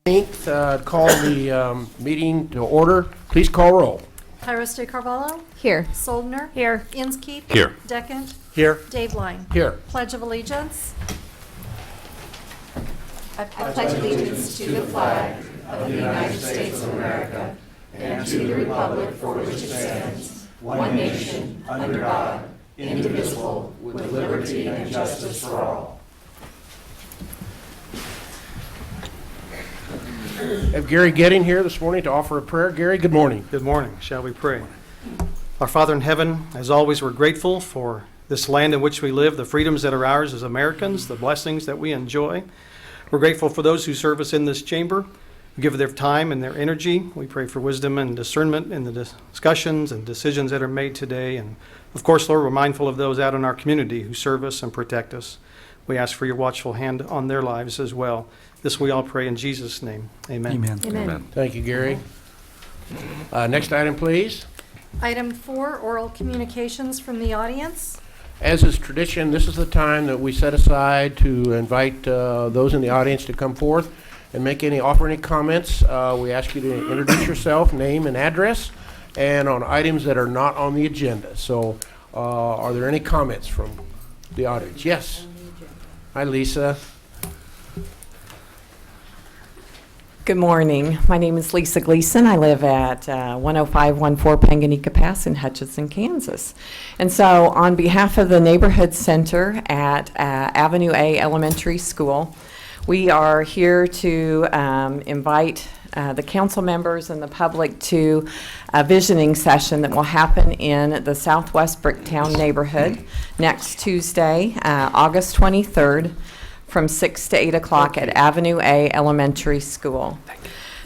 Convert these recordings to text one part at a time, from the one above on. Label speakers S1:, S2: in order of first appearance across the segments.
S1: Call the meeting to order. Please call roll.
S2: Tyros de Carvalho?
S3: Here.
S2: Soldner?
S3: Here.
S2: Inskeep?
S4: Here.
S2: Deckent?
S1: Here.
S2: Dave Line?
S1: Here.
S2: Pledge of Allegiance?
S3: I pledge allegiance to the flag of the United States of America and to the republic for which it stands, one nation, under God, indivisible, with liberty and justice for all.
S1: Have Gary Getting here this morning to offer a prayer. Gary, good morning.
S5: Good morning. Shall we pray? Our Father in heaven, as always, we're grateful for this land in which we live, the freedoms that are ours as Americans, the blessings that we enjoy. We're grateful for those who serve us in this chamber, who give their time and their energy. We pray for wisdom and discernment in the discussions and decisions that are made today. And of course, Lord, we're mindful of those out in our community who serve us and protect us. We ask for your watchful hand on their lives as well. This we all pray in Jesus' name. Amen.
S4: Amen.
S3: Amen.
S1: Thank you, Gary. Next item, please.
S2: Item 4, oral communications from the audience.
S1: As is tradition, this is the time that we set aside to invite those in the audience to come forth and offer any comments. We ask you to introduce yourself, name and address, and on items that are not on the agenda. So are there any comments from the audience? Yes. Hi, Lisa.
S6: Good morning. My name is Lisa Gleason. I live at 10514 Panganica Pass in Hutchinson, Kansas. And so on behalf of the Neighborhood Center at Avenue A Elementary School, we are here to invite the council members and the public to a visioning session that will happen in the Southwest Bricktown neighborhood next Tuesday, August 23rd, from 6 to 8 o'clock at Avenue A Elementary School.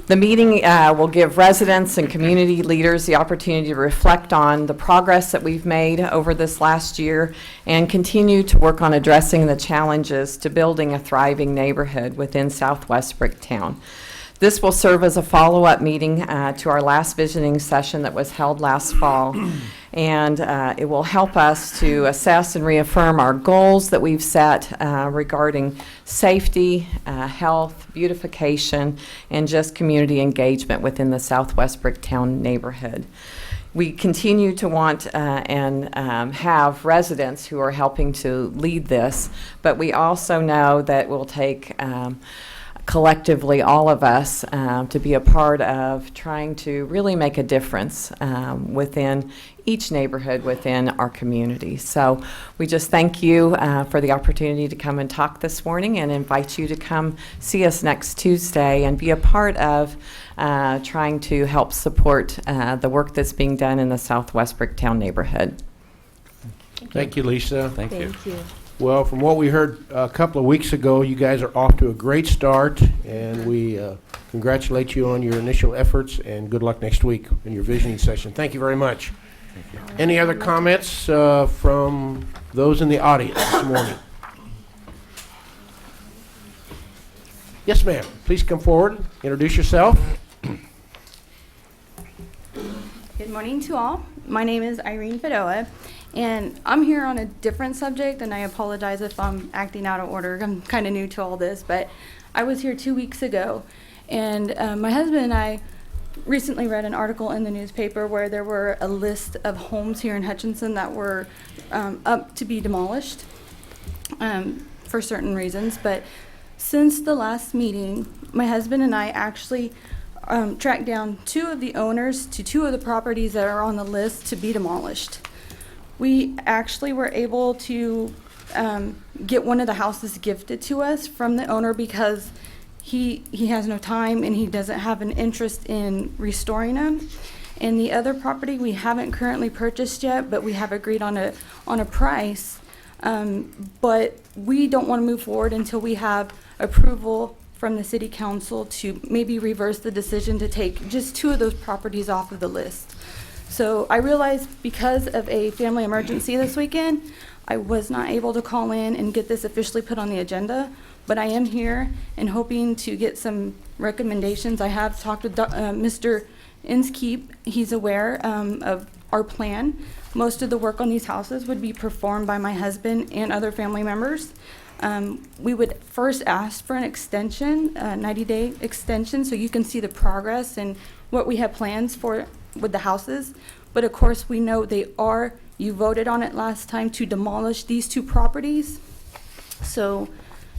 S6: The meeting will give residents and community leaders the opportunity to reflect on the progress that we've made over this last year and continue to work on addressing the challenges to building a thriving neighborhood within Southwest Bricktown. This will serve as a follow-up meeting to our last visioning session that was held last fall. And it will help us to assess and reaffirm our goals that we've set regarding safety, health, beautification, and just community engagement within the Southwest Bricktown neighborhood. We continue to want and have residents who are helping to lead this, but we also know that it will take collectively all of us to be a part of trying to really make a difference within each neighborhood within our community. So we just thank you for the opportunity to come and talk this morning and invite you to come see us next Tuesday and be a part of trying to help support the work that's being done in the Southwest Bricktown neighborhood.
S1: Thank you, Lisa.
S4: Thank you.
S1: Well, from what we heard a couple of weeks ago, you guys are off to a great start, and we congratulate you on your initial efforts, and good luck next week in your visioning session. Thank you very much. Any other comments from those in the audience this morning? Yes, ma'am. Please come forward, introduce yourself.
S7: Good morning to all. My name is Irene Fedoa, and I'm here on a different subject, and I apologize if I'm acting out of order. I'm kind of new to all this, but I was here 2 weeks ago, and my husband and I recently read an article in the newspaper where there were a list of homes here in Hutchinson that were up to be demolished for certain reasons. But since the last meeting, my husband and I actually tracked down 2 of the owners to 2 of the properties that are on the list to be demolished. We actually were able to get one of the houses gifted to us from the owner because he has no time and he doesn't have an interest in restoring them. And the other property we haven't currently purchased yet, but we have agreed on a price. But we don't want to move forward until we have approval from the city council to maybe reverse the decision to take just 2 of those properties off of the list. So I realized because of a family emergency this weekend, I was not able to call in and get this officially put on the agenda, but I am here and hoping to get some recommendations. I have talked with Mr. Inskeep. He's aware of our plan. Most of the work on these houses would be performed by my husband and other family members. we would first ask for an extension, a 90-day extension, so you can see the progress and what we have plans for with the houses. But of course, we know you voted on it last time to demolish these 2 properties. So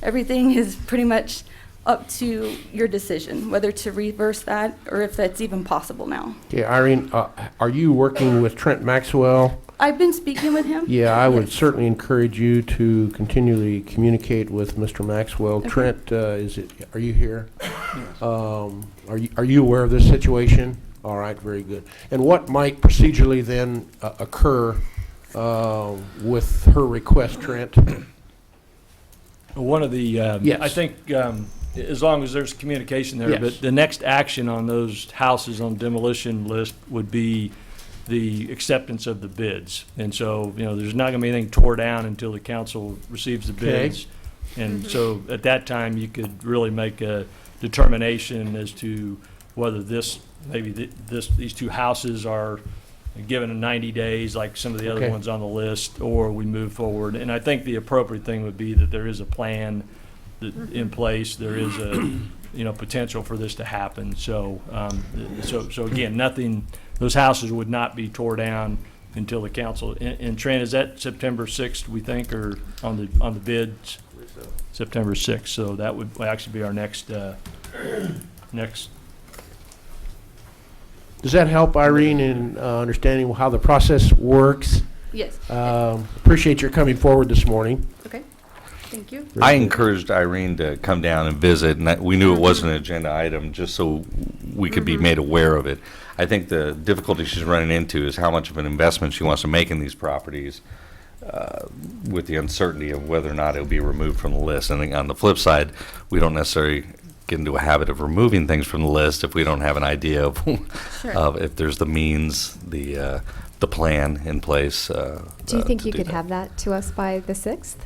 S7: everything is pretty much up to your decision, whether to reverse that or if that's even possible now.
S1: Okay, Irene, are you working with Trent Maxwell?
S7: I've been speaking with him.
S1: Yeah, I would
S7: Yes.
S1: certainly encourage you to continually communicate with Mr. Maxwell.
S7: Okay.
S1: Trent, are you here? Are you aware of this situation? All right, very good. And what might procedurally then occur with her request, Trent?
S4: One of the,
S1: Yes.
S4: I think, as long as there's communication there,
S1: Yes.
S4: but the next action on those houses on demolition list would be the acceptance of the bids. And so, there's not going to be anything tore down until the council receives the
S1: Okay.
S4: bids. And so at that time, you could really make a determination as to whether these 2 houses are given 90 days, like some of the other
S1: Okay.
S4: ones on the list, or we move forward. And I think the appropriate thing would be that there is a plan in place. There is a, potential for this to happen. So, so again, those houses would not be tore down until the council. And Trent, is that September 6th, we think, or on the bids? September 6th. So that would actually be our next.
S1: Does that help, Irene, in understanding how the process works?
S7: Yes.
S1: Appreciate your coming forward this morning.
S7: Okay. Thank you.
S8: I encouraged Irene to come down and visit, and we knew it wasn't an agenda item, just so we could be made aware of it. I think the difficulty she's running into is how much of an investment she wants to make in these properties with the uncertainty of whether or not it'll be removed from the list. And on the flip side, we don't necessarily get into a habit of removing things from the list if we don't have an idea of,
S7: Sure.
S8: of if there's the means, the plan in place.
S3: Do you think
S8: to
S3: you
S8: do
S3: could
S8: that.
S3: have that to us by the 6th?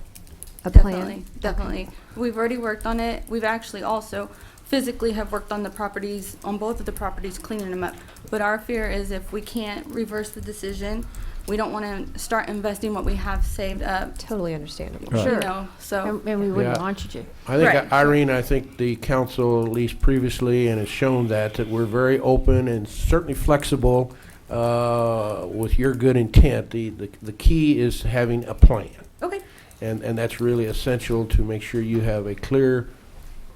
S3: A plan?
S7: Definitely, definitely. We've already worked on it. We've actually also physically have worked on the properties, on both of the properties, cleaning them up. But our fear is if we can't reverse the decision, we don't want to start investing what we have saved up.
S3: Totally understandable.
S4: Right.
S7: You know, so,
S9: And we wouldn't
S1: Yeah.
S9: want you to.
S1: I think,
S7: Right.
S1: Irene, I think the council, at least previously, and has shown that we're very open and certainly flexible with your good intent. The key is having a plan.
S7: okay,
S1: And that's really essential to make sure you have a clear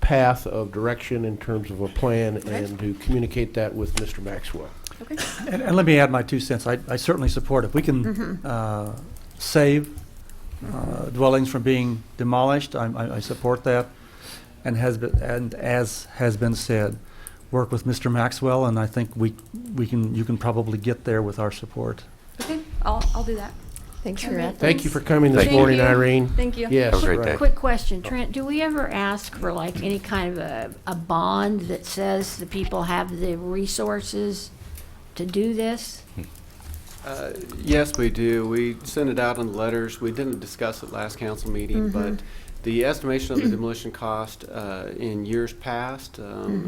S1: path of direction in terms of a plan and to communicate that with Mr. Maxwell.
S7: okay.
S5: And let me add my 2 cents. I certainly support it. If we can save dwellings from being demolished, I support that. And as has been said, work with Mr. Maxwell, and I think you can probably get there with our support.
S7: Okay, I'll do that.
S3: Thanks for
S7: Okay.
S3: that.
S1: Thank you for coming this
S7: Thank
S1: morning,
S7: you.
S1: Irene.
S7: Thank you.
S1: Yes,
S8: Have a great
S1: right.
S8: day.
S9: Quick question, Trent, do we ever ask for like any kind of a bond that says the people have the resources to do this?
S10: Yes, we do. We send it out in letters. We didn't discuss it last council meeting, but the estimation of the demolition cost in years past,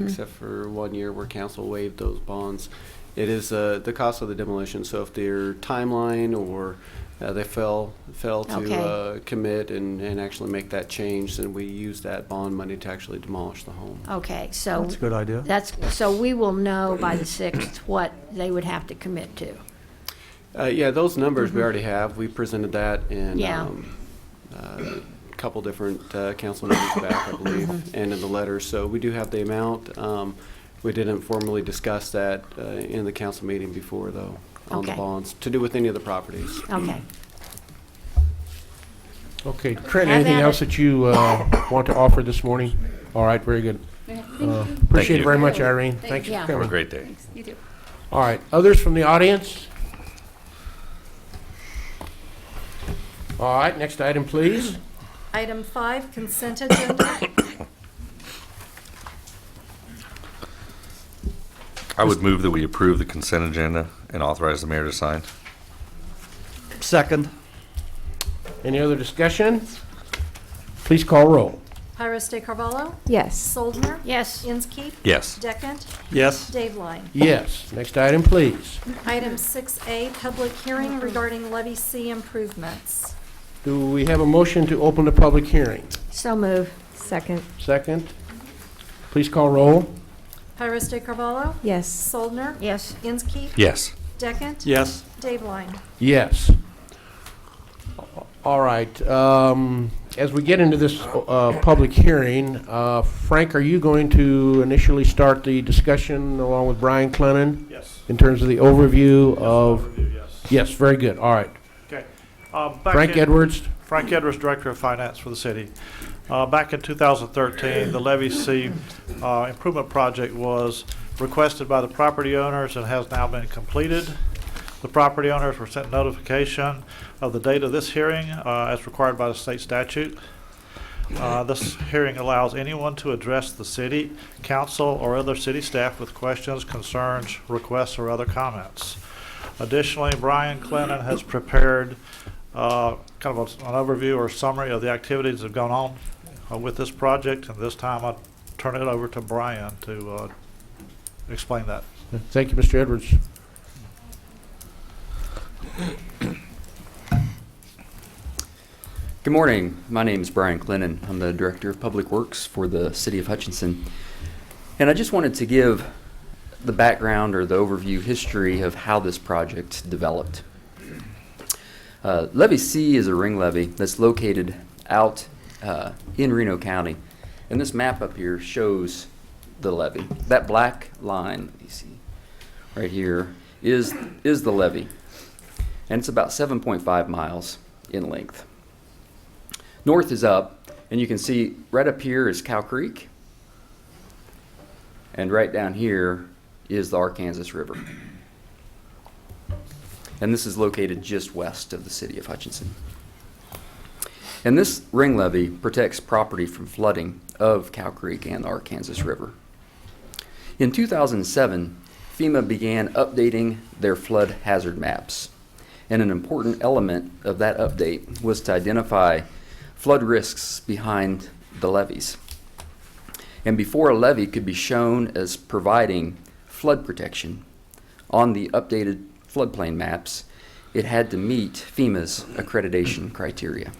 S10: except for 1 year where council waived those bonds, it is the cost of the demolition. So if their timeline or they fail to
S9: Okay.
S10: commit and actually make that change, then we use that bond money to actually demolish the home.
S9: Okay, so
S5: That's a good idea.
S9: so we will know by the 6th what they would have to commit to.
S10: Yeah, those numbers we already have. We presented that in
S9: Yeah.
S10: a couple different council meetings back, I believe, and in the letters. So we do have the amount. We didn't formally discuss that in the council meeting before, though, on the
S9: Okay.
S10: bonds, to do with any of the properties.
S9: Okay.
S1: Okay, Trent,
S9: Have
S1: anything
S9: at
S1: else
S9: it.
S1: that you want to offer this morning? All right, very good.
S7: Okay, thank you.
S1: Appreciate it
S8: you.
S1: very much, Irene. Thanks
S9: you.
S1: for
S9: Yeah.
S8: Have a
S1: coming.
S8: great day.
S7: Thanks, you too.
S1: All right, others from the audience? All right, next item, please.
S2: Item 5, consent agenda.
S8: I would move that we approve the consent agenda and authorize the mayor to sign.
S5: Second.
S1: Any other discussion? Please call roll.
S2: Pyrus de Carvalho,
S3: Yes.
S2: Soldner,
S9: Yes.
S2: Inskeep,
S8: Yes.
S2: Deckent,
S5: Yes.
S2: Dave Line.
S1: Yes, next item, please.
S2: Item 6A, public hearing regarding Levy C improvements.
S1: Do we have a motion to open the public hearing?
S9: So move.
S6: Second.
S1: Second. Please call roll.
S2: Pyrus de Carvalho,
S9: Yes.
S2: Soldner,
S9: Yes.
S2: Inskeep,
S8: Yes.
S2: Deckent,
S5: Yes.
S2: Daveline.
S1: Yes. All right. As we get into this public hearing, Frank, are you going to initially start the discussion along with Brian Clennon
S11: Yes.
S1: in terms of the overview of?
S11: Overview, yes.
S1: Yes, very good. All right.
S11: Okay.
S1: Frank Edwards?
S11: Frank Edwards, Director of Finance for the city. Back in 2013, the Levy C improvement project was requested by the property owners and has now been completed. The property owners were sent notification of the date of this hearing as required by the state statute. This hearing allows anyone to address the city, council, or other city staff with questions, concerns, requests, or other comments. Additionally, Brian Clennon has prepared kind of an overview or summary of the activities that have gone on with this project, and this time I turn it over to Brian to explain that.
S1: Thank you, Mr. Edwards.
S12: Good morning. My name is Brian Clennon. I'm the Director of Public Works for the City of Hutchinson. And I just wanted to give the background or the overview history of how this project developed. Levy C is a ring levee that's located out in Reno County. And this map up here shows the levee. That black line you see right here is the levee. And it's about 7.5 miles in length. North is up, and you can see right up here is Cow Creek, and right down here is the Arkansas River. And this is located just west of the city of Hutchinson. And this ring levee protects property from flooding of Cow Creek and the Arkansas River. In 2007, FEMA began updating their flood hazard maps. And an important element of that update was to identify flood risks behind the levees. And before a levee could be shown as providing flood protection on the updated floodplain maps, it had to meet FEMA's accreditation criteria.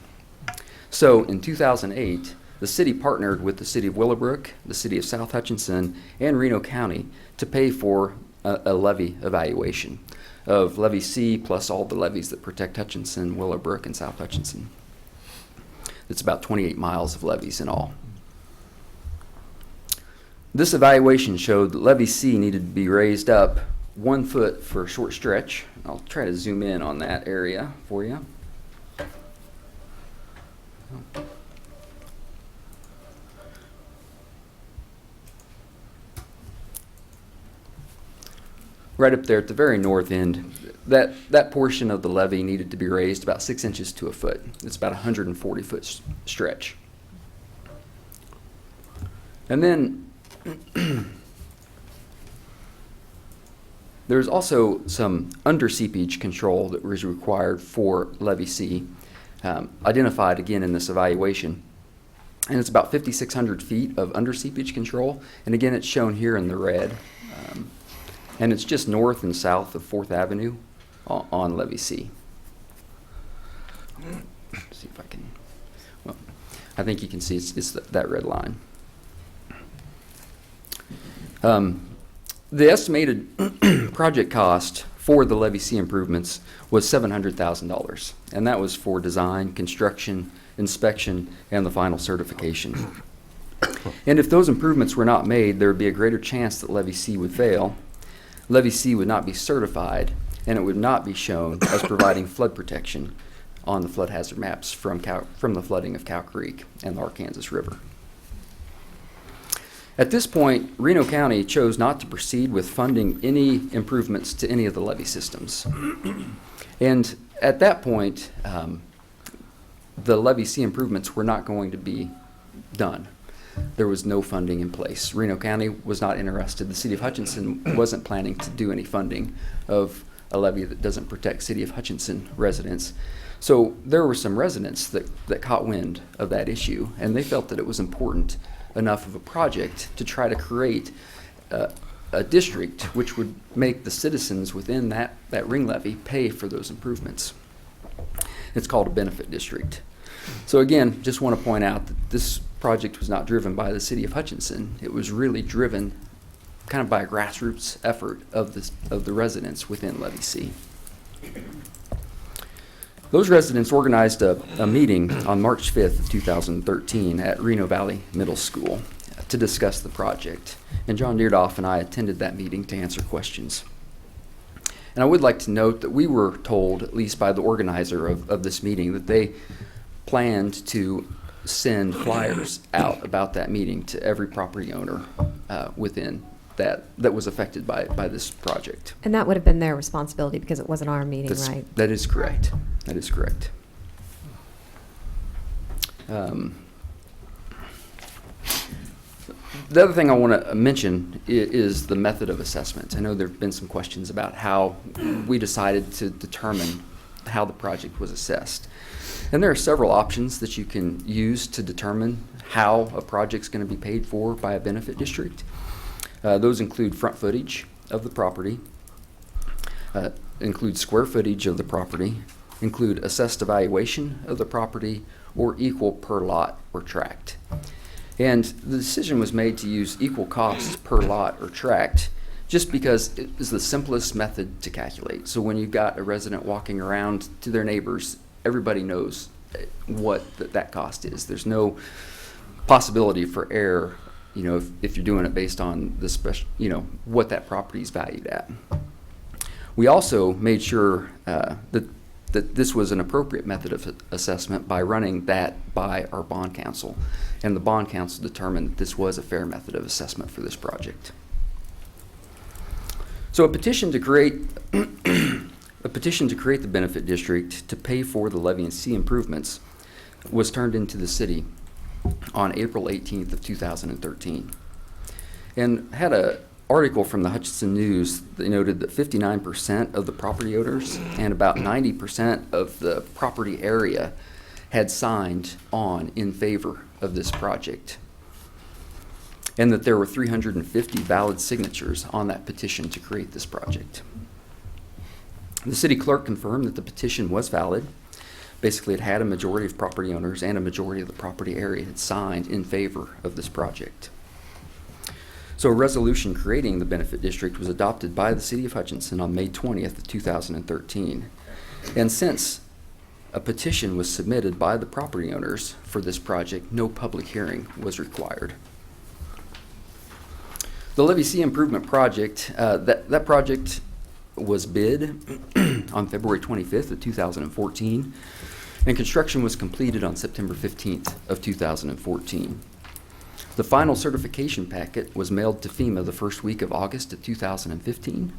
S12: So in 2008, the city partnered with the city of Willowbrook, the city of South Hutchinson, and Reno County to pay for a levee evaluation of Levee C plus all the levees that protect Hutchinson, Willowbrook, and South Hutchinson. It's about 28 miles of levees in all. This evaluation showed that Levee C needed to be raised up 1 foot for a short stretch. I'll try to zoom in on that area for you. Right up there at the very north end, that portion of the levee needed to be raised about 6 inches to a foot. It's about a 140-foot stretch. And then there's also some under seepage control that was required for Levee C, identified again in this evaluation. And it's about 5,600 feet of under seepage control. And again, it's shown here in the red. And it's just north and south of 4th Avenue on Levee C. Let's see if I can, well, I think you can see it's that red line. The estimated project cost for the Levee C improvements was $700,000, and that was for design, construction, inspection, and the final certification. And if those improvements were not made, there would be a greater chance that Levee C would fail. Levee C would not be certified, and it would not be shown as providing flood protection on the flood hazard maps from the flooding of Cow Creek and the Arkansas River. At this point, Reno County chose not to proceed with funding any improvements to any of the levee systems. And at that point, the Levee C improvements were not going to be done. There was no funding in place. Reno County was not interested. The city of Hutchinson wasn't planning to do any funding of a levee that doesn't protect city of Hutchinson residents. So there were some residents that caught wind of that issue, and they felt that it was important enough of a project to try to create a district which would make the citizens within that ring levee pay for those improvements. It's called a benefit district. So again, just want to point out that this project was not driven by the city of Hutchinson. It was really driven kind of by a grassroots effort of the residents within Levy C. Those residents organized a meeting on March 5th of 2013 at Reno Valley Middle School to discuss the project. And John Deerdoff and I attended that meeting to answer questions. And I would like to note that we were told, at least by the organizer of this meeting, that they planned to send flyers out about that meeting to every property owner within that was affected by this project.
S13: And that would have been their responsibility because it wasn't our meeting, right?
S12: That is correct. That is correct. The other thing I want to mention is the method of assessment. I know there have been some questions about how we decided to determine how the project was assessed. And there are several options that you can use to determine how a project's going to be paid for by a benefit district. Those include front footage of the property, include square footage of the property, include assessed evaluation of the property, or equal per lot or tract. And the decision was made to use equal costs per lot or tract just because it is the simplest method to calculate. So when you've got a resident walking around to their neighbors, everybody knows what that cost is. There's no possibility for error, you know, if you're doing it based on the special, you know, what that property is valued at. We also made sure that this was an appropriate method of assessment by running that by our bond counsel. And the bond counsel determined that this was a fair method of assessment for this project. So a petition to create the benefit district to pay for the Levy and C improvements was turned into the city on April 18th of 2013. And had an article from the Hutchinson News that noted that 59% of the property owners and about 90% of the property area had signed on in favor of this project, and that there were 350 valid signatures on that petition to create this project. The city clerk confirmed that the petition was valid. Basically, it had a majority of property owners and a majority of the property area had signed in favor of this project. So a resolution creating the benefit district was adopted by the city of Hutchinson on May 20th of 2013. And since a petition was submitted by the property owners for this project, no public hearing was required. The Levy C improvement project, that project was bid on February 25th of 2014, and construction was completed on September 15th of 2014. The final certification packet was mailed to FEMA the first week of August of 2015,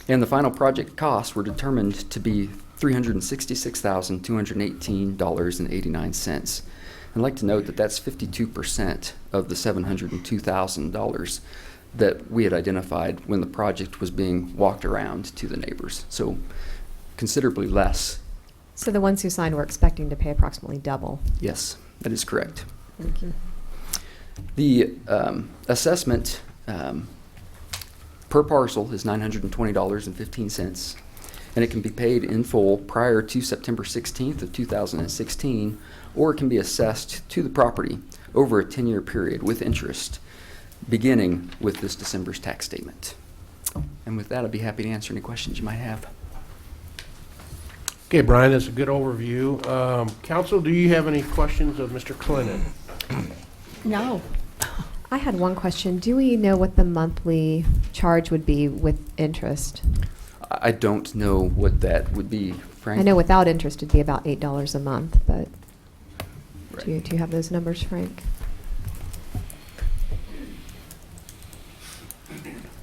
S12: and the final project costs were determined to be $366,218.89. I'd like to note that that's 52% of the $702,000 that we had identified when the project was being walked around to the neighbors. So considerably less.
S13: So the ones who signed were expecting to pay approximately double.
S12: Yes, that is correct.
S13: Thank you.
S12: The assessment per parcel is $920.15, and it can be paid in full prior to September 16th of 2016, or it can be assessed to the property over a 10-year period with interest, beginning with this December's tax statement. And with that, I'd be happy to answer any questions you might have.
S1: Okay, Brian, that's a good overview. Council, do you have any questions of Mr. Clinton?
S9: No.
S13: I had one question. Do we know what the monthly charge would be with interest?
S12: I don't know what that would be, Frank.
S13: I know without interest it'd be about $8 a month, but
S12: Right.
S13: do you have those numbers, Frank?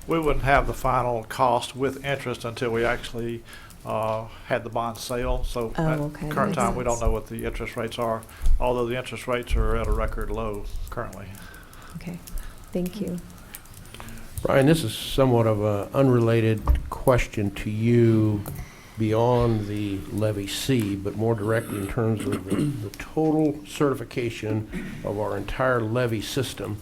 S11: We wouldn't have the final cost with interest until we actually had the bond sale. So
S13: Oh,
S11: at
S13: okay, that
S11: current
S13: makes
S11: time, we don't
S13: sense.
S11: know what the interest rates are, although the interest rates are at a record low currently.
S13: Okay, thank you.
S1: Brian, this is somewhat of an unrelated question to you beyond the Levy C, but more directly in terms of the total certification of our entire levy system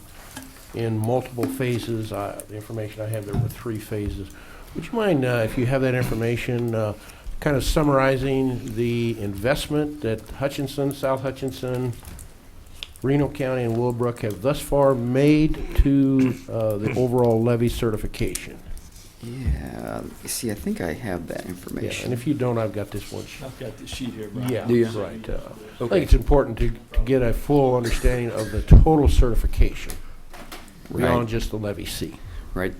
S1: in multiple phases. The information I have, there were 3 phases. Would you mind, if you have that information, kind of summarizing the investment that Hutchinson, South Hutchinson, Reno County, and Willowbrook have thus far made to the overall levy certification.
S12: Yeah, see, I think I have that
S1: Yeah,
S12: information.
S1: and if you don't, I've got this one.
S4: I've got the sheet here, Brian.
S1: Yeah,
S12: Do you?
S1: right. I
S12: Okay.
S1: think it's important to get a full understanding of the total certification beyond
S12: Right.
S1: just the levy C.
S12: Right.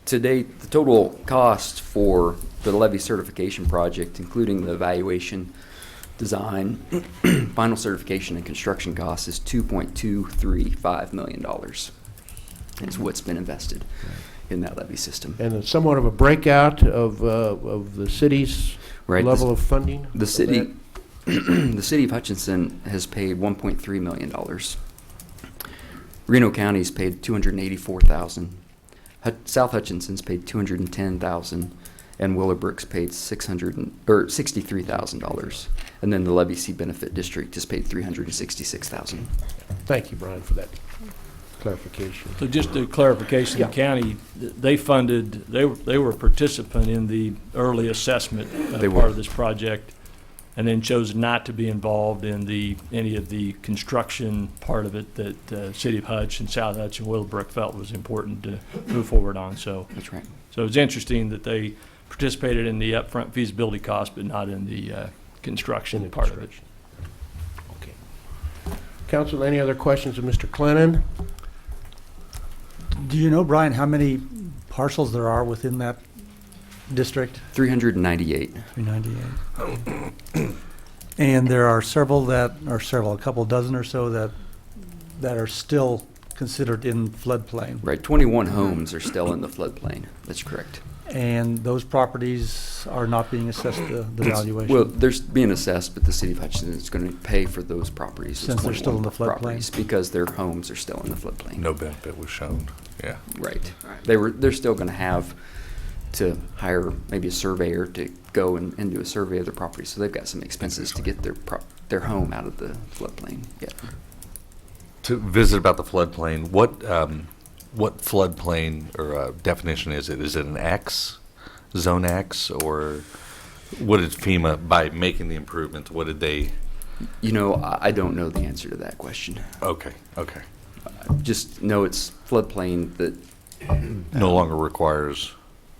S12: To date, the total cost for the levy certification project, including the evaluation, design, final certification, and construction costs, is $2.235 million. Is what's been invested in that levy system.
S1: And it's somewhat of a breakout of the city's
S12: Right.
S1: level of funding?
S12: The city, the city of Hutchinson has paid $1.3 million. Reno County's paid $284,000. South Hutchinson's paid $210,000, and Willowbrook's paid $63,000. And then the Levy C Benefit District has paid $366,000.
S1: Thank you, Brian, for that clarification.
S4: So just a clarification,
S1: Yeah.
S4: the county, they funded, they were a participant in the early assessment
S12: They
S4: part
S12: were.
S4: of this project, and then chose not to be involved in any of the construction part of it that City of Hutch and South Hutch and Willowbrook felt was important to move forward on. So
S12: That's right.
S4: it's interesting that they participated in the upfront feasibility cost, but not in the construction part of it.
S1: Okay. Council, any other questions of Mr. Clennon?
S14: Do you know, Brian, how many parcels there are within that district?
S12: 398.
S14: 398. And there are a couple dozen or so that are still considered in floodplain.
S12: Right, 21 homes are still in the floodplain. That's correct.
S14: And those properties are not being assessed the valuation.
S12: Well, they're being assessed, but the city of Hutchinson is going to pay for those properties.
S14: Since they're still in the
S12: 21
S14: floodplain.
S12: properties, because their homes are still in the floodplain.
S8: No benefit was shown, yeah.
S12: Right. They're still going to have to hire maybe a surveyor to go and do a survey of their property. So they've got some expenses to get their home out of the floodplain. Yeah.
S8: To visit about the floodplain, what floodplain or definition is it? Is it an X, zone X, or what did FEMA, by making the improvements, what did they?
S12: You know, I don't know the answer to that question.
S8: Okay.
S12: Just know it's floodplain that
S8: No longer requires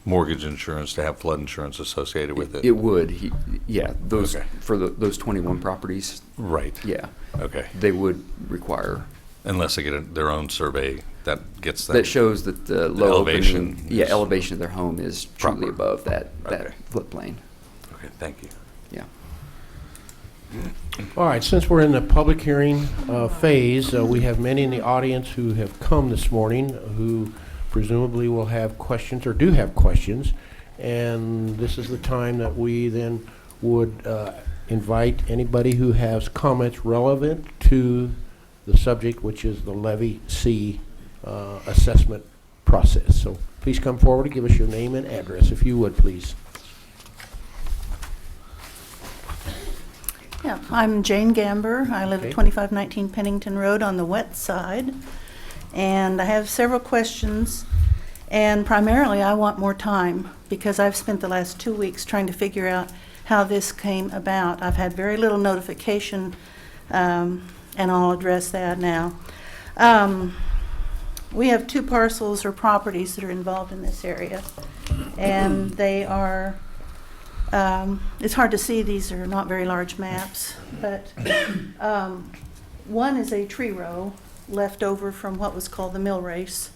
S8: mortgage insurance to have flood insurance associated with it.
S12: it would. Yeah, those
S8: Okay.
S12: for those 21 properties.
S8: Right.
S12: Yeah,
S8: Okay.
S12: they would require.
S8: Unless they get their own survey that gets them.
S12: That shows that the low
S8: elevation
S12: opening, yeah,
S8: is
S12: elevation of their home is truly
S8: proper.
S12: above that
S8: Okay.
S12: floodplain.
S8: Okay, thank you.
S12: Yeah.
S1: All right, since we're in the public hearing phase, we have many in the audience who have come this morning who presumably will have questions or do have questions. And this is the time that we then would invite anybody who has comments relevant to the subject, which is the Levy C assessment process. So please come forward and give us your name and address, if you would, please.
S15: Yeah, I'm Jane Gamber. I live
S1: Okay.
S15: at 2519 Pennington Road on the west side. And I have several questions. And primarily, I want more time because I've spent the last 2 weeks trying to figure out how this came about. I've had very little notification, and I'll address that now. We have 2 parcels or properties that are involved in this area. And they are it's hard to see, these are not very large maps, but one is a tree row left over from what was called the mill race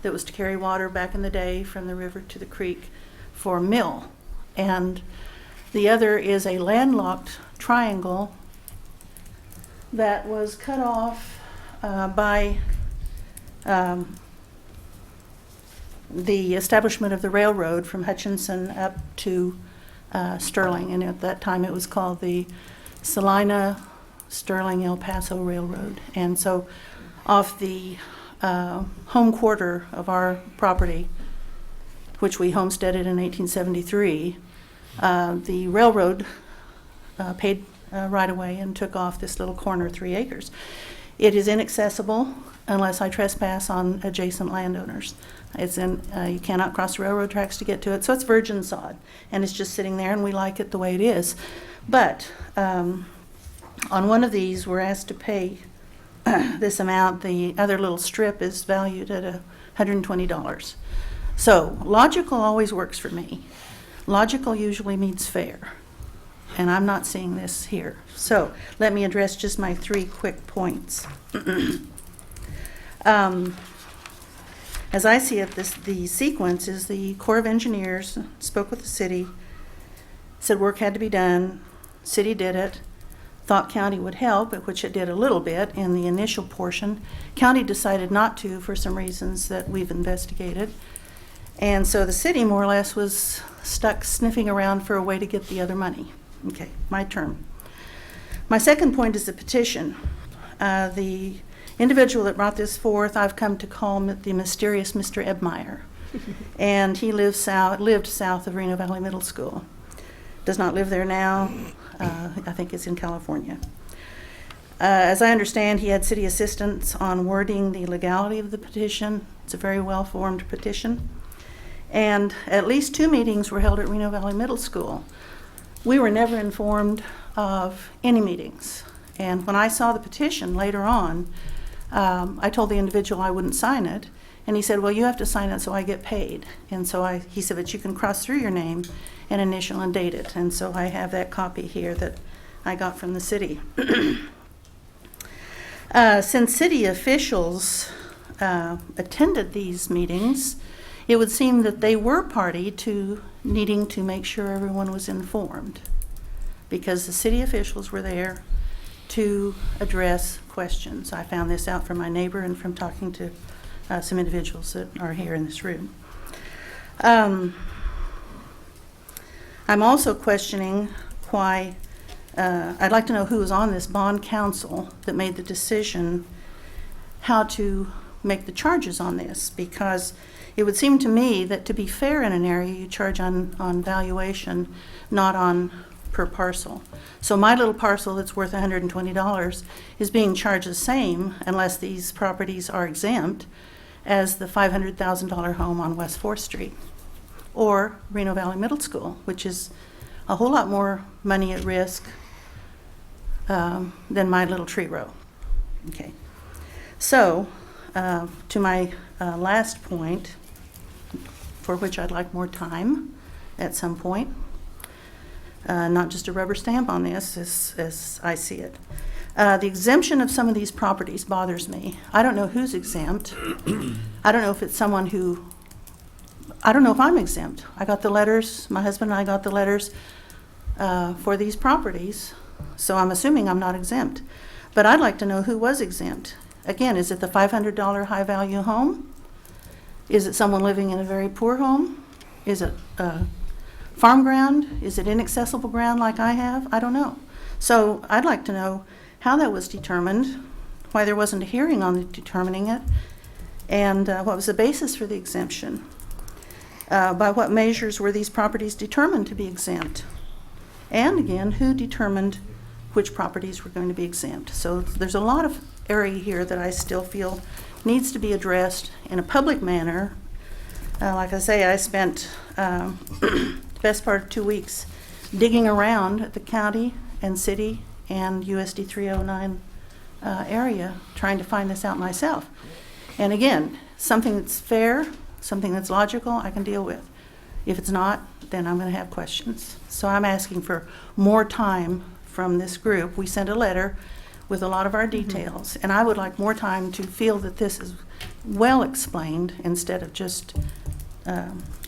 S15: that was to carry water back in the day from the river to the creek for mill. And the other is a landlocked triangle that was cut off by the establishment of the railroad from Hutchinson up to Sterling, and at that time it was called the Salina Sterling El Paso Railroad. And so off the home quarter of our property, which we homesteaded in 1873, the railroad paid right away and took off this little corner 3 acres. It is inaccessible unless I trespass on adjacent landowners. It's you cannot cross railroad tracks to get to it, so it's virgin sod, and it's just sitting there, and we like it the way it is. But on one of these, we're asked to pay this amount. The other little strip is valued at $120. So logical always works for me. Logical usually means fair, and I'm not seeing this here. So let me address just my 3 quick points. As I see it, the sequence is the Corps of Engineers spoke with the city, said work had to be done, city did it, thought county would help, which it did a little bit in the initial portion. County decided not to for some reasons that we've investigated. And so the city more or less was stuck sniffing around for a way to get the other money. Okay, my turn. My second point is the petition. The individual that brought this forth, I've come to call the mysterious Mr. Ebmeyer. And he lived south of Reno Valley Middle School. Does not live there now. I think it's in California. As I understand, he had city assistance on wording the legality of the petition. It's a very well-formed petition. And at least 2 meetings were held at Reno Valley Middle School. We were never informed of any meetings. And when I saw the petition later on, I told the individual I wouldn't sign it. And he said, well, you have to sign it so I get paid. And so he said, but you can cross through your name and initial and date it. And so I have that copy here that I got from the city. Since city officials attended these meetings, it would seem that they were party to needing to make sure everyone was informed, because the city officials were there to address questions. I found this out from my neighbor and from talking to some individuals that are here in this room. I'm also questioning why, I'd like to know who was on this bond council that made the decision how to make the charges on this, because it would seem to me that to be fair in an area, you charge on valuation, not on per parcel. So my little parcel that's worth $120 is being charged the same, unless these properties are exempt, as the $500,000 home on West 4th Street or Reno Valley Middle School, which is a whole lot more money at risk than my little tree row. Okay. So to my last point, for which I'd like more time at some point, not just a rubber stamp on this as I see it. The exemption of some of these properties bothers me. I don't know who's exempt. I don't know if it's someone who, I don't know if I'm exempt. I got the letters, my husband and I got the letters for these properties, so I'm assuming I'm not exempt. But I'd like to know who was exempt. Again, is it the $500 high value home? Is it someone living in a very poor home? Is it farm ground? Is it inaccessible ground like I have? I don't know. So I'd like to know how that was determined, why there wasn't a hearing on determining it, and what was the basis for the exemption. By what measures were these properties determined to be exempt? And again, who determined which properties were going to be exempt? So there's a lot of area here that I still feel needs to be addressed in a public manner. Like I say, I spent the best part of 2 weeks digging around at the county and city and USD 309 area trying to find this out myself. And again, something that's fair, something that's logical, I can deal with. If it's not, then I'm going to have questions. So I'm asking for more time from this group. We sent a letter with a lot of our details, and I would like more time to feel that this is well explained instead of just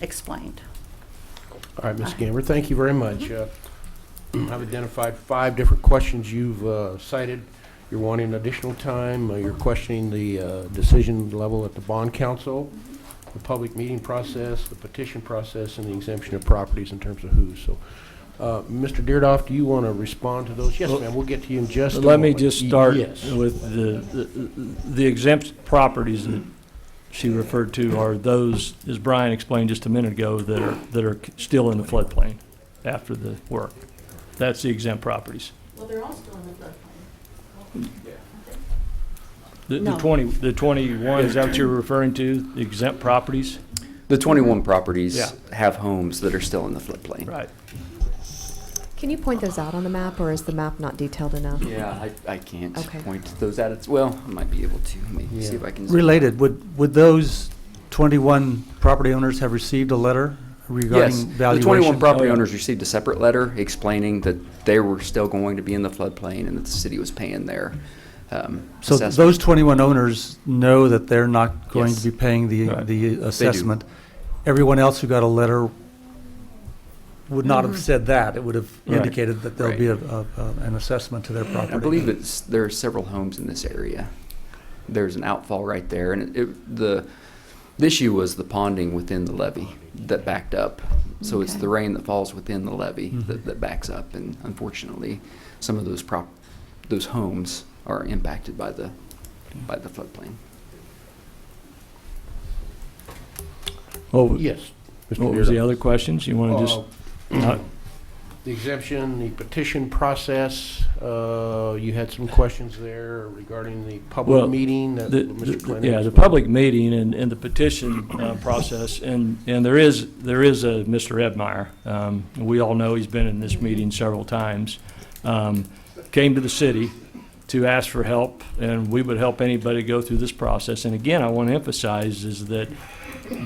S15: explained.
S1: All right, Ms. Gamber, thank you very much. I've identified 5 different questions you've cited. You're wanting additional time. You're questioning the decision level at the bond council, the public meeting process, the petition process, and the exemption of properties in terms of who. So, Mr. Deerdoff, do you want to respond to those? Yes, ma'am. We'll get to you in just a moment.
S4: Let me just start
S1: Yes.
S4: with the exempt properties that she referred to are those, as Brian explained just a minute ago, that are still in the floodplain after the work. That's the exempt properties.
S15: Well, they're all still in the floodplain.
S9: No.
S4: The 21, is that what you're referring to, the exempt properties?
S12: The 21 properties
S4: Yeah.
S12: have homes that are still in the floodplain.
S4: Right.
S13: Can you point those out on the map, or is the map not detailed enough?
S12: Yeah, I can't
S13: Okay.
S12: point those out. Well, I might be able to. Let me see if I can. zoom
S14: Related, would those 21 property owners have received a letter regarding
S12: Yes,
S14: valuation?
S12: the 21 property
S4: Oh, yeah.
S12: owners received a separate letter explaining that they were still going to be in the floodplain and that the city was paying their
S14: So
S12: assessment.
S14: those 21 owners know that they're not going
S12: Yes.
S14: to be paying
S4: Right.
S14: the assessment. Everyone else who got a letter would not have said that. It would have
S4: Right.
S14: indicated that there'll
S12: Right.
S14: be an assessment to their property.
S12: I believe there are several homes in this area. There's an outfall right there, and the issue was the ponding within the levee that backed up. So it's
S13: Okay.
S12: the rain that falls within the levee
S14: Mhm.
S12: that backs up, and unfortunately, some of those homes are impacted by the floodplain.
S4: Oh,
S1: Yes. Mr.
S4: what was the
S1: Beardo.
S4: other questions? You want to just,
S1: The exemption, the petition process, you had some questions there regarding the public
S4: Well,
S1: meeting that
S4: The-
S1: Mr.
S4: the-
S1: Clinton
S4: Yeah, the
S1: explained.
S4: public meeting and the petition process, and there is a Mr. Edmeyer. We all know he's been in this meeting several times. Came to the city to ask for help, and we would help anybody go through this process. And again, I want to emphasize is that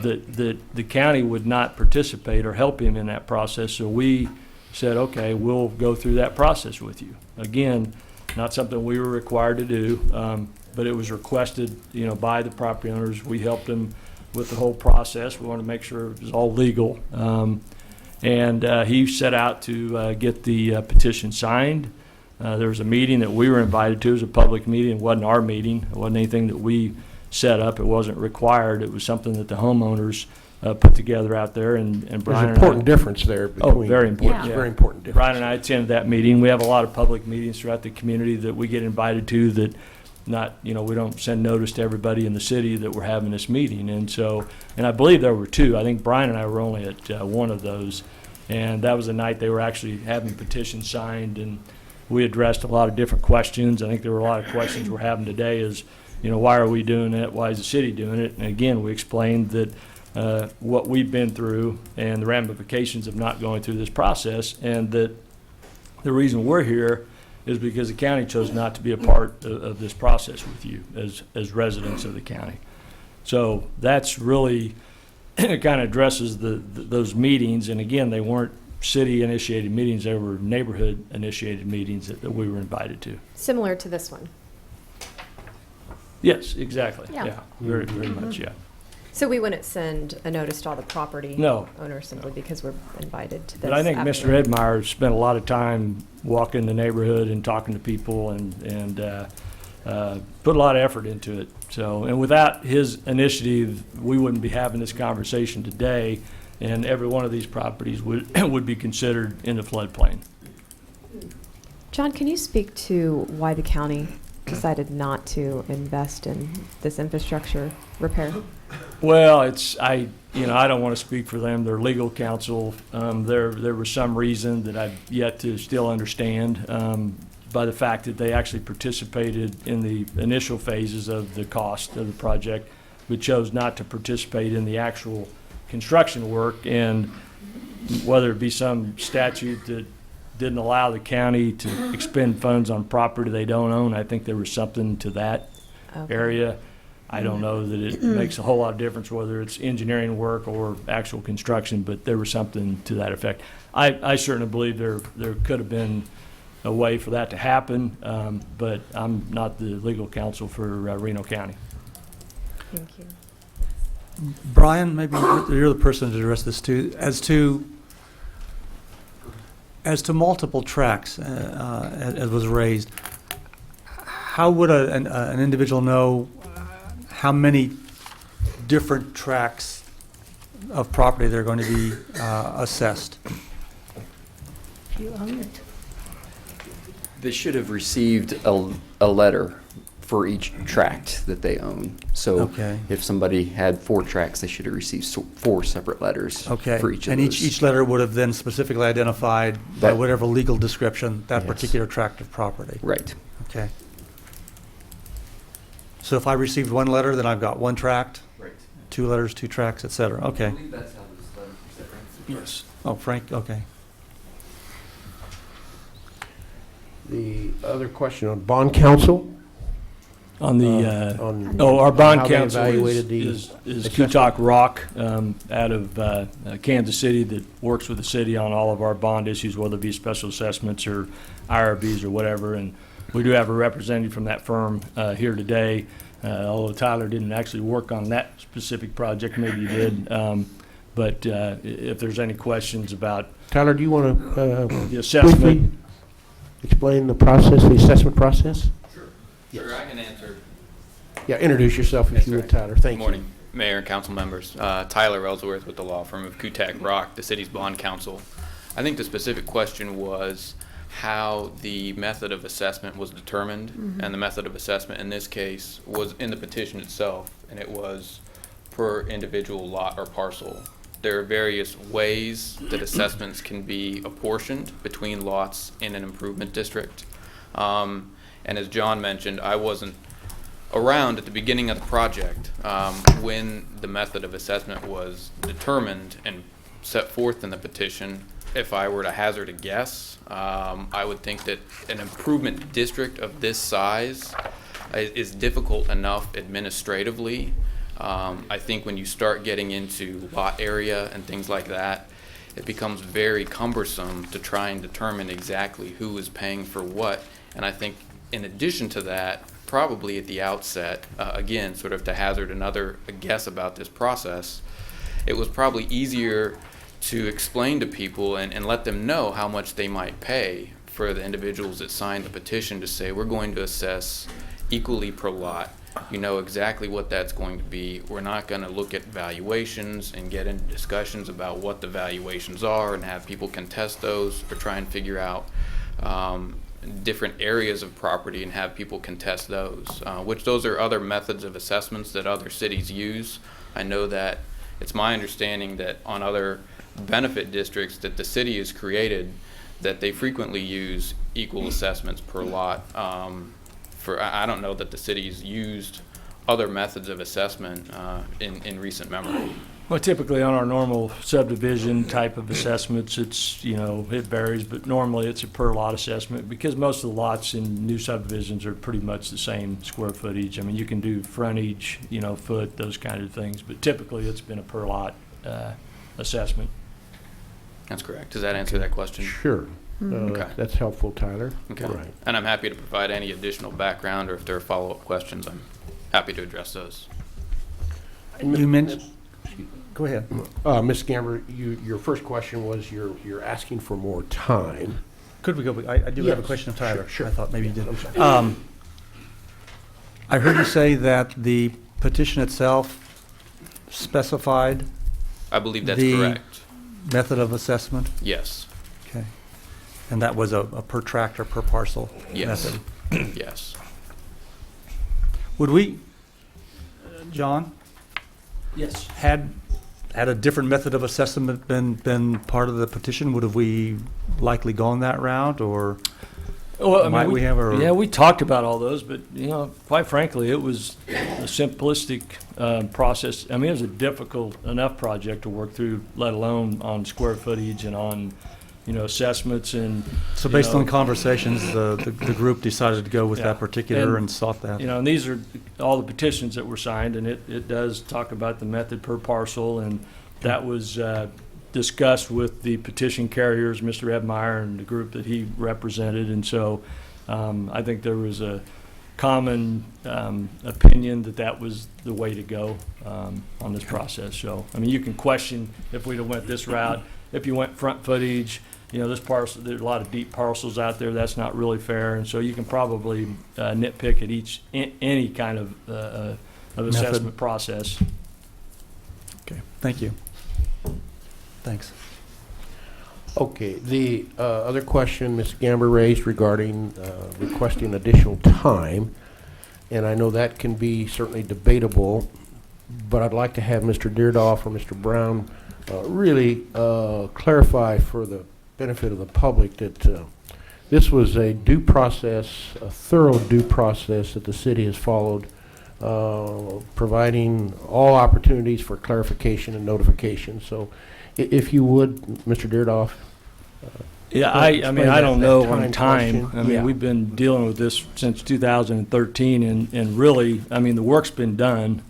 S4: the county would not participate or help him in that process, so we said, okay, we'll go through that process with you. Again, not something we were required to do, but it was requested, by the property owners. We helped them with the whole process. We wanted to make sure it was all legal. And he set out to get the petition signed. There was a meeting that we were invited to. It was a public meeting. It wasn't our meeting. It wasn't anything that we set up. It wasn't required. It was something that the homeowners put together out there, and
S1: There's
S4: Brian
S1: an
S4: and
S1: important
S4: I,
S1: difference there between.
S4: very important,
S1: It's
S4: yeah.
S1: very important difference.
S4: Brian and I attended that meeting. We have a lot of public meetings throughout the community that we get invited to that we don't send notice to everybody in the city that we're having this meeting. And so, and I believe there were two. I think Brian and I were only at one of those. And that was the night they were actually having petitions signed, and we addressed a lot of different questions. I think there were a lot of questions we're having today is, why are we doing it? Why is the city doing it? And again, we explained that what we've been through and the ramifications of not going through this process, and that the reason we're here is because the county chose not to be a part of this process with you as residents of the county. So that's really kind of addresses those meetings. And again, they weren't city-initiated meetings, they were neighborhood-initiated meetings that we were invited to.
S13: Similar to this one.
S4: Yes, exactly.
S9: Yeah.
S4: Yeah, very, very much, yeah.
S13: So we wouldn't send a notice to all the property
S4: No.
S13: owners simply because we're invited to this.
S4: But I think Mr.
S13: after.
S4: Edmeyer spent a lot of time walking the neighborhood and talking to people and put a lot of effort into it. So, and without his initiative, we wouldn't be having this conversation today, and every one of these properties would be considered in the floodplain.
S13: John, can you speak to why the county decided not to invest in this infrastructure repair?
S4: Well, I don't want to speak for them. They're legal counsel. There was some reason that I've yet to still understand by the fact that they actually participated in the initial phases of the cost of the project, but chose not to participate in the actual construction work. And whether it be some statute that didn't allow the county to expend funds on property they don't own, I think there was something to that
S13: Okay.
S4: area. I don't know that it makes a whole lot of difference whether it's engineering work or actual construction, but there was something to that effect. I certainly believe there could have been a way for that to happen, but I'm not the legal counsel for Reno County.
S13: Thank you.
S14: Brian, maybe you're the person to address this too. As to multiple tracks, as was raised, how would an individual know how many different tracts of property they're going to be assessed?
S9: If you own it.
S12: They should have received a letter for each tract that they own. So
S14: Okay.
S12: if somebody had 4 tracts, they should have received 4 separate letters
S14: Okay.
S12: for each of
S14: And
S12: those.
S14: each letter would have then specifically identified by
S12: That-
S14: whatever legal description that
S12: Yes.
S14: particular tract of property.
S12: Right.
S14: Okay. So if I received one letter, then I've got one tract,
S12: Right.
S14: 2 letters, 2 tracts, et cetera.
S12: I
S14: Okay.
S12: believe that's how this letter was set, right?
S4: Yes.
S14: Oh, Frank, okay.
S1: The other question on bond council?
S4: On the,
S1: On
S4: our
S1: how
S4: bond
S1: they
S4: council
S1: evaluated the
S4: is
S1: assessment?
S4: Kutak Rock out of Kansas City that works with the city on all of our bond issues, whether it be special assessments or IRBs or whatever. And we do have a representative from that firm here today, although Tyler didn't actually work on that specific project, maybe he did. But if there's any questions about
S1: Tyler, do you want to
S4: the
S1: briefly
S4: assessment,
S1: explain the process, the assessment process?
S16: Sure, I can answer.
S1: Yeah, introduce yourself if you would, Tyler. Thank you.
S16: Good morning, Mayor and council members. Tyler Ellsworth with the law firm of Kutak Rock, the city's bond counsel. I think the specific question was how the method of assessment was determined, and the method of assessment in this case was in the petition itself, and it was per individual lot or parcel. There are various ways that assessments can be apportioned between lots in an improvement district. And as John mentioned, I wasn't around at the beginning of the project when the method of assessment was determined and set forth in the petition. If I were to hazard a guess, I would think that an improvement district of this size is difficult enough administratively. I think when you start getting into lot area and things like that, it becomes very cumbersome to try and determine exactly who is paying for what. And I think in addition to that, probably at the outset, again, sort of to hazard another guess about this process, it was probably easier to explain to people and let them know how much they might pay for the individuals that signed the petition to say, we're going to assess equally per lot. You know exactly what that's going to be. We're not going to look at valuations and get into discussions about what the valuations are and have people contest those or try and figure out different areas of property and have people contest those, which those are other methods of assessments that other cities use. I know that it's my understanding that on other benefit districts that the city has created, that they frequently use equal assessments per lot. I don't know that the city's used other methods of assessment in recent memory.
S4: well, typically on our normal subdivision type of assessments, it's, it varies, but normally it's a per lot assessment because most of the lots in new subdivisions are pretty much the same square footage. I mean, you can do frontage, foot, those kind of things, but typically it's been a per lot assessment.
S16: That's correct. Does that answer that question?
S1: Sure.
S16: Okay.
S1: That's helpful, Tyler.
S16: Okay.
S1: Right.
S16: And I'm happy to provide any additional background, or if there are follow-up questions, I'm happy to address those.
S14: You mentioned, go ahead.
S1: Ms. Gamber, your first question was you're asking for more time.
S14: Could we go, I do have a
S1: Yes,
S14: question of Tyler.
S1: sure.
S14: I thought maybe you did.
S1: I'm sorry.
S14: I heard you say that the petition itself specified
S16: I believe that's
S14: the
S16: correct.
S14: method of assessment?
S16: Yes.
S14: Okay. And that was a per tract or per parcel
S16: Yes.
S14: method?
S16: Yes.
S14: Would we, John,
S4: Yes.
S14: had a different method of assessment been part of the petition? Would have we likely gone that route, or
S4: Well, I mean,
S14: might we have a?
S4: we talked about all those, but quite frankly, it was a simplistic process. I mean, it was a difficult enough project to work through, let alone on square footage and on, assessments and.
S14: So based on conversations, the group decided to go with
S4: Yeah.
S14: that particular
S4: And,
S14: and sought that.
S4: And these are all the petitions that were signed, and it does talk about the method per parcel, and that was discussed with the petition carriers, Mr. Edmeyer and the group that he represented, and so I think there was a common opinion that was the way to go on this process. So, I mean, you can question if we'd have went this route, if you went front footage, this parcel, there's a lot of deep parcels out there, that's not really fair, and so you can probably nitpick at any kind of assessment process.
S14: Okay, thank you. Thanks.
S1: Okay, the other question Ms. Gamber raised regarding requesting additional time, and I know that can be certainly debatable, but I'd like to have Mr. Deardoff or Mr. Brown really clarify for the benefit of the public that this was a due process, a thorough due process that the city has followed providing all opportunities for clarification and notification. So if you would, Mr. Deardoff.
S4: Yeah, I mean,
S1: explain
S4: I don't
S1: that
S4: know on
S1: time
S4: time.
S1: question.
S4: I mean,
S1: Yeah.
S4: we've been dealing with this since 2013, and really, I mean, the work's been done.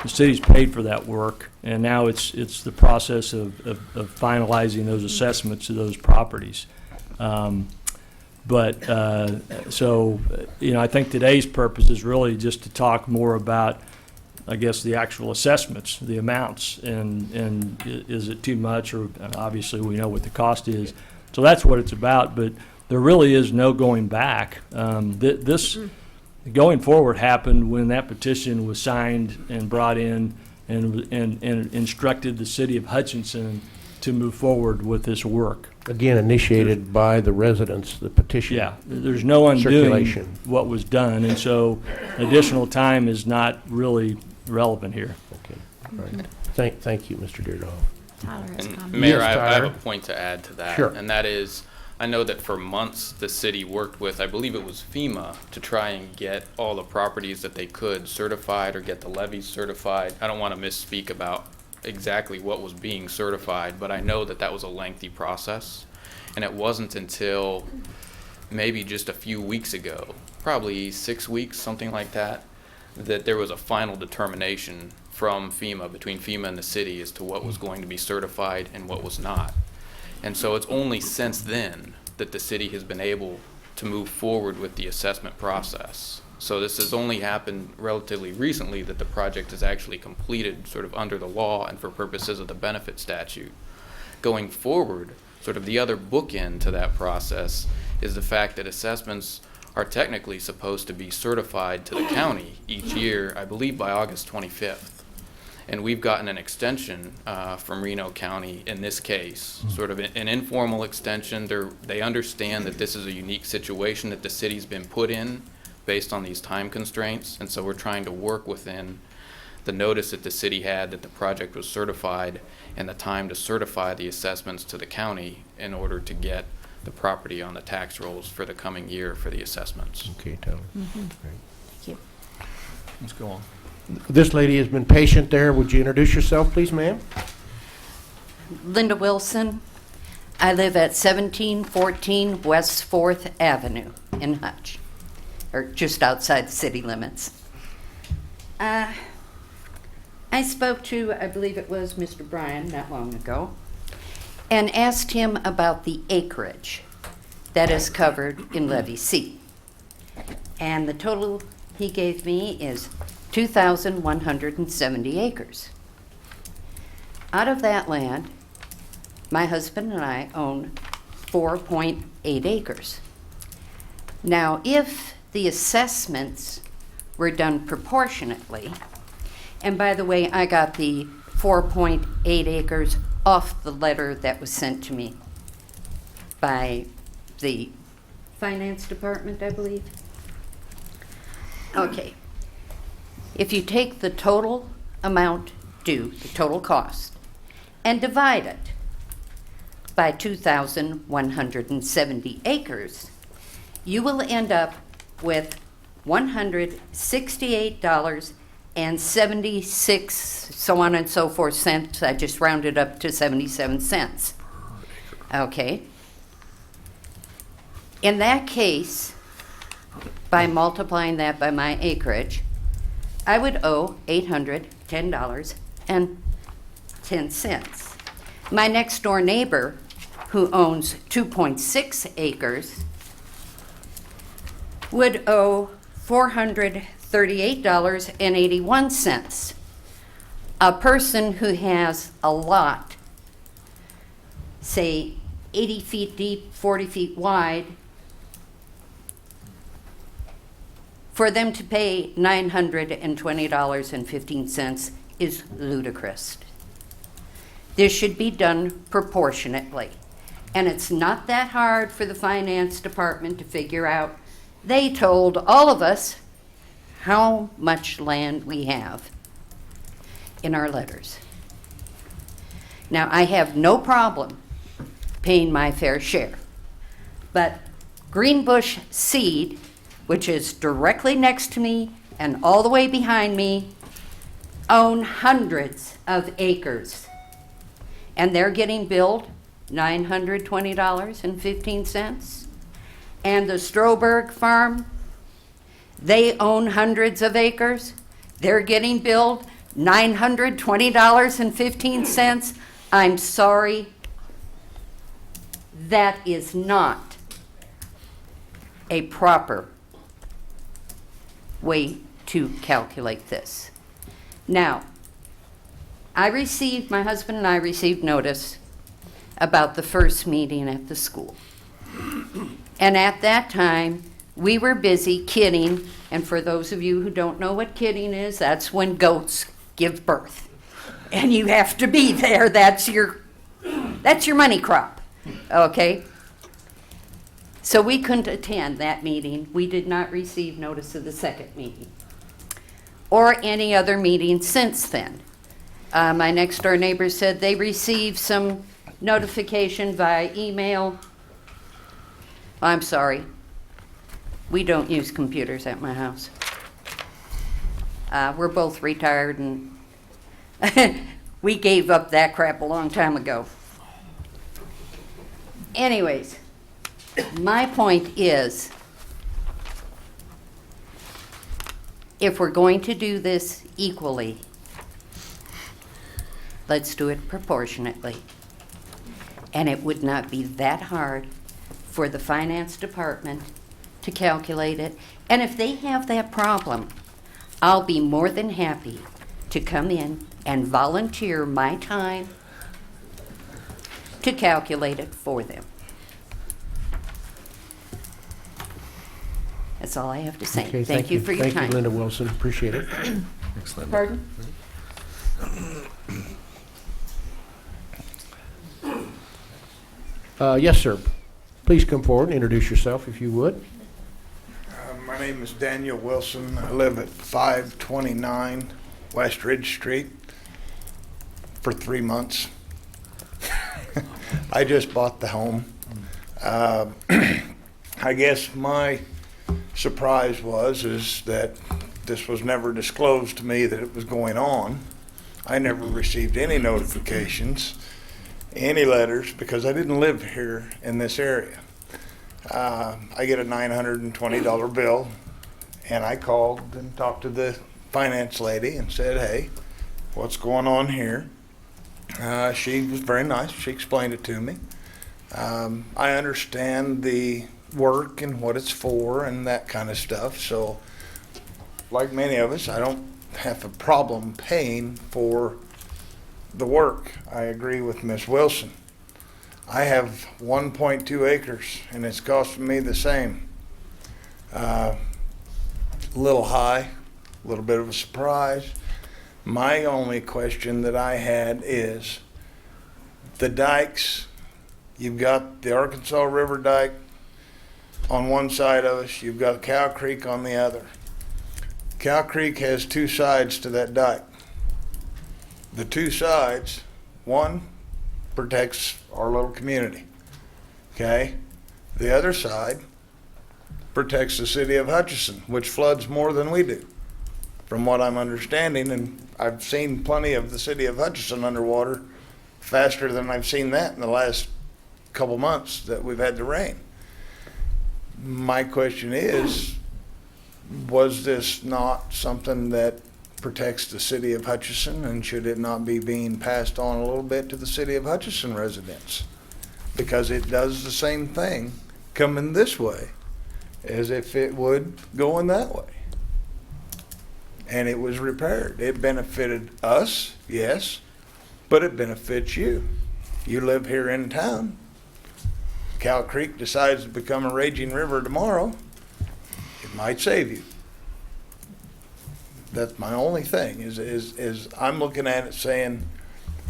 S4: The city's paid for that work, and now it's the process of finalizing those assessments of those properties. But so, you know, I think today's purpose is really just to talk more about, I guess, the actual assessments, the amounts, and is it too much, or obviously we know what the cost is. So that's what it's about, but there really is no going back. This going forward happened when that petition was signed and brought in and instructed the city of Hutchinson to move forward with this work.
S1: Again, initiated by the residents, the petition.
S4: Yeah, there's no undoing
S1: Circulation.
S4: what was done, and so additional time is not really relevant here.
S1: Okay, all right. Thank you, Mr. Deardoff.
S9: Tyler has
S16: And
S9: comments.
S16: Mayor,
S1: Yes,
S16: I have
S1: Tyler.
S16: a point to add to that.
S1: Sure.
S16: And that is, I know that for months, the city worked with, I believe it was FEMA, to try and get all the properties that they could certified or get the levies certified. I don't want to misspeak about exactly what was being certified, but I know that that was a lengthy process. And it wasn't until maybe just a few weeks ago, probably 6 weeks, something like that, that there was a final determination from FEMA, between FEMA and the city, as to what was going to be certified and what was not. And so it's only since then that the city has been able to move forward with the assessment process. So this has only happened relatively recently, that the project is actually completed sort of under the law and for purposes of the benefit statute. Going forward, sort of the other bookend to that process is the fact that assessments are technically supposed to be certified to the county each year, I believe by August 25th. And we've gotten an extension from Reno County in this case, sort of an informal extension. They understand that this is a unique situation that the city's been put in based on these time constraints, and so we're trying to work within the notice that the city had that the project was certified and the time to certify the assessments to the county in order to get the property on the tax rolls for the coming year for the assessments.
S1: Okay, Tyler.
S9: Thank you.
S4: Let's go on.
S1: This lady has been patient there. Would you introduce yourself, please, ma'am?
S3: Linda Wilson. I live at 1714 West 4th Avenue in Hutch, or just outside the city limits. I spoke to, I believe it was Mr. Bryan not long ago, and asked him about the acreage that is covered in Levy C. And the total he gave me is 2,170 acres. Out of that land, my husband and I own 4.8 acres. Now, if the assessments were done proportionately, and by the way, I got the 4.8 acres off the letter that was sent to me by the finance department, I believe. Okay. If you take the total amount due, the total cost, and divide it by 2,170 acres, you will end up with $168.76, so on and so forth cents. I just rounded up to 77 cents. Okay. In that case, by multiplying that by my acreage, I would owe $810.10. My next door neighbor, who owns 2.6 acres, would owe $438.81. A person who has a lot, say 80 feet deep, 40 feet wide, for them to pay $920.15 is ludicrous. This should be done proportionately. And it's not that hard for the finance department to figure out. They told all of us how much land we have in our letters. Now, I have no problem paying my fair share, but Greenbush Seed, which is directly next to me and all the way behind me own hundreds of acres. And they're getting billed $920.15. And the Stroberg farm, they own hundreds of acres. They're getting billed $920.15. I'm sorry. That is not a proper way to calculate this. Now, my husband and I received notice about the first meeting at the school. And at that time, we were busy kidding, and for those of you who don't know what kidding is, that's when goats give birth. And you have to be there, that's your money crop, okay? So we couldn't attend that meeting. We did not receive notice of the second meeting or any other meeting since then. My next door neighbor said they received some notification via email. I'm sorry. We don't use computers at my house. We're both retired and we gave up that crap a long time ago. Anyways, my point is, if we're going to do this equally, let's do it proportionately. And it would not be that hard for the finance department to calculate it. And if they have that problem, I'll be more than happy to come in and volunteer my time to calculate it for them. That's all I have to say.
S1: Okay,
S3: Thank you for your time.
S1: Thank you, Linda Wilson. Appreciate it.
S3: Pardon?
S1: Yes, sir. Please come forward and introduce yourself if you would.
S17: My name is Daniel Wilson. I live at 529 West Ridge Street for 3 months. I just bought the home. I guess my surprise is that this was never disclosed to me that it was going on. I never received any notifications, any letters, because I didn't live here in this area. I get a $920 bill, and I called and talked to the finance lady and said, hey, what's going on here? She was very nice. She explained it to me. I understand the work and what it's for and that kind of stuff. So, like many of us, I don't have a problem paying for the work. I agree with Ms. Wilson. I have 1.2 acres, and it's costing me the same. A little high, a little bit of a surprise. My only question that I had is the dikes. You've got the Arkansas River dike on one side of us. You've got Cow Creek on the other. Cow Creek has two sides to that dike. The two sides, one protects our little community, okay? The other side protects the city of Hutchinson, which floods more than we do, from what I'm understanding, and I've seen plenty of the city of Hutchinson underwater faster than I've seen that in the last couple months that we've had the rain. My question is, was this not something that protects the city of Hutchinson, and should it not be being passed on a little bit to the city of Hutchinson residents? Because it does the same thing coming this way as if it would going that way. And it was repaired. It benefited us, yes, but it benefits you. You live here in town. Cow Creek decides to become a raging river tomorrow, it might save you. That's my only thing, is I'm looking at it saying,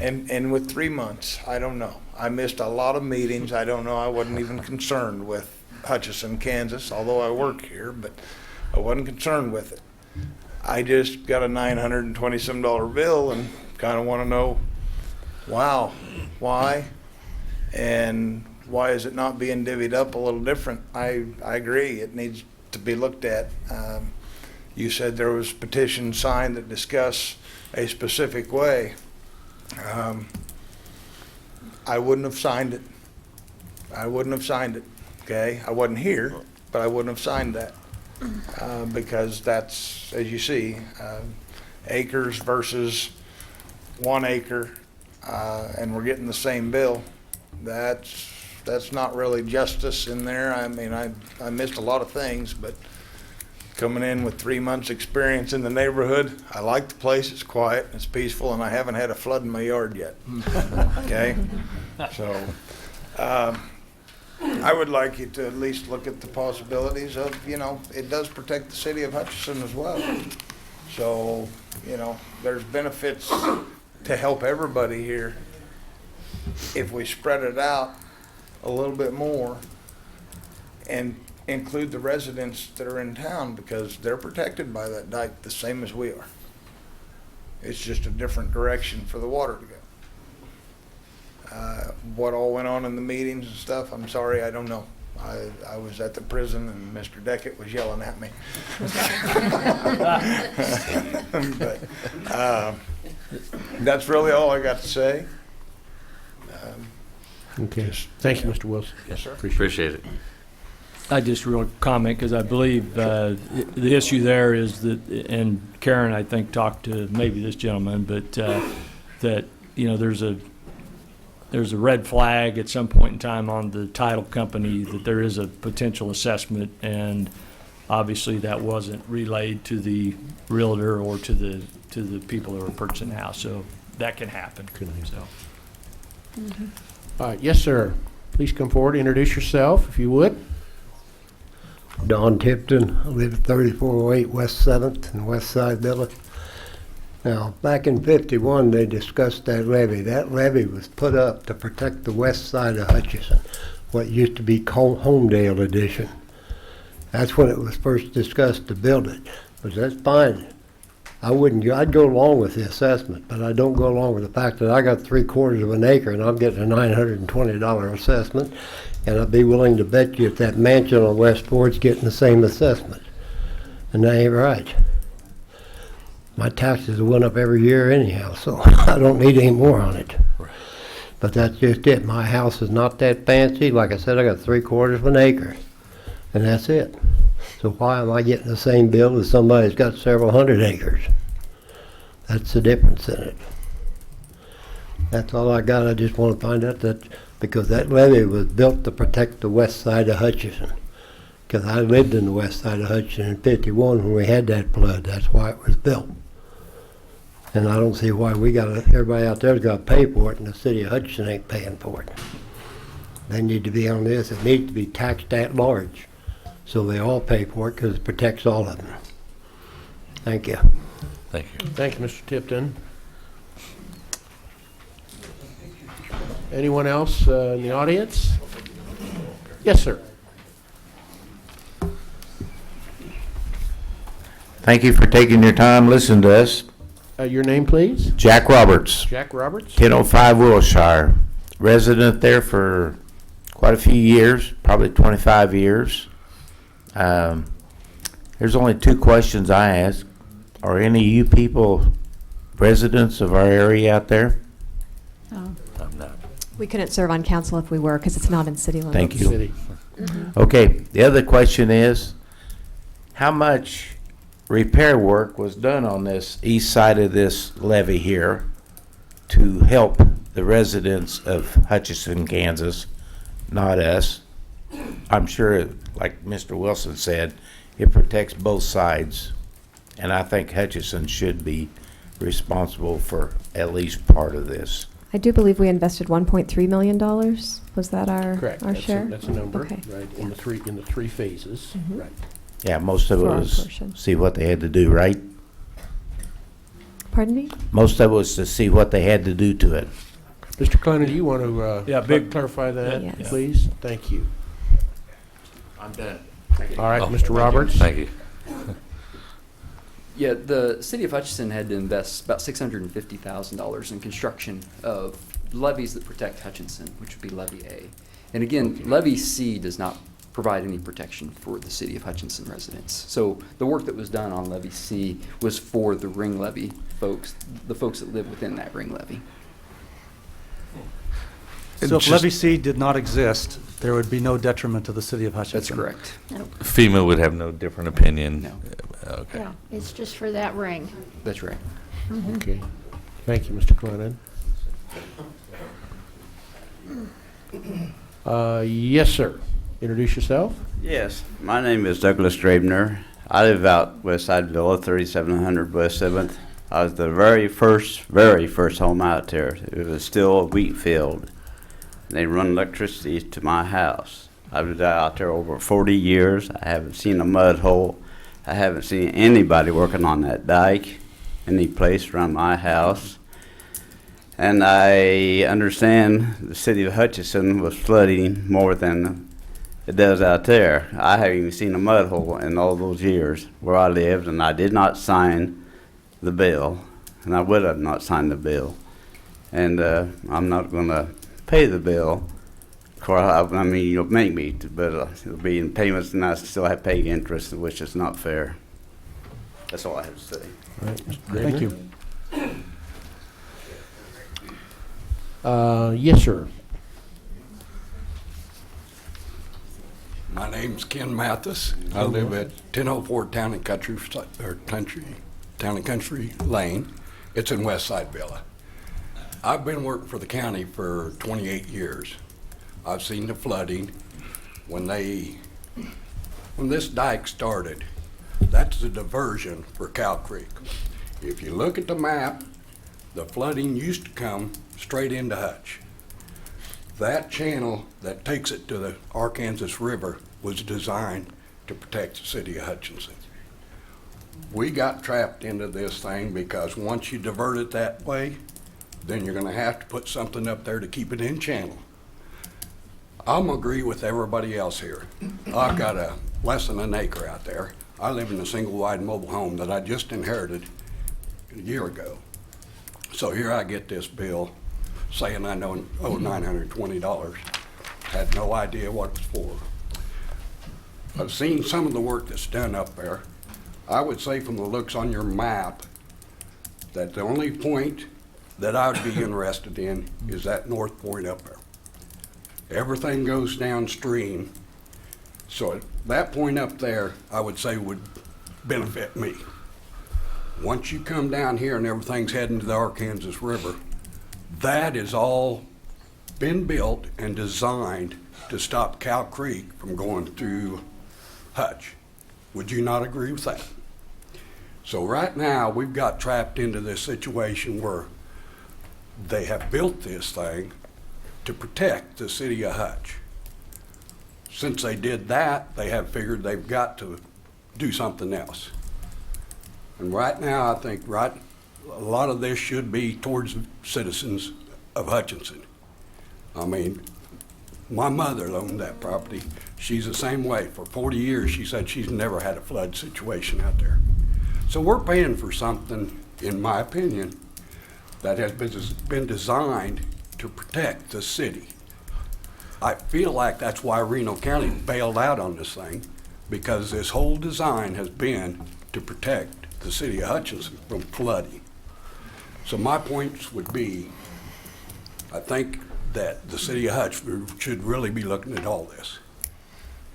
S17: and with 3 months, I don't know. I missed a lot of meetings. I don't know. I wasn't even concerned with Hutchinson, Kansas, although I work here, but I wasn't concerned with it. I just got a $920-some bill and kind of want to know, wow, why? And why is it not being divvied up a little different? I agree. It needs to be looked at. You said there was petitions signed that discuss a specific way. I wouldn't have signed it. I wouldn't have signed it, okay? I wasn't here, but I wouldn't have signed that. Because that's, as you see, acres versus 1 acre, and we're getting the same bill. That's not really justice in there. I mean, I missed a lot of things, but coming in with 3 months' experience in the neighborhood, I like the place. It's quiet, it's peaceful, and I haven't had a flood in my yard yet. Okay? So, I would like you to at least look at the possibilities of, it does protect the city of Hutchinson as well. So, there's benefits to help everybody here if we spread it out a little bit more and include the residents that are in town, because they're protected by that dike the same as we are. It's just a different direction for the water to go. What all went on in the meetings and stuff, I'm sorry, I don't know. I was at the prison and Mr. Deckett was yelling at me. But that's really all I got to say.
S1: Okay. Thank you, Mr. Wilson.
S17: Yes, sir.
S8: Appreciate it.
S4: I just real comment, because I believe the issue there is that, and Karen, I think, talked to maybe this gentleman, but that, there's a red flag at some point in time on the title company that there is a potential assessment, and obviously that wasn't relayed to the realtor or to the people who are purchasing the house. So that can happen. So.
S1: Yes, sir. Please come forward, introduce yourself, if you would.
S18: Don Tipton. I live at 3408 West 7th in West Side Village. Now, back in '51, they discussed that levee. That levee was put up to protect the west side of Hutchinson, what used to be called Homedale Edition. That's when it was first discussed to build it. But that's fine. I'd go along with the assessment, but I don't go along with the fact that I got 3/4 of an acre and I'm getting a $920 assessment, and I'd be willing to bet you if that mansion on West Ford's getting the same assessment. And that ain't right. My taxes went up every year anyhow, so I don't need any more on it.
S8: Right.
S18: But that's just it. My house is not that fancy. Like I said, I got 3/4 of an acre, and that's it. So why am I getting the same bill as somebody that's got several hundred acres? That's the difference in it. That's all I got. I just want to find out that, because that levee was built to protect the west side of Hutchinson. Because I lived in the west side of Hutchinson in '51 when we had that flood. That's why it was built. And I don't see why everybody out there's got to pay for it, and the city of Hutchinson ain't paying for it. They need to be on this. It needs to be taxed at large, so they all pay for it, because it protects all of them. Thank you.
S8: Thank you.
S1: Thank you, Mr. Tipton. Anyone else in the audience? Yes, sir.
S19: Thank you for taking your time listening to us.
S1: Your name, please?
S19: Jack Roberts,
S1: Jack Roberts?
S19: 1005 Wilshire. Resident there for quite a few years, probably 25 years. There's only 2 questions I ask. Are any of you people residents of our area out there?
S13: Oh.
S8: I'm not.
S13: We couldn't serve on council if we were, because it's not in city limits.
S19: Thank you.
S1: City.
S19: Okay, the other question is, how much repair work was done on this east side of this levee here to help the residents of Hutchinson, Kansas, not us? I'm sure, like Mr. Wilson said, it protects both sides, and I think Hutchinson should be responsible for at least part of this.
S13: I do believe we invested $1.3 million. Was that our
S1: Correct.
S13: our
S1: That's
S13: share?
S1: that's a number,
S13: Okay.
S1: right, in the three phases,
S13: Mhm.
S1: right.
S19: Yeah, most of it
S13: For our
S19: was
S13: portion.
S19: see what they had to do, right?
S13: Pardon me?
S19: Most of it was to see what they had to do to it.
S1: Mr. Kleiner, do you want to
S4: Yeah, big-
S1: clarify that,
S13: Yes.
S1: please? Thank you.
S12: I'm done.
S1: All right,
S8: Oh,
S1: Mr. Roberts?
S8: Thank you.
S12: Yeah, the city of Hutchinson had to invest about $650,000 in construction of levees that protect Hutchinson, which would be Levee A. And again, Levee C does not provide any protection for the city of Hutchinson residents. So the work that was done on Levy C was for the ring levy folks, the folks that live within that ring levy.
S14: So if Levy C did not exist, there would be no detriment to the city of Hutchinson?
S12: That's correct.
S8: FEMA would have no different opinion?
S12: No.
S8: Okay.
S9: Yeah, it's just for that ring.
S12: That's right.
S1: Okay. Thank you, Mr. Clennon. Yes, sir. Introduce yourself.
S20: Yes, my name is Douglas Drabner. I live out west side Villa, 3700 West 7th. I was the very first home out there. It was still a wheat field. They run electricity to my house. I've been out there over 40 years. I haven't seen a mud hole. I haven't seen anybody working on that dike, any place around my house. And I understand the city of Hutchinson was flooding more than it does out there. I haven't even seen a mud hole in all those years where I lived, and I did not sign the bill, and I would have not signed the bill. And I'm not going to pay the bill. I mean, you'll make me, but it'll be in payments, and I still have to pay interest, which is not fair. That's all I have to say.
S1: All right, Mr.
S14: Thank you.
S1: Yes, sir.
S21: My name's Ken Mathis. I live at 1004 Town and Country Lane. It's in West Side Villa. I've been working for the county for 28 years. I've seen the flooding. When this dike started, that's the diversion for Cow Creek. If you look at the map, the flooding used to come straight into Hutch. That channel that takes it to the Arkansas River was designed to protect the city of Hutchinson. We got trapped into this thing because once you divert it that way, then you're gonna have to put something up there to keep it in channel. I'm agree with everybody else here. I've got less than an acre out there. I live in a single wide mobile home that I just inherited a year ago. So here I get this bill saying I owe $920. Had no idea what it was for. I've seen some of the work that's done up there. I would say from the looks on your map that the only point that I would be interested in is that north point up there. Everything goes downstream. So at that point up there, I would say would benefit me. Once you come down here and everything's heading to the Arkansas River, that is all been built and designed to stop Cow Creek from going through Hutch. Would you not agree with that? So right now, we've got trapped into this situation where they have built this thing to protect the city of Hutch. Since they did that, they have figured they've got to do something else. And right now, I think a lot of this should be towards the citizens of Hutchinson. I mean, my mother owned that property. She's the same way. For 40 years, she said she's never had a flood situation out there. So we're paying for something, in my opinion, that has been designed to protect the city. I feel like that's why Reno County bailed out on this thing, because this whole design has been to protect the city of Hutchinson from flooding. So my points would be, I think that the city of Hutch should really be looking at all this.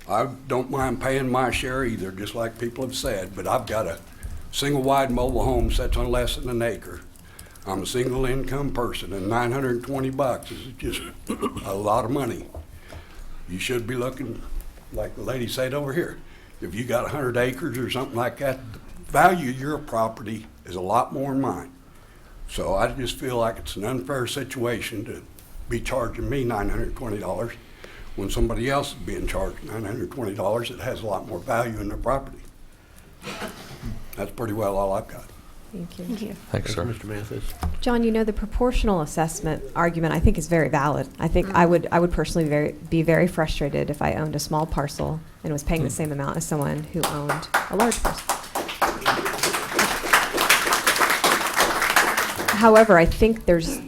S21: I don't mind paying my share either, just like people have said, but I've got a single wide mobile home that's on less than an acre. I'm a single income person, and $920 is just a lot of money. You should be looking, like the lady said over here, if you got 100 acres or something like that, the value of your property is a lot more than mine. So I just feel like it's an unfair situation to be charging me $920 when somebody else is being charged $920 that has a lot more value in their property. That's pretty well all I've got.
S13: Thank you.
S9: Thank you.
S8: Thanks, sir.
S1: Mr. Mathis.
S13: John, you know, the proportional assessment argument I think is very valid. I think I would personally be very frustrated if I owned a small parcel and was paying the same amount as someone who owned a large parcel. However, I think there's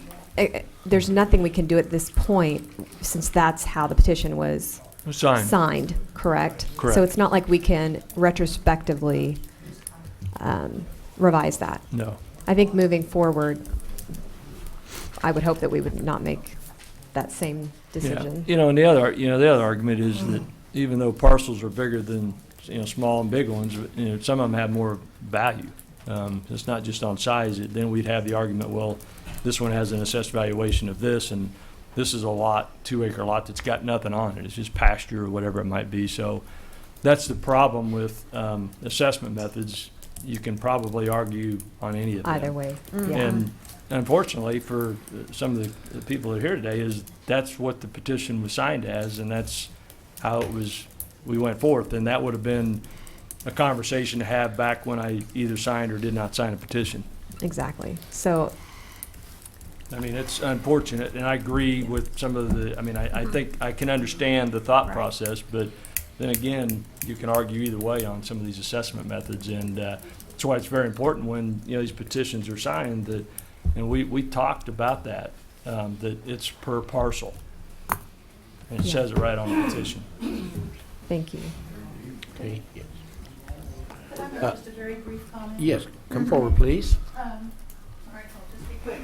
S13: nothing we can do at this point, since that's how the petition was Signed, correct?
S4: Correct.
S13: So it's not like we can retrospectively revise that.
S4: No.
S13: I think moving forward, I would hope that we would not make that same decision.
S4: Yeah. And the other argument is that even though parcels are bigger than, small and big ones, some of them have more value. It's not just on size. Then we'd have the argument, well, this one has an assessed valuation of this, and this is a 2-acre lot that's got nothing on it. It's just pasture or whatever it might be. So that's the problem with assessment methods. You can probably argue on any of them.
S13: Either way, yeah.
S4: And unfortunately, for some of the people that are here today, that's what the petition was signed as, and that's how we went forth. And that would have been a conversation to have back when I either signed or did not sign a petition.
S13: Exactly. So
S4: It's unfortunate, and I agree with some of I think I can understand the thought process, but then again, you can argue either way on some of these assessment methods, and that's why it's very important when, these petitions are signed that, and we talked about that, that it's per parcel. And it says it right on the petition.
S13: thank you.
S1: Okay, yes.
S15: Could I make just a very brief comment?
S1: Yes, come forward, please.
S15: All right, I'll just be quick.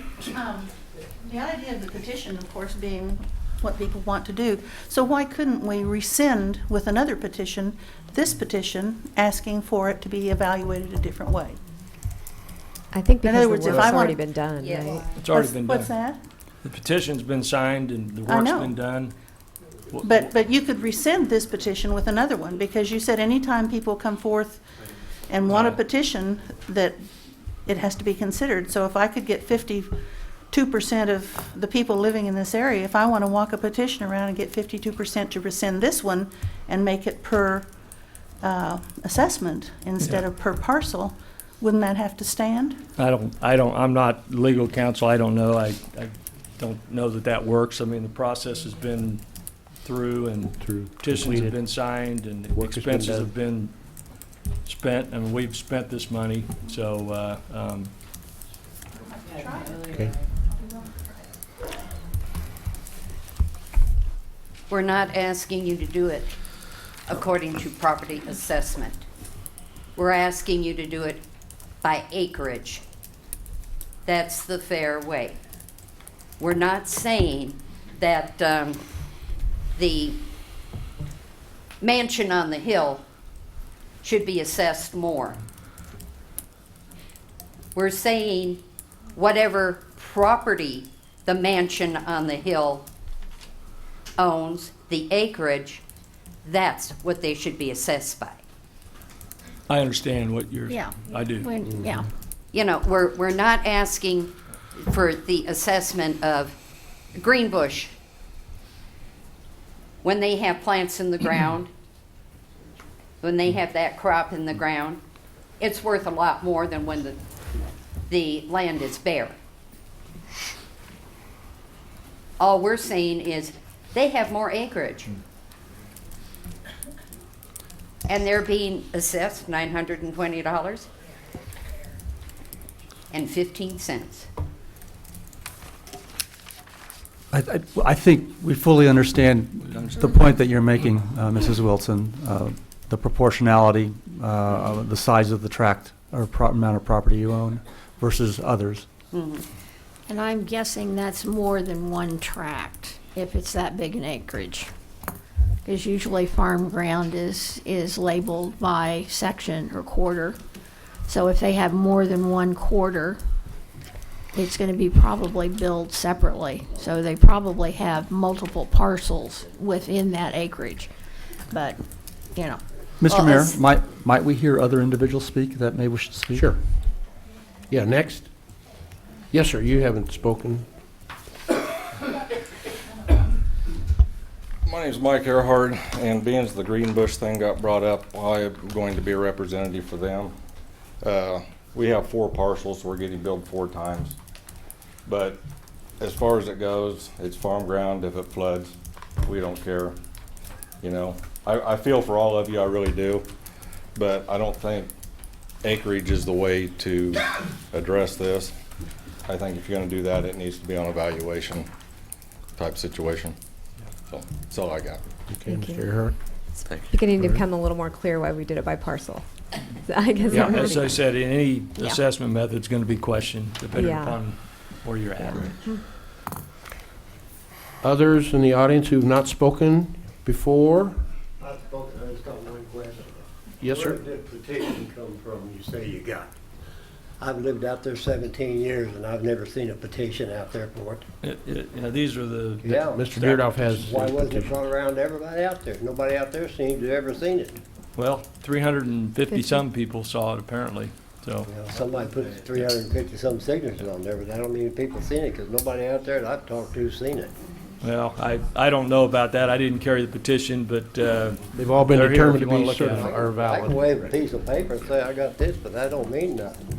S15: The idea of the petition, of course, being what people want to do. So why couldn't we rescind with another petition, this petition, asking for it to be evaluated a different way?
S13: I think
S15: In
S13: because
S15: other
S13: the
S15: words, if
S13: work's
S15: I want-
S13: already been done,
S15: Yeah.
S13: right?
S4: It's already been done.
S15: What's that?
S4: The petition's been signed and the
S15: I
S4: work's
S15: know.
S4: been done.
S15: But you could rescind this petition with another one, because you said anytime people come forth and want a petition, that it has to be considered. So if I could get 52% of the people living in this area, if I want to walk a petition around and get 52% to rescind this one and make it per assessment instead of per parcel, wouldn't that have to stand?
S4: I'm not legal counsel. I don't know. I don't know that works. The process has been through and petitions
S1: completed.
S4: have been signed and
S1: Work has been
S4: expenses
S1: done.
S4: have been spent, and we've spent this money. So,
S1: Okay.
S3: We're not asking you to do it according to property assessment. We're asking you to do it by acreage. That's the fair way. We're not saying that the mansion on the hill should be assessed more. We're saying whatever property the mansion on the hill owns, the acreage, that's what they should be assessed by.
S4: I understand what you're.
S9: Yeah.
S4: I do.
S9: Yeah.
S3: We're not asking for the assessment of Greenbush. When they have plants in the ground, when they have that crop in the ground, it's worth a lot more than when the land is bare. All we're saying is they have more acreage. And they're being assessed $920.15.
S14: I think we fully understand the point that you're making, Mrs. Wilson, the proportionality, the size of the tract or amount of property you own versus others.
S3: Mm-hmm.
S9: And I'm guessing that's more than one tract, if it's that big an acreage. Because usually farm ground is labeled by section or quarter. So if they have more than one quarter, it's going to be probably billed separately. So they probably have multiple parcels within that acreage. But,
S14: Mr.
S3: Well,
S14: Mayor,
S3: as-
S14: might we hear other individuals speak that may wish to speak?
S1: Sure. Yeah, next. Yes, sir, you haven't spoken.
S10: My name's Mike Earhart, and being as the Greenbush thing got brought up, I'm going to be a representative for them. We have 4 parcels, we're getting billed 4 times. But as far as it goes, it's farm ground. If it floods, we don't care. I feel for all of you, I really do. But I don't think acreage is the way to address this. I think if you're gonna do that, it needs to be on a valuation type situation. So that's all I got.
S1: Okay,
S13: Thank you.
S1: Mr. Earhart.
S13: It's beginning to become a little more clear why we did it by parcel. So I guess
S4: Yeah,
S13: I'm
S4: as I
S13: ready.
S4: said, any
S9: Yeah.
S4: assessment method's going to be questioned depending
S13: Yeah.
S4: upon where you're at.
S1: Others in the audience who've not spoken before?
S18: I've spoken, I just got one question.
S1: Yes, sir.
S18: Where did the petition come from you say you got? I've lived out there 17 years and I've never seen a petition out there for it.
S4: These are the,
S18: Yeah.
S1: Mr. Beardoff has.
S18: Why
S1: his
S18: wasn't it
S1: petition.
S18: brought around to everybody out there? Nobody out there seems to have ever seen it.
S4: well, 350-some people saw it apparently, so.
S18: You know, somebody put 350 some signatures on there, but I don't mean people seen it because nobody out there that I've talked to seen it.
S4: Well, I don't know about that. I didn't carry the petition, but
S1: They've all been
S4: they're here
S1: determined
S4: if
S1: to
S4: you
S1: be
S4: wanna look at
S1: certified
S4: it.
S1: or
S18: I can
S1: valid.
S18: wave a piece of paper and say I got this, but that don't mean nothing.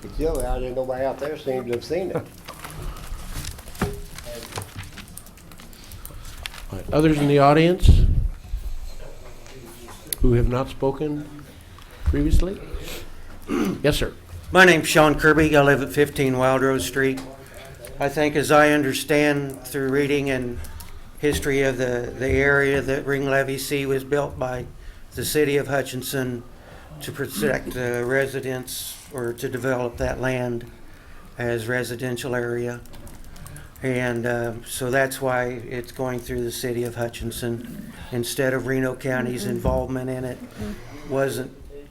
S18: It's still out there, nobody out there seems to have seen it.
S1: All right, others in the audience who have not spoken previously? Yes, sir.
S7: My name's Sean Kirby. I live at 15 Wild Rose Street. I think as I understand through reading and history of the area that Ring Levee C was built by the city of Hutchinson to protect the residents or to develop that land as residential area. And so that's why it's going through the city of Hutchinson instead of Reno County's involvement in it.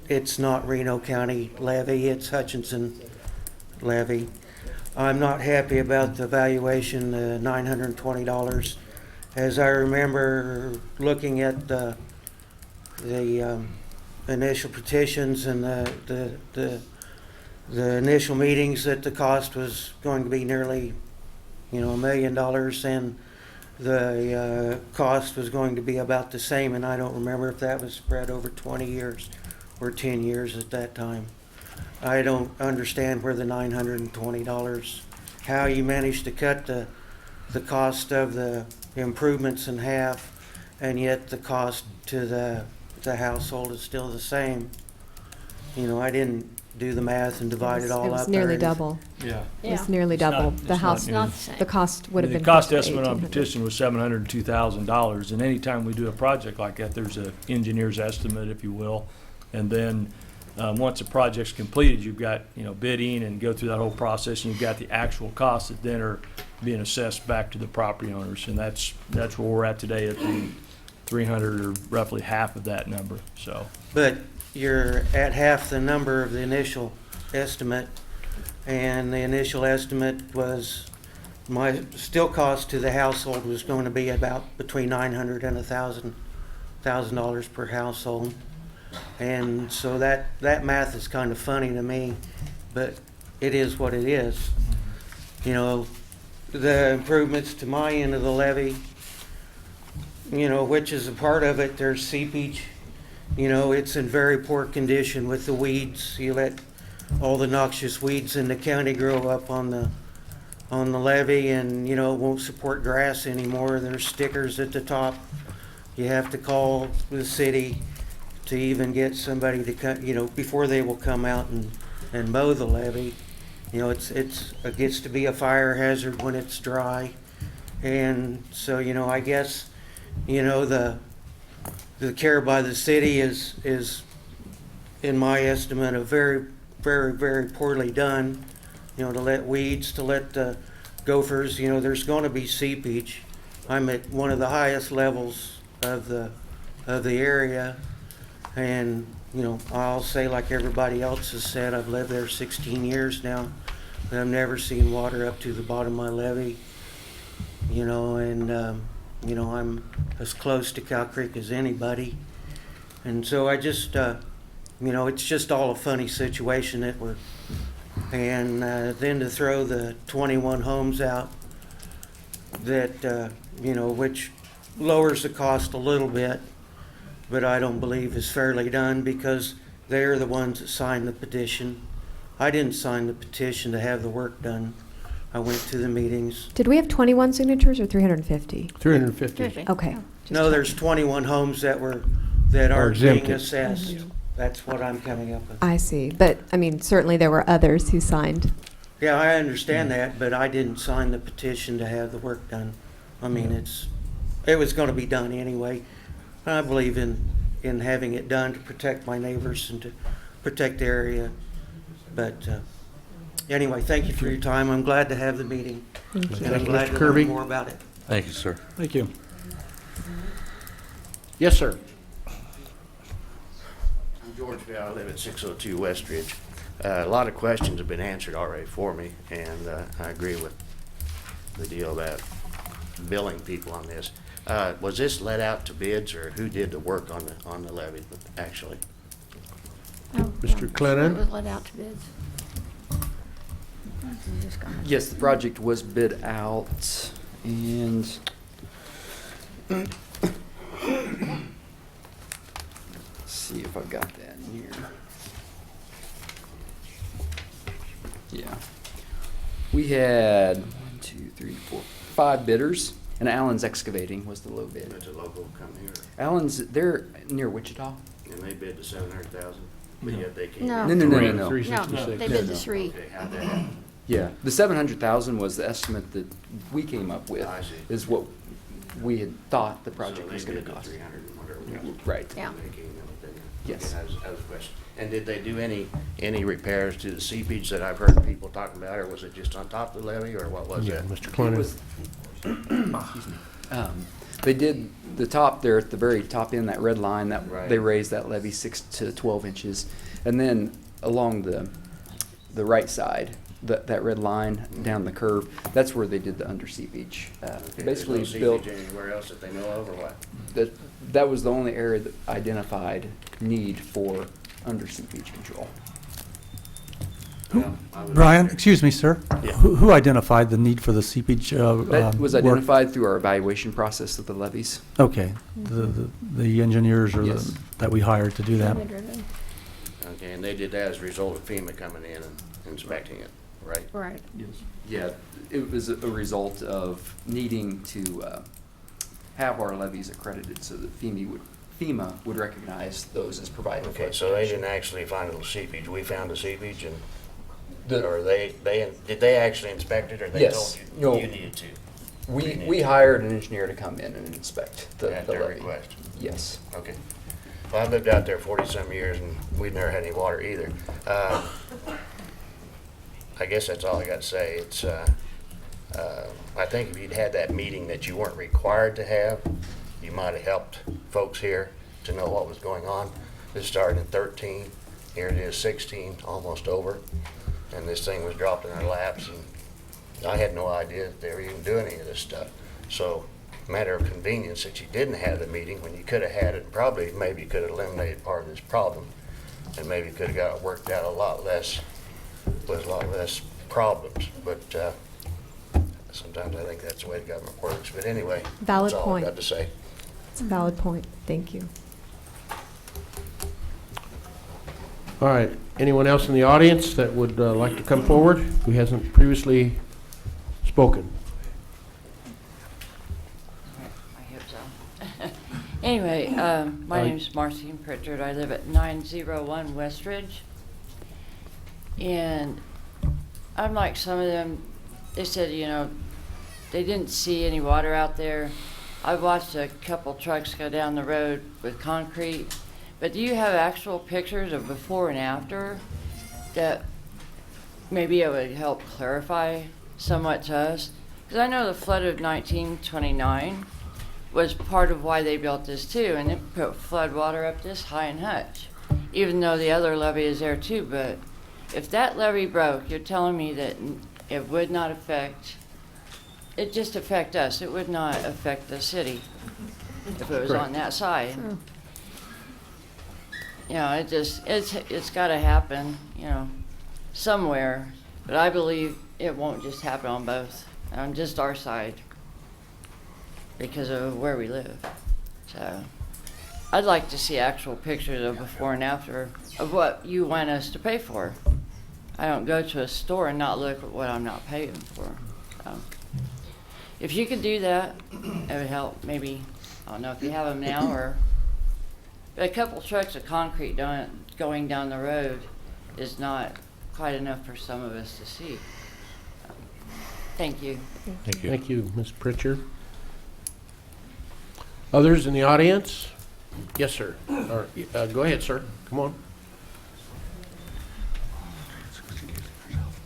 S7: It's not Reno County levy, it's Hutchinson levy. I'm not happy about the valuation, the $920. As I remember looking at the initial petitions and the initial meetings, that the cost was going to be nearly, $1 million, and the cost was going to be about the same, and I don't remember if that was spread over 20 years or 10 years at that time. I don't understand where the $920, how you managed to cut the cost of the improvements in half, and yet the cost to the household is still the same. I didn't do the math and divide it all up.
S13: It was
S7: or
S13: nearly
S7: anything.
S13: double.
S4: Yeah.
S13: It was
S9: Yeah.
S13: nearly
S4: It's not-
S13: double.
S4: it's
S13: The
S4: not
S13: house,
S4: new.
S9: Not the same.
S13: the cost would have been
S4: The cost
S13: closer to
S4: estimate on
S13: $1,800.
S4: petition was $702,000, and anytime we do a project like that, there's an engineer's estimate, if you will. And then, once the project's completed, you've got, bidding and go through that whole process, and you've got the actual costs that then are being assessed back to the property owners. And that's where we're at today, at the 300 or roughly half of that number, so.
S7: But you're at half the number of the initial estimate, and the initial estimate was, my still cost to the household was going to be about between $900 and $1,000 per household. And so that math is kind of funny to me, but it is what it is. The improvements to my end of the levee, which is a part of it, there's seepage. It's in very poor condition with the weeds. You let all the noxious weeds in the county grow up on the levee, and, it won't support grass anymore. There's stickers at the top. You have to call the city to even get somebody to come, before they will come out and mow the levee. It gets to be a fire hazard when it's dry. And so, I guess, the care by the city is, in my estimate, a very, very, very poorly done. To let weeds, to let the gophers, there's going to be seepage. I'm at one of the highest levels of the area, and I'll say, like everybody else has said, I've lived there 16 years now, and I've never seen water up to the bottom of my levee. I'm as close to Cow Creek as anybody. And so I just, it's just all a funny situation that we're, and then to throw the 21 homes out that, which lowers the cost a little bit, but I don't believe is fairly done because they're the ones that signed the petition. I didn't sign the petition to have the work done. I went to the meetings.
S13: Did we have 21 signatures or 350?
S1: 350.
S13: Okay.
S7: No, there's 21 homes that are being
S1: exempted.
S7: assessed. That's what I'm coming up with.
S13: I see. But, certainly there were others who signed.
S7: Yeah, I understand that, but I didn't sign the petition to have the work done. It was going to be done anyway. I believe in having it done to protect my neighbors and to protect the area. But anyway, thank you for your time. I'm glad to have the meeting.
S13: Thank you.
S7: And I'm glad
S1: Mr.
S7: to
S1: Kirby.
S7: learn more about it.
S8: Thank you, sir.
S14: Thank you.
S1: Yes, sir.
S6: I'm George Vale. I live at 602 Westridge. A lot of questions have been answered already for me, and I agree with the deal about billing people on this. Was this let out to bids, or who did the work on the levy, actually?
S9: Oh,
S1: Mr.
S9: yeah,
S1: Clennon?
S9: It was let out to bids.
S12: Yes, the project was bid out, and let's see if I've got that in here. Yeah. We had 1, 2, 3, 4, 5 bidders, and Allen's Excavating was the low bid.
S6: It's a local company, or,
S12: Allen's, they're near Wichita.
S6: and they bid the 700,000, but yet they came.
S9: No.
S12: No, no, no, no, no.
S9: No,
S1: 366.
S9: they bid the 3.
S6: Okay, how'd that happen?
S12: Yeah, the 700,000 was the estimate that we came up with,
S6: I see.
S12: is what we had thought the project
S6: So
S12: was
S6: they
S12: going
S6: bid
S12: to
S6: the
S12: cost.
S6: 300 and whatever.
S12: Right.
S9: Yeah.
S6: They came in with that.
S12: Yes.
S6: Okay, that was a question. And did they do any repairs to the seepage that I've heard people talking about, or was it just on top of the levee, or what was
S1: Yeah,
S6: that?
S1: Mr.
S12: It
S1: Clennon.
S12: was, excuse me. They did the top there at the very top end, that red line, that
S6: Right.
S12: they raised that levee 6 to 12 inches. And then along the right side, that red line down the curve, that's where they did the under seepage.
S6: Okay,
S12: Basically
S6: there's no
S12: built,
S6: seepage anywhere else that they know of, or what?
S12: that was the only area that identified need for under seepage control.
S6: Well, I was-
S14: Brian, excuse me, sir.
S6: Yeah.
S14: Who identified the need for the seepage
S12: That was
S14: work?
S12: identified through our evaluation process of the levees.
S14: Okay, the engineers or
S12: Yes.
S14: that we hired to do that.
S6: Okay, and they did that as a result of FEMA coming in and inspecting it, right?
S9: Right.
S12: Yeah, it was a result of needing to have our levees accredited so that FEMA would recognize those as providing flood
S6: Okay, so they
S12: protection.
S6: didn't actually find the seepage, we found the seepage, and, or did they actually inspect it, or they
S12: Yes.
S6: told
S12: No.
S6: you needed to?
S12: We hired an engineer to come in and inspect the
S6: At their
S12: levee.
S6: request?
S12: Yes.
S6: Okay. Well, I've lived out there 40-some years, and we've never had any water either. I guess that's all I got to say. It's, I think if you'd had that meeting that you weren't required to have, you might have helped folks here to know what was going on. This started in 13, here it is 16, almost over, and this thing was dropped in our laps, and I had no idea that they were even doing any of this stuff. So, matter of convenience that you didn't have the meeting when you could have had it, and probably maybe could have eliminated part of this problem, and maybe could have got it worked out a lot less, with a lot less problems. But sometimes I think that's the way the government works. But anyway,
S13: Valid
S6: that's all
S13: point.
S6: I've got to say.
S13: It's a valid point. Thank you.
S1: All right, anyone else in the audience that would like to come forward who hasn't previously spoken?
S22: I hope so. Anyway, my name's Marcine Pritchard. I live at 901 Westridge. And unlike some of them, they said, you know, they didn't see any water out there. I watched a couple trucks go down the road with concrete. But do you have actual pictures of before and after that maybe it would help clarify somewhat to us? Because I know the flood of 1929 was part of why they built this too, and it put flood water up this high in Hutch, even though the other levee is there too. But if that levee broke, you're telling me that it would not affect, it just affect us. It would not affect the city if it was on that side.
S9: Sure.
S22: You know, it's got to happen, you know, somewhere. But I believe it won't just happen on both, on just our side, because of where we live. So I'd like to see actual pictures of before and after of what you want us to pay for. I don't go to a store and not look at what I'm not paying for. If you could do that, it would help. Maybe, I don't know if you have them now, or but a couple trucks of concrete going down the road is not quite enough for some of us to see. Thank you.
S1: Thank you, Ms. Pritchard. Others in the audience? Yes, sir. Go ahead, sir. Come on.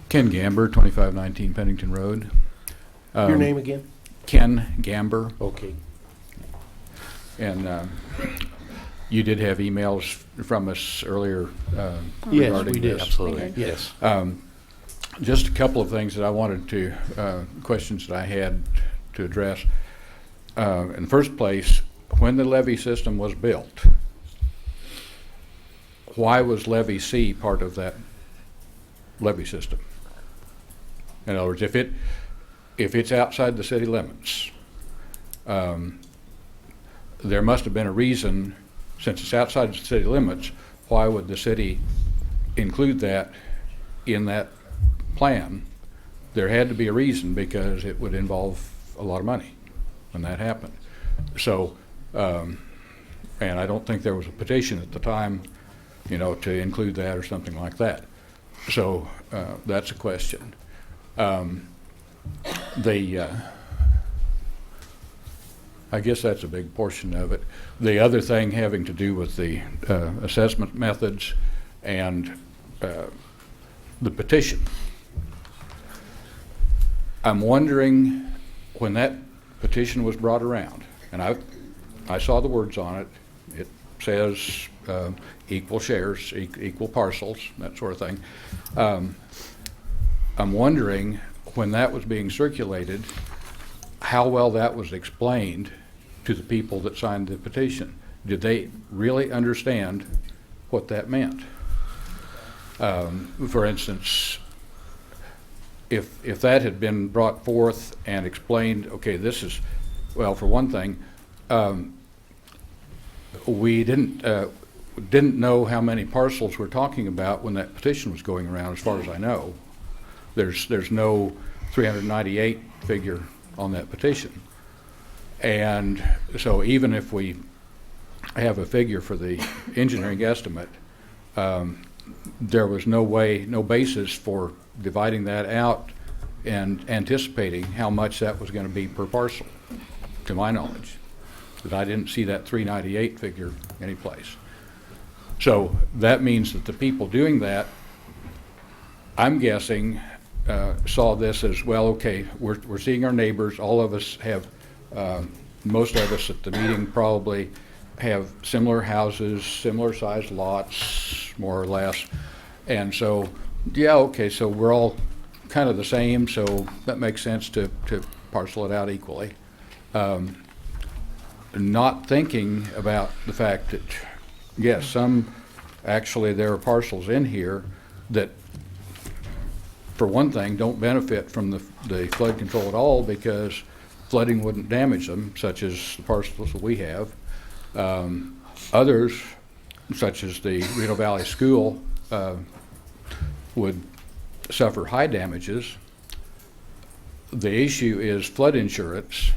S2: Ken Gamber, 2519 Pennington Road.
S1: Your name again?
S2: Ken Gamber.
S1: Okay.
S2: And you did have emails from us earlier
S1: Yes,
S2: regarding
S1: we did.
S2: this.
S1: Absolutely. Yes.
S2: Just a couple of things that I wanted to, questions that I had to address. In the first place, when the levee system was built, why was levee C part of that levee system? In other words, if it's outside the city limits, there must have been a reason, since it's outside the city limits, why would the city include that in that plan? There had to be a reason, because it would involve a lot of money when that happened. So, and I don't think there was a petition at the time, you know, to include that or something like that. So that's a question. I guess that's a big portion of it. The other thing having to do with the assessment methods and the petition. I'm wondering, when that petition was brought around, and I saw the words on it, it says equal shares, equal parcels, that sort of thing. I'm wondering, when that was being circulated, how well that was explained to the people that signed the petition. Did they really understand what that meant? For instance, if that had been brought forth and explained, okay, this is, well, for one thing, we didn't know how many parcels we're talking about when that petition was going around, as far as I know. There's no 398 figure on that petition. And so even if we have a figure for the engineering estimate, there was no way, no basis for dividing that out and anticipating how much that was going to be per parcel, to my knowledge. But I didn't see that 398 figure anyplace. So that means that the people doing that, I'm guessing, saw this as, well, okay, we're seeing our neighbors. All of us have, most of us at the meeting probably have similar houses, similar sized lots, more or less. And so, yeah, okay, so we're all kind of the same, so that makes sense to parcel it out equally. Not thinking about the fact that, yes, actually there are parcels in here that, for one thing, don't benefit from the flood control at all, because flooding wouldn't damage them, such as the parcels that we have. Others, such as the Reno Valley School, would suffer high damages. The issue is flood insurance,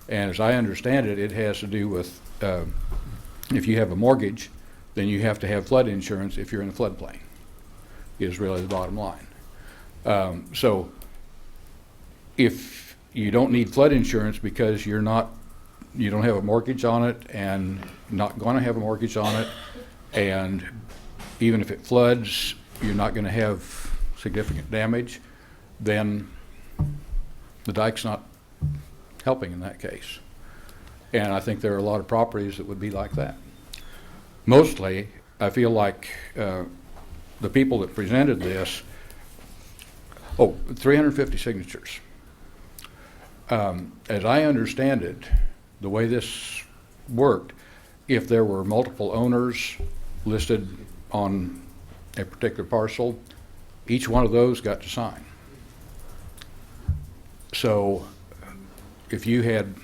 S2: and as I understand it, it has to do with if you have a mortgage, then you have to have flood insurance if you're in a floodplain, is really the bottom line. So if you don't need flood insurance because you don't have a mortgage on it and not going to have a mortgage on it, and even if it floods, you're not going to have significant damage, then the dike's not helping in that case. And I think there are a lot of properties that would be like that. Mostly, I feel like the people that presented this, 350 signatures. As I understand it, the way this worked, if there were multiple owners listed on a particular parcel, each one of those got to sign. So if you had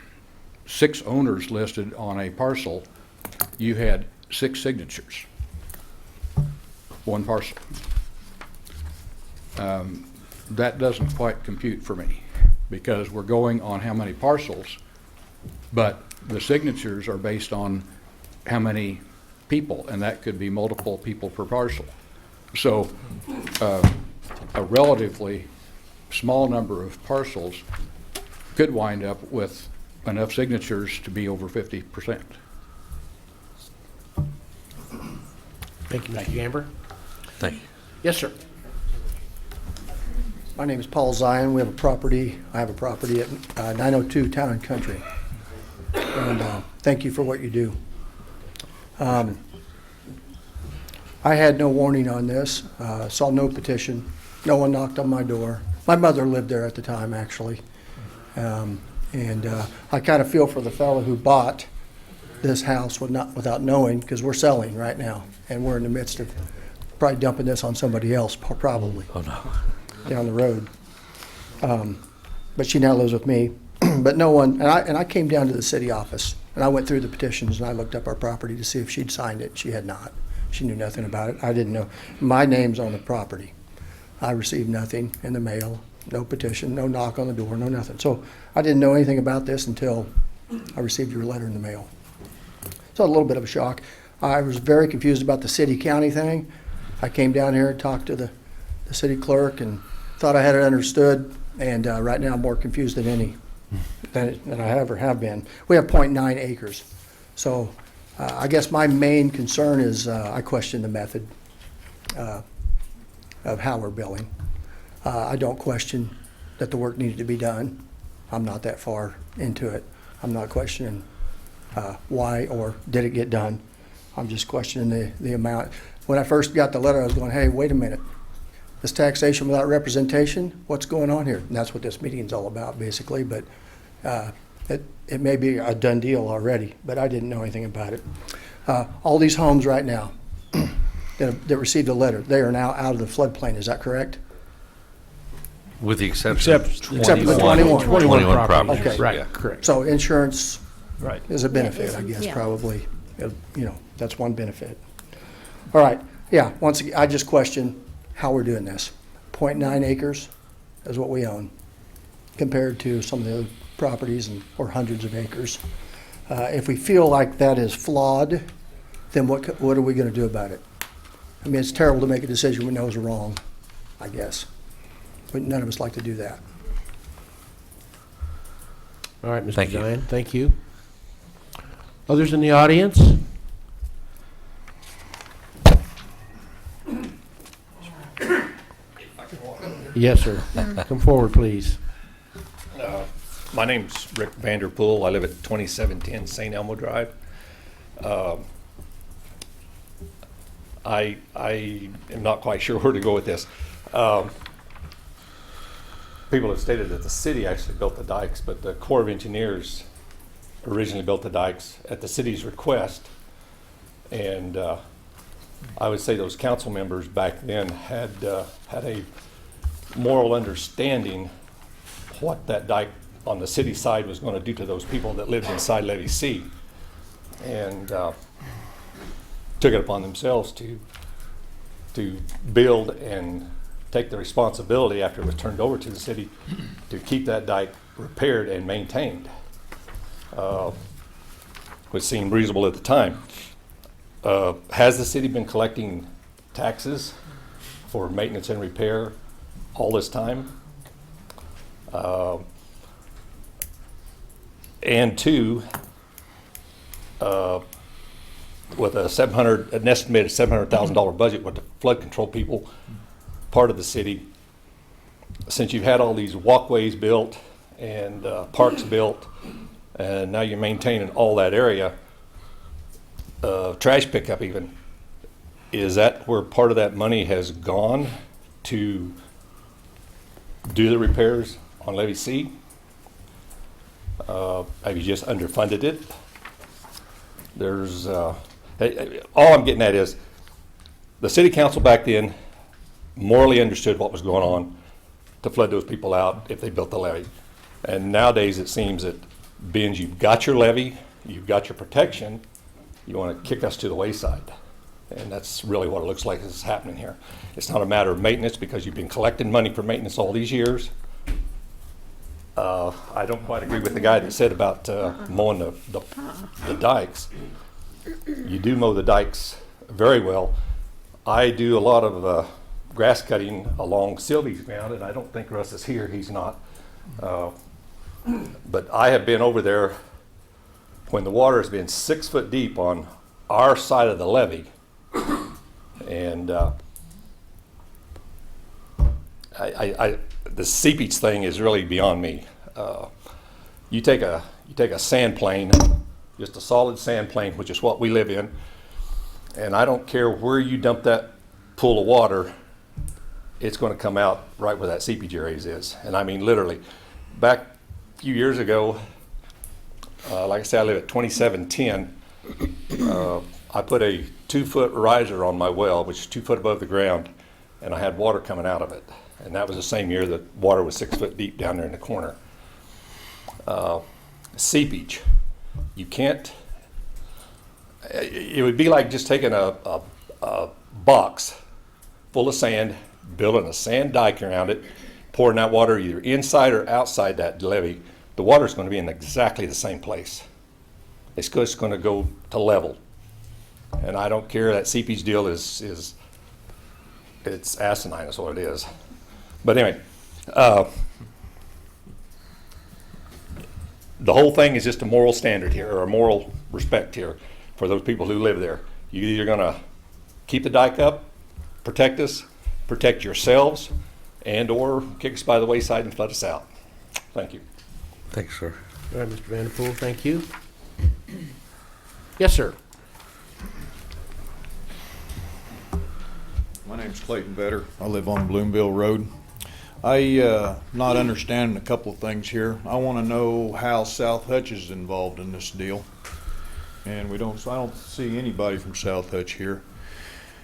S2: 6 owners listed on a parcel, you had 6 signatures, one parcel. That doesn't quite compute for me, because we're going on how many parcels, but the signatures are based on how many people, and that could be multiple people per parcel. So a relatively small number of parcels could wind up with enough signatures to be over 50%.
S1: Thank you, Mr. Gamber.
S8: Thank you.
S1: Yes, sir.
S5: My name is Paul Zion. I have a property at 902 Town and Country. And thank you for what you do. I had no warning on this, saw no petition. No one knocked on my door. My mother lived there at the time, actually. And I kind of feel for the fellow who bought this house without knowing, because we're selling right now. And we're in the midst of probably dumping this on somebody else, probably.
S8: Oh, no.
S5: Down the road. But she now lives with me. But no one, and I came down to the city office, and I went through the petitions, and I looked up our property to see if she'd signed it. She had not. She knew nothing about it. I didn't know. My name's on the property. I received nothing in the mail, no petition, no knock on the door, no nothing. So I didn't know anything about this until I received your letter in the mail. So a little bit of a shock. I was very confused about the city-county thing. I came down here and talked to the city clerk and thought I had it understood, and right now I'm more confused than I ever have been. We have 0.9 acres. So I guess my main concern is I question the method of how we're billing. I don't question that the work needed to be done. I'm not that far into it. I'm not questioning why or did it get done. I'm just questioning the amount. When I first got the letter, I was going, hey, wait a minute. This taxation without representation, what's going on here? And that's what this meeting is all about, basically. But it may be a done deal already, but I didn't know anything about it. All these homes right now that received a letter, they are now out of the floodplain. Is that correct?
S8: With the exception of
S5: Except for the 21.
S8: 21 properties.
S5: Okay.
S1: Right, correct.
S5: So insurance
S4: Right.
S5: is a benefit,
S9: Yeah,
S5: I guess,
S9: yeah.
S5: probably. That's one benefit. All right, yeah, once again, I just question how we're doing this. 0.9 acres is what we own compared to some of the other properties or hundreds of acres. If we feel like that is flawed, then what are we going to do about it? I mean, it's terrible to make a decision we know is wrong, I guess. But none of us like to do that.
S1: All right, Mr.
S8: Thank you.
S1: Zion, thank you. Others in the audience? Yes, sir. Come forward, please.
S11: My name's Rick Vanderpool. I live at 2710 St. Elmo Drive. I am not quite sure where to go with this. People have stated that the city actually built the dikes, but the Corps of Engineers originally built the dikes at the city's request. And I would say those council members back then had a moral understanding what that dike on the city side was going to do to those people that lived inside Levee C, and took it upon themselves to build and take the responsibility after it was turned over to the city to keep that dike repaired and maintained, which seemed reasonable at the time. Has the city been collecting taxes for maintenance and repair all this time? And two, with an estimated $700,000 budget with the flood control people, part of the city, since you've had all these walkways built and parks built, and now you're maintaining all that area, trash pickup even, is that where part of that money has gone to do the repairs on Levee C? Have you just underfunded it? There's all I'm getting at is the city council back then morally understood what was going on to flood those people out if they built the levee. And nowadays it seems that being you've got your levee, you've got your protection, you want to kick us to the wayside. And that's really what it looks like is happening here. It's not a matter of maintenance because you've been collecting money for maintenance all these years. I don't quite agree with the guy that said about mowing the dikes. You do mow the dikes very well. I do a lot of grass cutting along Sylvie's ground, and I don't think Russ is here. He's not. But I have been over there when the water has been 6 foot deep on our side of the levee And the seepage thing is really beyond me. You take a sand plane, just a solid sand plane, which is what we live in, and I don't care where you dump that pool of water, it's going to come out right where that seepage area is. And I mean literally. Back a few years ago, like I said, I live at 2710. I put a 2-foot riser on my well, which is 2 foot above the ground, and I had water coming out of it. And that was the same year that water was 6 foot deep down there in the corner. Seepage. You can't, it would be like just taking a box full of sand, building a sand dike around it, pouring that water either inside or outside that levee. The water's going to be in exactly the same place. It's just going to go to level. And I don't care, that seepage deal it's asinine is what it is. But anyway, the whole thing is just a moral standard here, or a moral respect here for those people who live there. You're either going to keep the dike up, protect us, protect yourselves, and or kick us by the wayside and flood us out. Thank you.
S8: Thanks, sir.
S1: All right, Mr. Vanderpool, thank you. Yes, sir.
S16: My name's Clayton Vetter. I live on Bloomville Road. Not understanding a couple of things here. I want to know how South Hutch is involved in this deal. And I don't see anybody from South Hutch here.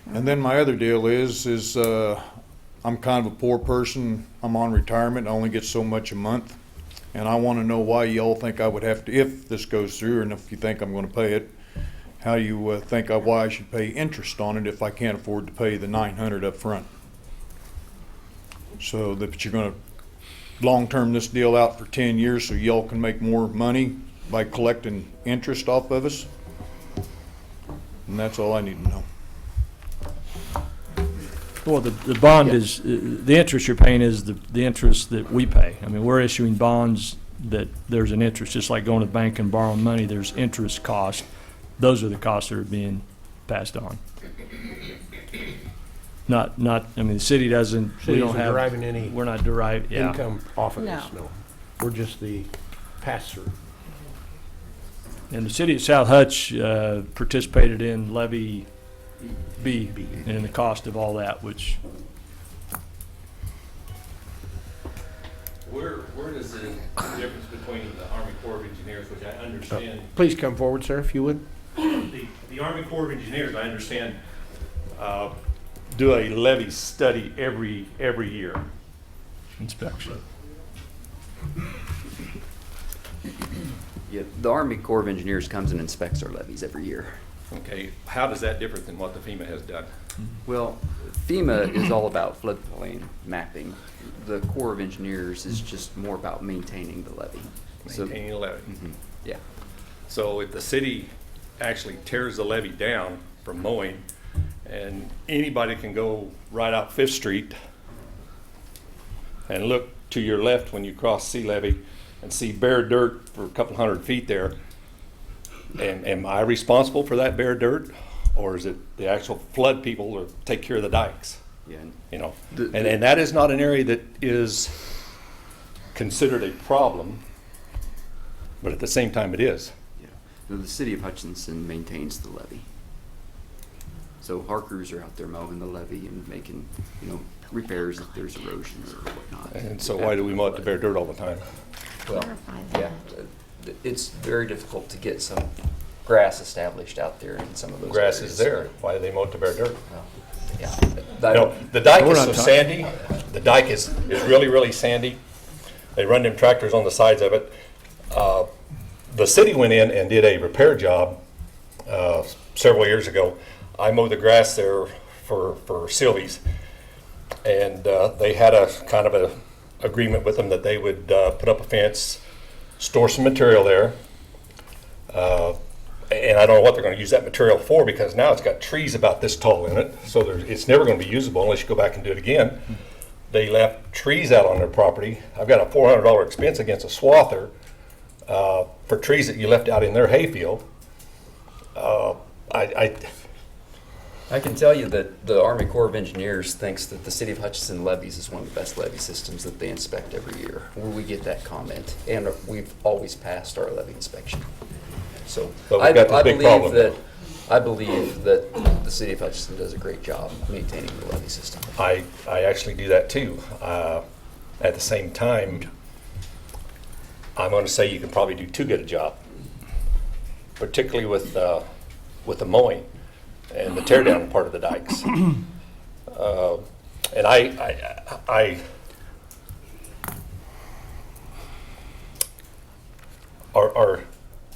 S16: And then my other deal is I'm kind of a poor person. I'm on retirement. I only get so much a month. And I want to know why y'all think I would have to, if this goes through, and if you think I'm going to pay it, how you why I should pay interest on it if I can't afford to pay the $900 up front. So that you're going to long-term this deal out for 10 years so y'all can make more money by collecting interest off of us. And that's all I need to know.
S4: Well, the bond is, the interest you're paying is the interest that we pay. I mean, we're issuing bonds that there's an interest, just like going to the bank and borrowing money, there's interest costs. Those are the costs that are being passed on. I mean, the city doesn't, we don't have.
S1: Deriving any.
S4: We're not deriving, yeah.
S1: Income off of this,
S15: No.
S1: no. We're just the pass-through.
S4: And the city of South Hutch participated in levy B and the cost of all that, which.
S11: Where does the difference between the Army Corps of Engineers, which I understand,
S1: Please come forward, sir, if you would.
S11: the Army Corps of Engineers, I understand, do a levee study every year.
S4: Inspection.
S12: Yeah, the Army Corps of Engineers comes and inspects our levees every year.
S11: Okay, how does that differ than what the FEMA has done?
S12: Well, FEMA is all about floodplain mapping. The Corps of Engineers is just more about maintaining the levee.
S11: Maintaining the levee.
S12: Yeah.
S11: So if the city actually tears the levee down from mowing, and anybody can go right out 5th Street and look to your left when you cross Sea Levee and see bare dirt for a couple hundred feet there, and am I responsible for that bare dirt, or is it the actual flood people that take care of the dikes?
S12: Yeah.
S11: You know, and that is not an area that is considered a problem, but at the same time it is.
S12: Yeah. No, the city of Hutchinson maintains the levee. So our crews are out there mowing the levee and making, repairs if there's erosion or whatnot.
S11: And so why do we mow it to bare dirt all the time?
S17: Well,
S9: Clarify
S17: yeah, it's very difficult to get some grass established out there in some of those
S11: Grass
S17: areas.
S11: is there. Why do they mow it to bare dirt?
S17: Well, yeah.
S11: The dike is so sandy. The dike is really, really sandy. They run them tractors on the sides of it. The city went in and did a repair job several years ago. I mowed the grass there for Sylvie's, and they had a kind of a agreement with them that they would put up a fence, store some material there, and I don't know what they're going to use that material for, because now it's got trees about this tall in it, so it's never going to be usable unless you go back and do it again. They left trees out on their property. I've got a $400 expense against a swather for trees that you left out in their hayfield.
S12: I can tell you that the Army Corps of Engineers thinks that the City of Hutchinson levees is one of the best levee systems that they inspect every year. We get that comment, and we've always passed our levee inspection. So
S11: But we've got this big problem now.
S12: I believe that the City of Hutchinson does a great job maintaining the levee system.
S11: I actually do that too. At the same time, I'm going to say you can probably do too good a job, particularly with the mowing and the tear down part of the dikes. And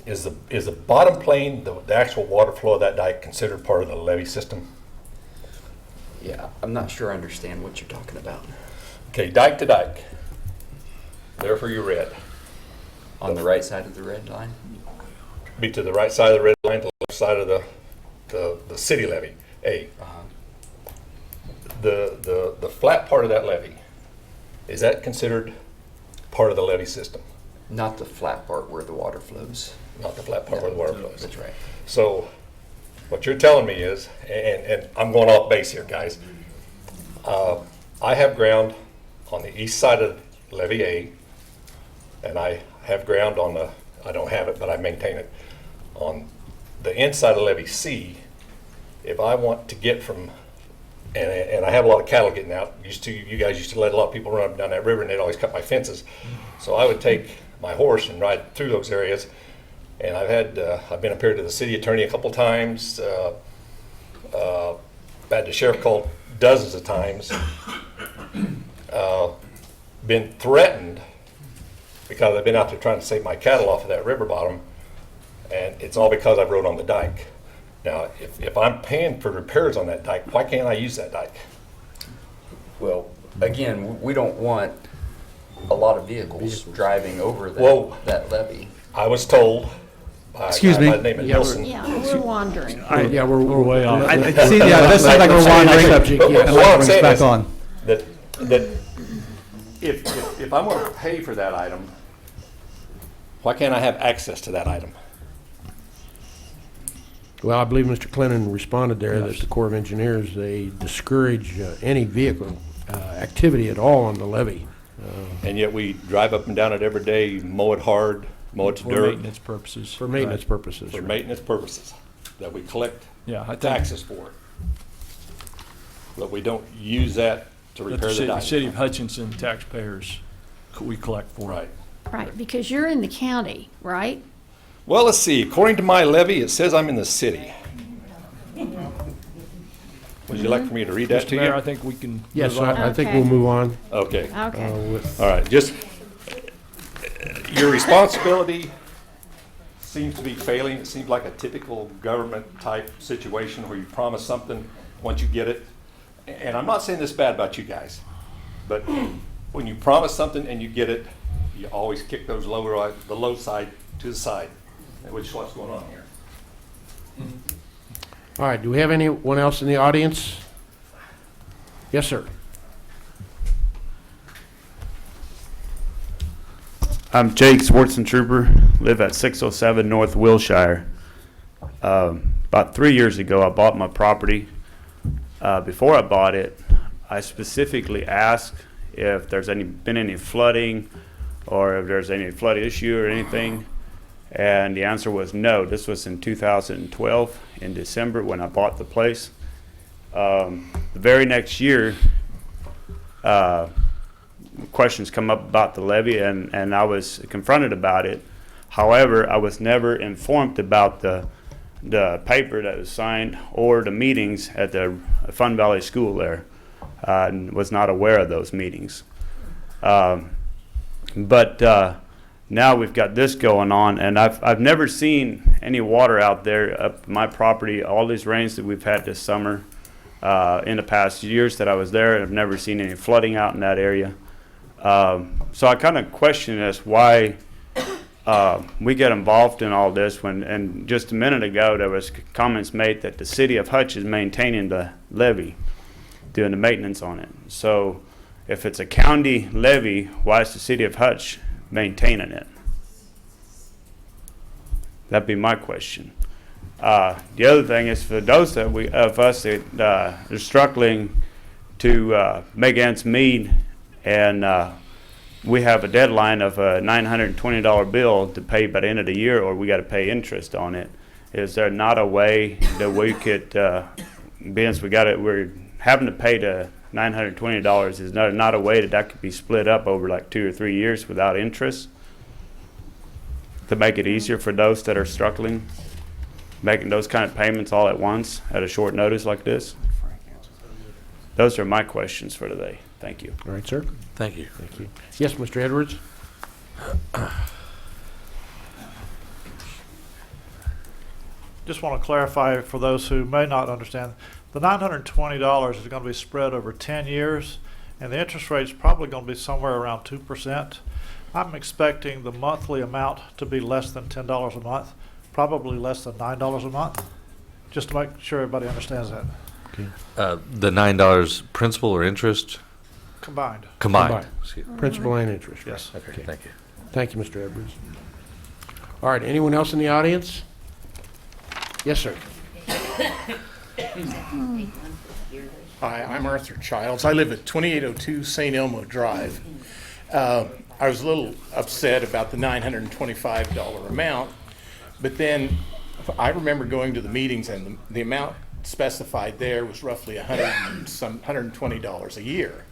S11: is the bottom plane, the actual water flow of that dike, considered part of the levee system?
S12: Yeah, I'm not sure I understand what you're talking about.
S11: Okay, dike to dike. There for your red.
S12: On the right side of the red line?
S11: Be to the right side of the red line, to the left side of the city levee, A. The flat part of that levee, is that considered part of the levee system?
S12: Not the flat part where the water flows.
S11: Not the flat part where the water flows.
S12: That's right.
S11: So what you're telling me is, and I'm going off base here, guys, I have ground on the east side of levee A, and I have ground on the, I don't have it, but I maintain it, on the inside of levee C. If I want to get from, and I have a lot of cattle getting out, you guys used to let a lot of people run up and down that river, and they'd always cut my fences. So I would take my horse and ride through those areas. And I've been up here to the city attorney a couple times, had the sheriff called dozens of times, been threatened because I've been out there trying to save my cattle off of that river bottom, and it's all because I rode on the dike. Now, if I'm paying for repairs on that dike, why can't I use that dike?
S12: Well, again, we don't want a lot of vehicles driving over that levee.
S11: I was told by
S14: Excuse me?
S11: the name of Nilsson.
S9: Yeah, we're wandering.
S1: Yeah, we're
S4: way off.
S14: See, yeah, this seems like we're wandering.
S1: Subject, yes.
S11: What I'm saying
S14: back
S11: is
S14: on.
S11: that if I'm going to pay for that item, why can't I have access to that item?
S1: Well, I believe Mr. Clennon responded there that the Corps of Engineers, they discourage any vehicle activity at all on the levee.
S11: And yet we drive up and down it every day, mow it hard, mow it to
S4: For
S11: dirt.
S4: maintenance purposes.
S1: For maintenance purposes.
S11: For
S1: right.
S11: maintenance purposes, that we collect
S4: Yeah, I think
S11: taxes for. But we don't use that to
S4: that
S11: repair the
S4: the
S11: dike.
S4: city of Hutchinson taxpayers, we collect for.
S11: Right.
S9: Right, because you're in the county, right?
S11: Well, let's see. According to my levy, it says I'm in the city. Would you like for me to read that
S4: Mr.
S11: to
S4: Mayor, I
S11: you?
S4: think we can
S1: Yes,
S4: move on.
S1: I think
S9: Okay.
S1: we'll move on.
S11: Okay.
S9: Okay.
S11: All right. Just your responsibility seems to be failing. It seems like a typical government type situation where you promise something, once you get it. And I'm not saying this bad about you guys, but when you promise something and you get it, you always kick those the low side to the side, which is what's going on here.
S1: All right, do we have anyone else in the audience? Yes, sir.
S19: I'm Jake Swartzen Trooper, live at 607 North Wilshire. About 3 years ago, I bought my property. Before I bought it, I specifically asked if there's been any flooding or if there's any flood issue or anything. And the answer was no. This was in 2012 in December when I bought the place. The very next year, questions come up about the levee, and I was confronted about it. However, I was never informed about the paper that was signed or the meetings at the Fun Valley School there. And was not aware of those meetings. But now we've got this going on, and I've never seen any water out there up my property. All these rains that we've had this summer, in the past years that I was there, I've never seen any flooding out in that area. So I kind of question as why we get involved in all this when, and just a minute ago there was comments made that the city of Hutch is maintaining the levee, doing the maintenance on it. So if it's a county levee, why is the city of Hutch maintaining it? That'd be my question. The other thing is for those of us that are struggling to make ends meet, and we have a deadline of a $920 bill to pay by the end of the year, or we got to pay interest on it. Is there not a way that we could, since we're having to pay the $920, is there not a way that could be split up over like 2 or 3 years without interest to make it easier for those that are struggling, making those kind of payments all at once at a short notice like this? Those are my questions for today. Thank you.
S1: All right, sir.
S8: Thank you.
S1: Thank you. Yes, Mr. Edwards?
S20: Just want to clarify for those who may not understand, the $920 is going to be spread over 10 years, and the interest rate is probably going to be somewhere around 2%. I'm expecting the monthly amount to be less than $10 a month, probably less than $9 a month, just to make sure everybody understands that.
S1: Okay.
S8: The $9 principal or interest?
S20: Combined.
S8: Combined.
S1: Principal and interest.
S20: Yes.
S8: Okay, thank you.
S1: Thank you, Mr. Edwards. All right, anyone else in the audience? Yes, sir.
S21: Hi, I'm Arthur Childs. I live at 2802 St. Elmo Drive. I was a little upset about the $925 amount, but then I remember going to the meetings, and the amount specified there was roughly $120 a year.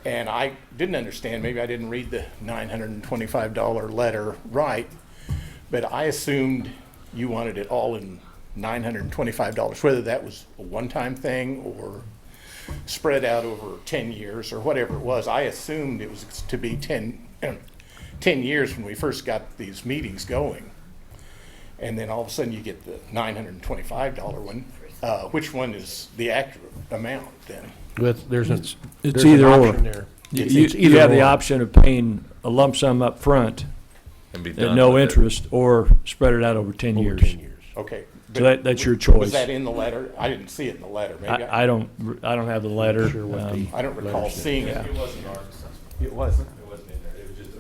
S21: And I didn't understand, maybe I didn't read the $925 letter right, but I assumed you wanted it all in $925, whether that was a one-time thing or spread out over 10 years or whatever it was. I assumed it was to be 10 years when we first got these meetings going. And then all of a sudden you get the $925 one. Which one is the accurate amount then?
S1: There's
S4: It's
S1: an
S4: either or.
S1: option there.
S4: You
S1: It's
S4: you have the
S1: or.
S4: option of paying a lump sum up front
S8: And be
S4: at
S8: done
S4: no
S8: with it.
S4: interest, or spread it out over 10
S1: Over
S4: years.
S1: 10 years.
S21: Okay.
S4: So that's your
S21: Was
S4: choice.
S21: that in the letter? I didn't see it in the letter. Maybe
S4: I don't have the letter.
S1: Sure what the-
S21: I don't recall seeing it.
S4: Yeah.
S11: It wasn't our assessment.
S21: It wasn't?
S11: It wasn't in there. It was just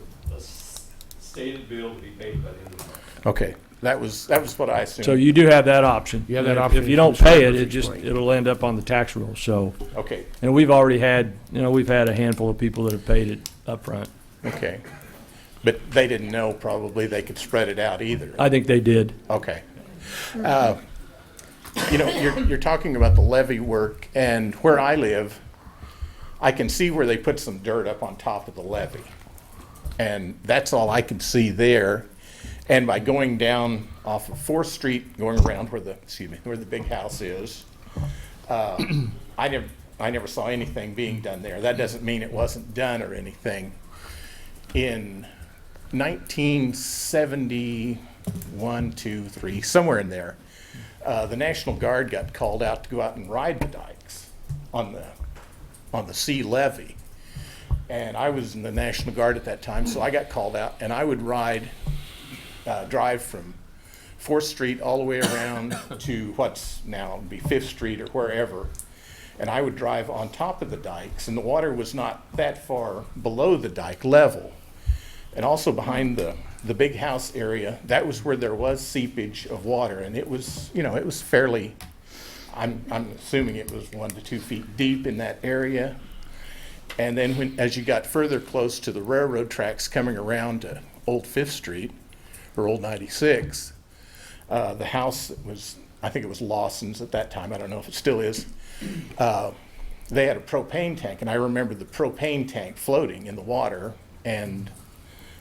S11: a stated bill to be paid by the end of the month.
S21: Okay, that was what I assumed.
S4: So you do have that option.
S1: You have that
S4: And
S1: option
S4: If you don't
S1: if Mr.
S4: pay it,
S1: Edwards explained.
S4: it'll end up on the tax roll, so.
S21: Okay,
S4: And we've already had, we've had a handful of people that have paid it up front.
S21: okay. But they didn't know probably they could spread it out either.
S4: I think they did.
S21: Okay. You're talking about the levee work, and where I live, I can see where they put some dirt up on top of the levee. And that's all I could see there. And by going down off of 4th Street, going around where the big house is, I never saw anything being done there. That doesn't mean it wasn't done or anything. In 1971, 2, 3, somewhere in there, the National Guard got called out to go out and ride the dikes on the sea levee. And I was in the National Guard at that time, so I got called out, and I would drive from 4th Street all the way around to what's now be 5th Street or wherever. And I would drive on top of the dikes, and the water was not that far below the dike level. And also behind the big house area, that was where there was seepage of water, and it was, it was fairly, I'm assuming it was 1 to 2 feet deep in that area. And then as you got further close to the railroad tracks coming around to Old 5th Street, or Old 96, the house was, I think it was Lawson's at that time, I don't know if it still is, they had a propane tank, and I remember the propane tank floating in the water, and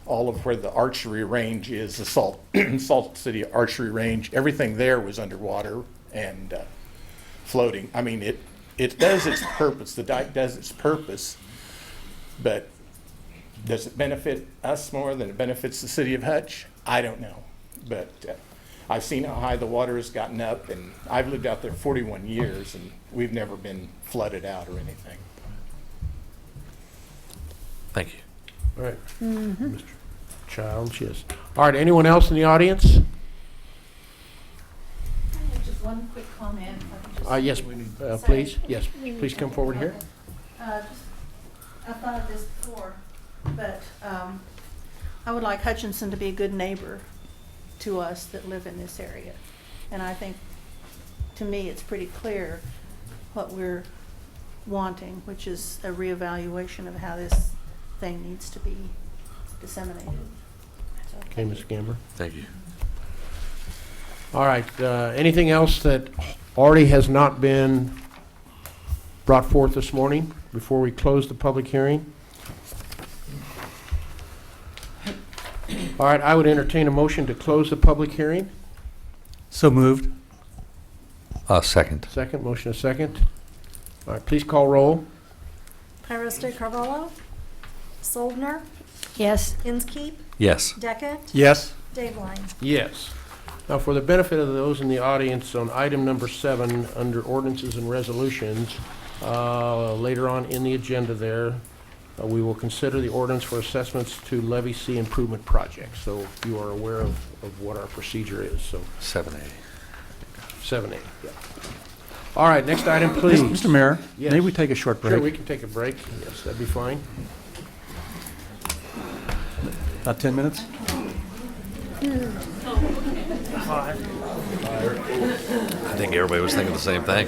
S21: all of where the archery range is, the Salt City Archery Range, everything there was underwater and floating. I mean, it does its purpose, the dike does its purpose, but does it benefit us more than it benefits the city of Hutch? I don't know, but I've seen how high the water has gotten up, and I've lived out there 41 years, and we've never been flooded out or anything.
S8: Thank you.
S1: All right. Mr. Childs, yes. All right, anyone else in the audience?
S15: Just one quick comment.
S1: Yes, please. Yes, please come forward here.
S15: I've thought of this before, but I would like Hutchinson to be a good neighbor to us that live in this area. And I think, to me, it's pretty clear what we're wanting, which is a reevaluation of how this thing needs to be disseminated. So,
S1: Okay, Ms. Gamber.
S8: Thank you.
S1: All right, anything else that already has not been brought forth this morning before we close the public hearing? All right, I would entertain a motion to close the public hearing.
S14: So moved.
S8: Second.
S1: Second, motion a second. All right, please call roll.
S3: Pyroste Carvalho, Soldner,
S9: Yes.
S3: Inskeep,
S8: Yes.
S3: Deckett,
S14: Yes.
S3: Dave Line.
S1: Yes. Now, for the benefit of those in the audience, on item number 7, under ordinances and resolutions, later on in the agenda there, we will consider the ordinance for assessments to levy C improvement projects. So you are aware of what our procedure is, so
S8: 7A.
S1: 7A, yeah. All right, next item, please.
S14: Mr. Mayor,
S1: Yes.
S14: may we take a short break?
S1: Sure, we can take a break. Yes, that'd be fine.
S14: About 10 minutes?
S8: I think everybody was thinking the same thing.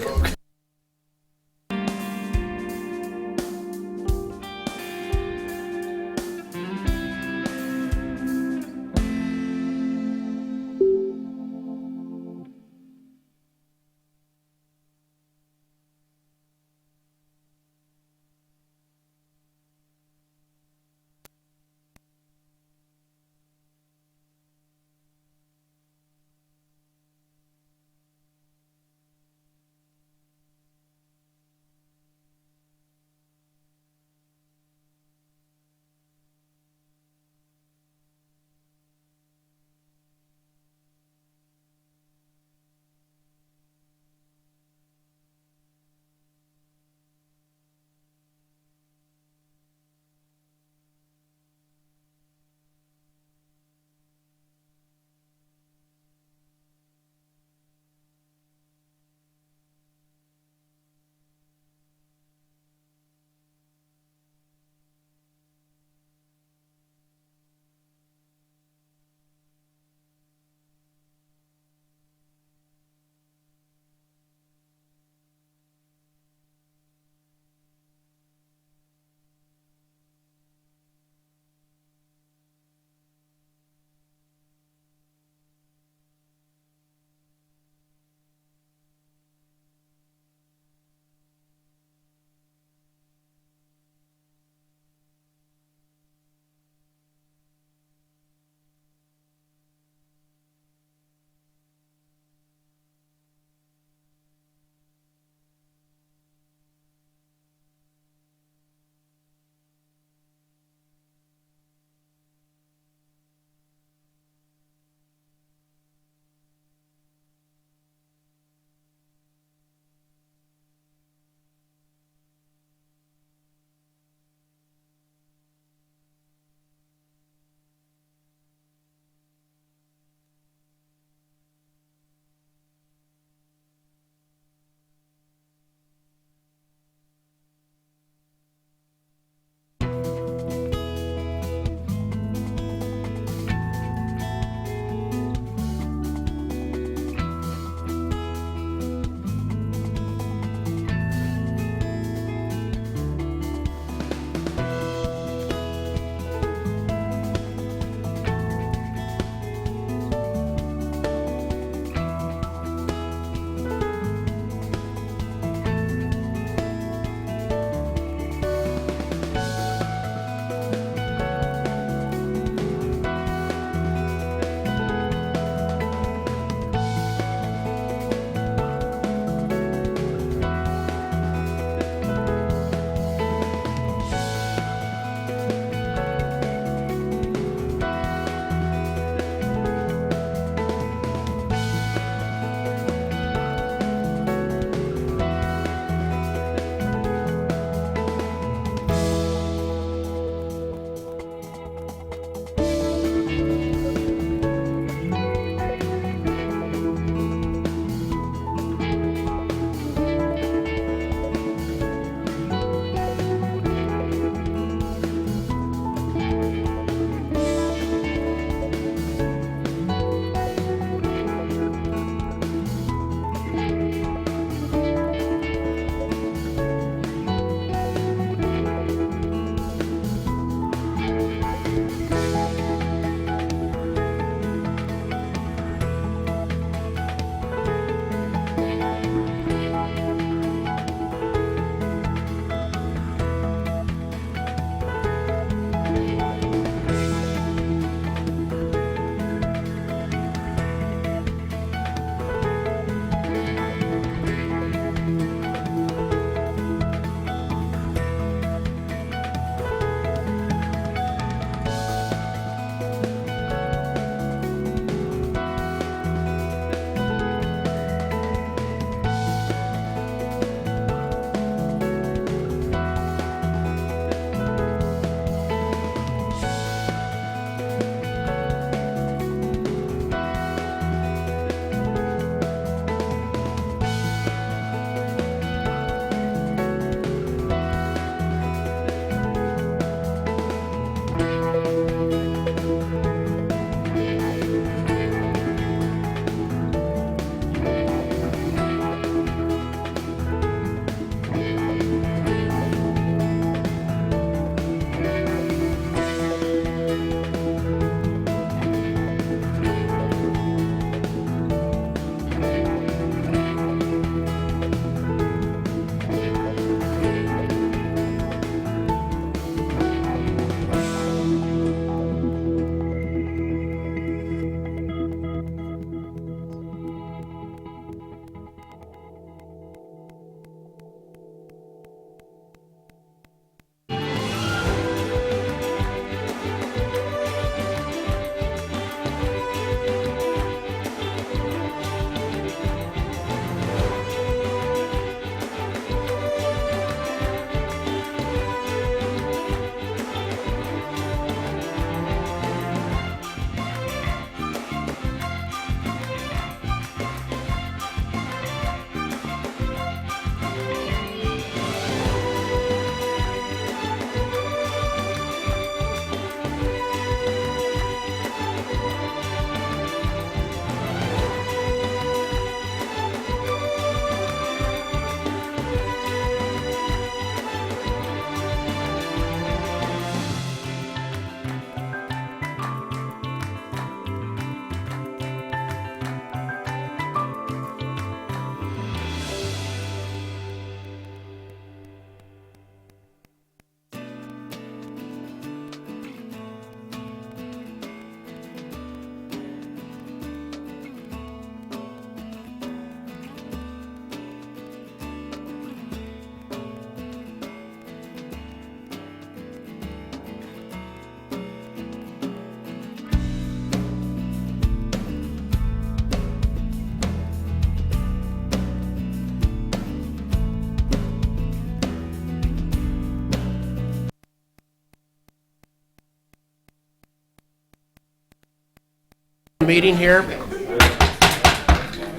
S1: meeting here.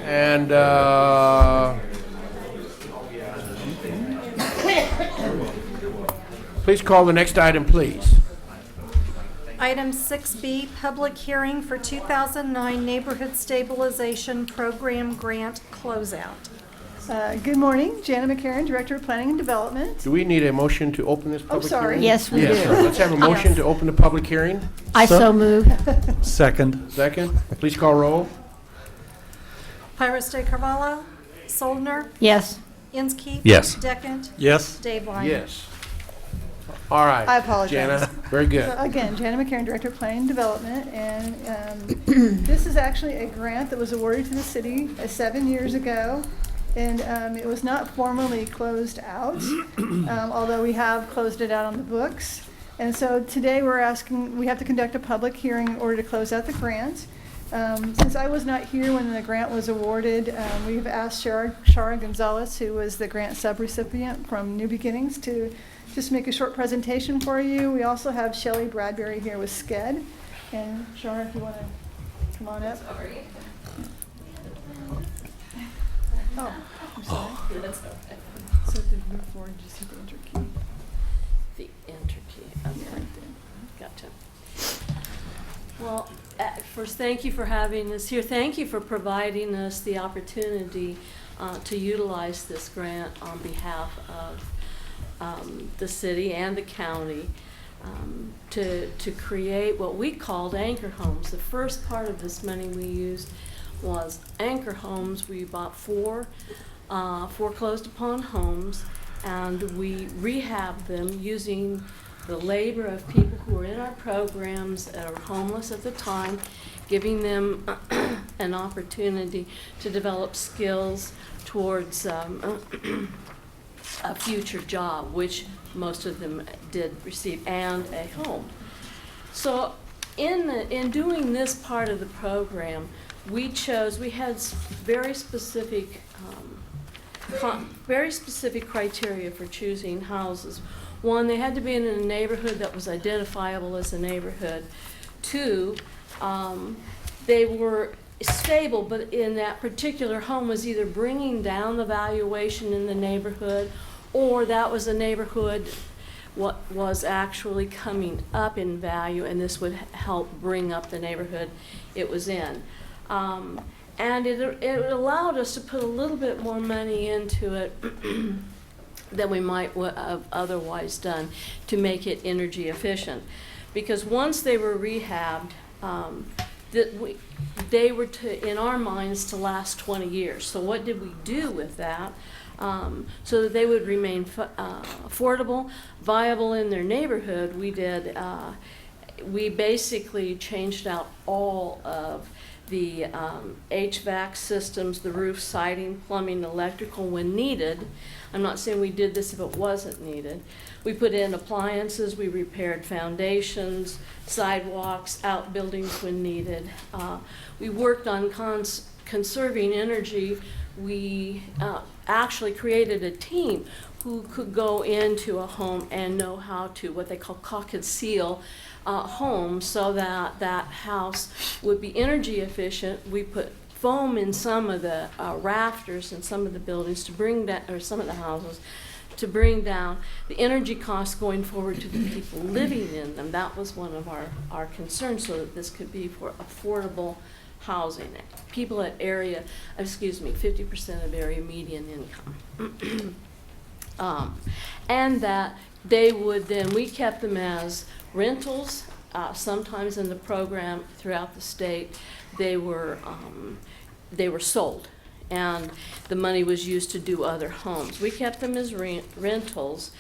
S1: And please call the next item, please.
S3: Item 6B, public hearing for 2009 Neighborhood Stabilization Program Grant Closeout.
S10: Good morning, Jana McCarron, Director of Planning and Development.
S1: Do we need a motion to open this public
S10: sorry.
S1: hearing?
S9: Yes, we
S1: Yes,
S9: do.
S1: let's have a motion to open the public hearing.
S9: I so move.
S14: Second.
S1: Second, please call roll.
S3: Pyrus de Carvalho, Soldner,
S9: Yes.
S3: Inskeep.
S8: Yes.
S3: Deckent.
S14: Yes.
S3: Dave Line.
S1: Yes. All right.
S10: I apologize.
S1: Jana, very good.
S10: So again, Jana McCarron, Director of Planning and Development, and this is actually a grant that was awarded to the city 7 years ago, and it was not formally closed out, although we have closed it out on the books. And so today we have to conduct a public hearing in order to close out the grant. Since I was not here when the grant was awarded, we've asked Shara Gonzalez, who was the grant subrecipient from New Beginnings, to just make a short presentation for you. We also have Shelley Bradbury here with SCED. And Shara, if you want to come on up. Sorry. Oh, I'm sorry.
S18: That's okay.
S10: So to move forward, just hit the enter key.
S18: The enter key. Okay. Gotcha. Well, first, thank you for having us here. Thank you for providing us the opportunity to utilize this grant on behalf of the city and the county to create what we called anchor homes. The first part of this money we used was anchor homes. We bought four foreclosed upon homes, and we rehabbed them using the labor of people who were in our programs that were homeless at the time, giving them an opportunity to develop skills towards a future job, which most of them did receive, and a home. So in doing this part of the program, we had very specific criteria for choosing houses. One, they had to be in a neighborhood that was identifiable as a neighborhood. Two, they were stable, but in that particular home was either bringing down the valuation in the neighborhood, or that was a neighborhood what was actually coming up in value, and this would help bring up the neighborhood it was in. And it allowed us to put a little bit more money into it than we might have otherwise done to make it energy efficient. Because once they were rehabbed, they were in our minds to last 20 years. So what did we do with that? So that they would remain affordable, viable in their neighborhood, we basically changed out all of the HVAC systems, the roof, siding, plumbing, electrical when needed. I'm not saying we did this if it wasn't needed. We put in appliances, we repaired foundations, sidewalks, outbuildings when needed. We worked on conserving energy. We actually created a team who could go into a home and know how to, what they call caulk and seal home, so that that house would be energy efficient. We put foam in some of the rafters in some of the buildings to bring down, or some of the houses, to bring down the energy costs going forward to the people living in them. That was one of our concerns, so that this could be for affordable housing. People at 50% of area median income. And that they would then, we kept them as rentals. Sometimes in the program throughout the state, they were sold, and the money was used to do other homes. We kept them as rentals,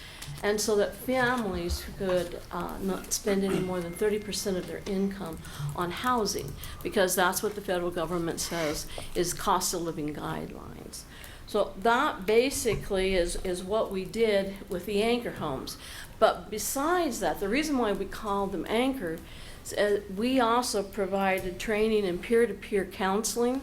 S18: and so that families could not spend any more than 30% of their income on housing, because that's what the federal government says is cost of living guidelines. So that basically is what we did with the anchor homes. But besides that, the reason why we called them anchor, we also provided training in peer-to-peer counseling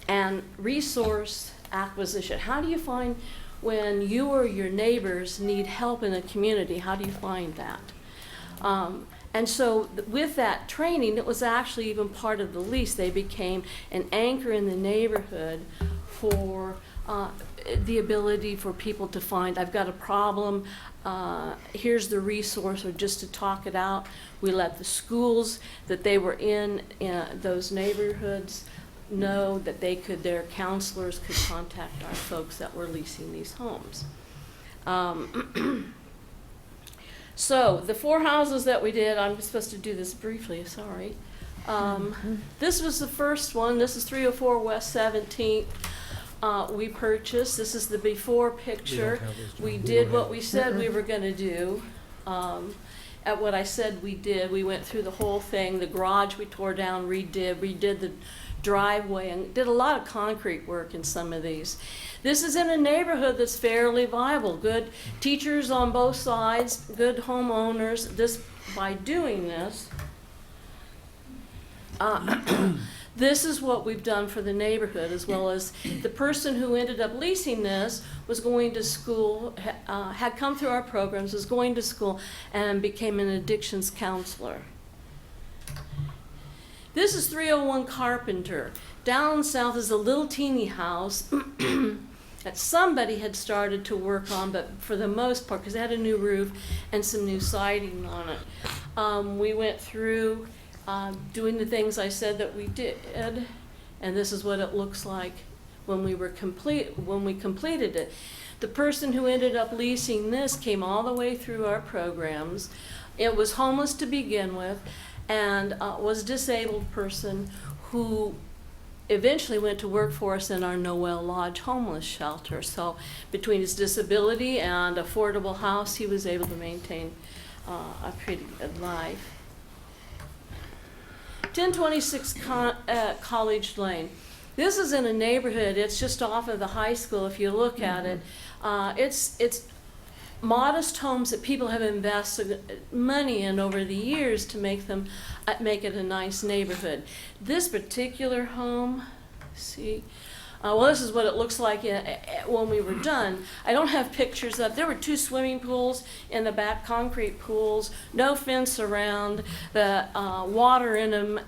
S18: and resource acquisition. How do you find when you or your neighbors need help in a community? How do you find that? And so with that training, it was actually even part of the lease. They became an anchor in the neighborhood for the ability for people to find, I've got a problem, here's the resource, or just to talk it out. We let the schools that they were in those neighborhoods know that their counselors could contact our folks that were leasing these homes. So the 4 houses that we did, I'm supposed to do this briefly, sorry. This was the first one. This is 304 West 17th. We purchased. This is the before picture. We did what we said we were going to do. At what I said we did, we went through the whole thing. The garage we tore down, redid the driveway, and did a lot of concrete work in some of these. This is in a neighborhood that's fairly viable. Good teachers on both sides, good homeowners. By doing this, this is what we've done for the neighborhood, as well as the person who ended up leasing this was going to school, had come through our programs, was going to school, and became an addictions counselor. This is 301 Carpenter. Down south is a little teeny house that somebody had started to work on, but for the most part, because it had a new roof and some new siding on it. We went through doing the things I said that we did, and this is what it looks like when we completed it. The person who ended up leasing this came all the way through our programs. It was homeless to begin with, and was a disabled person who eventually went to work for us in our Noel Lodge homeless shelter. So between his disability and affordable house, he was able to maintain a pretty good life. 1026 College Lane. This is in a neighborhood, it's just off of the high school if you look at it. It's modest homes that people have invested money in over the years to make it a nice neighborhood. This particular home, see, well, this is what it looks like when we were done. I don't have pictures of. There were 2 swimming pools in the back, concrete pools, no fence around, the water in them,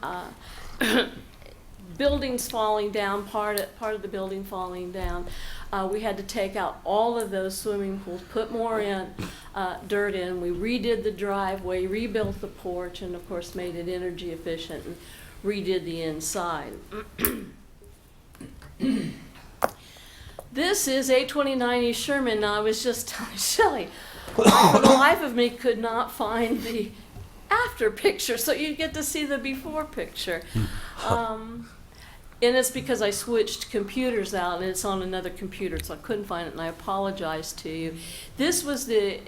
S18: buildings falling down, part of the building falling down. We had to take out all of those swimming pools, put more dirt in. We redid the driveway, rebuilt the porch, and of course made it energy efficient and redid the inside. This is 829 East Sherman. Now, I was just telling Shelley, for the life of me could not find the after picture, so you get to see the before picture. And it's because I switched computers out, and it's on another computer, so I couldn't find it, and I apologize to you. This was the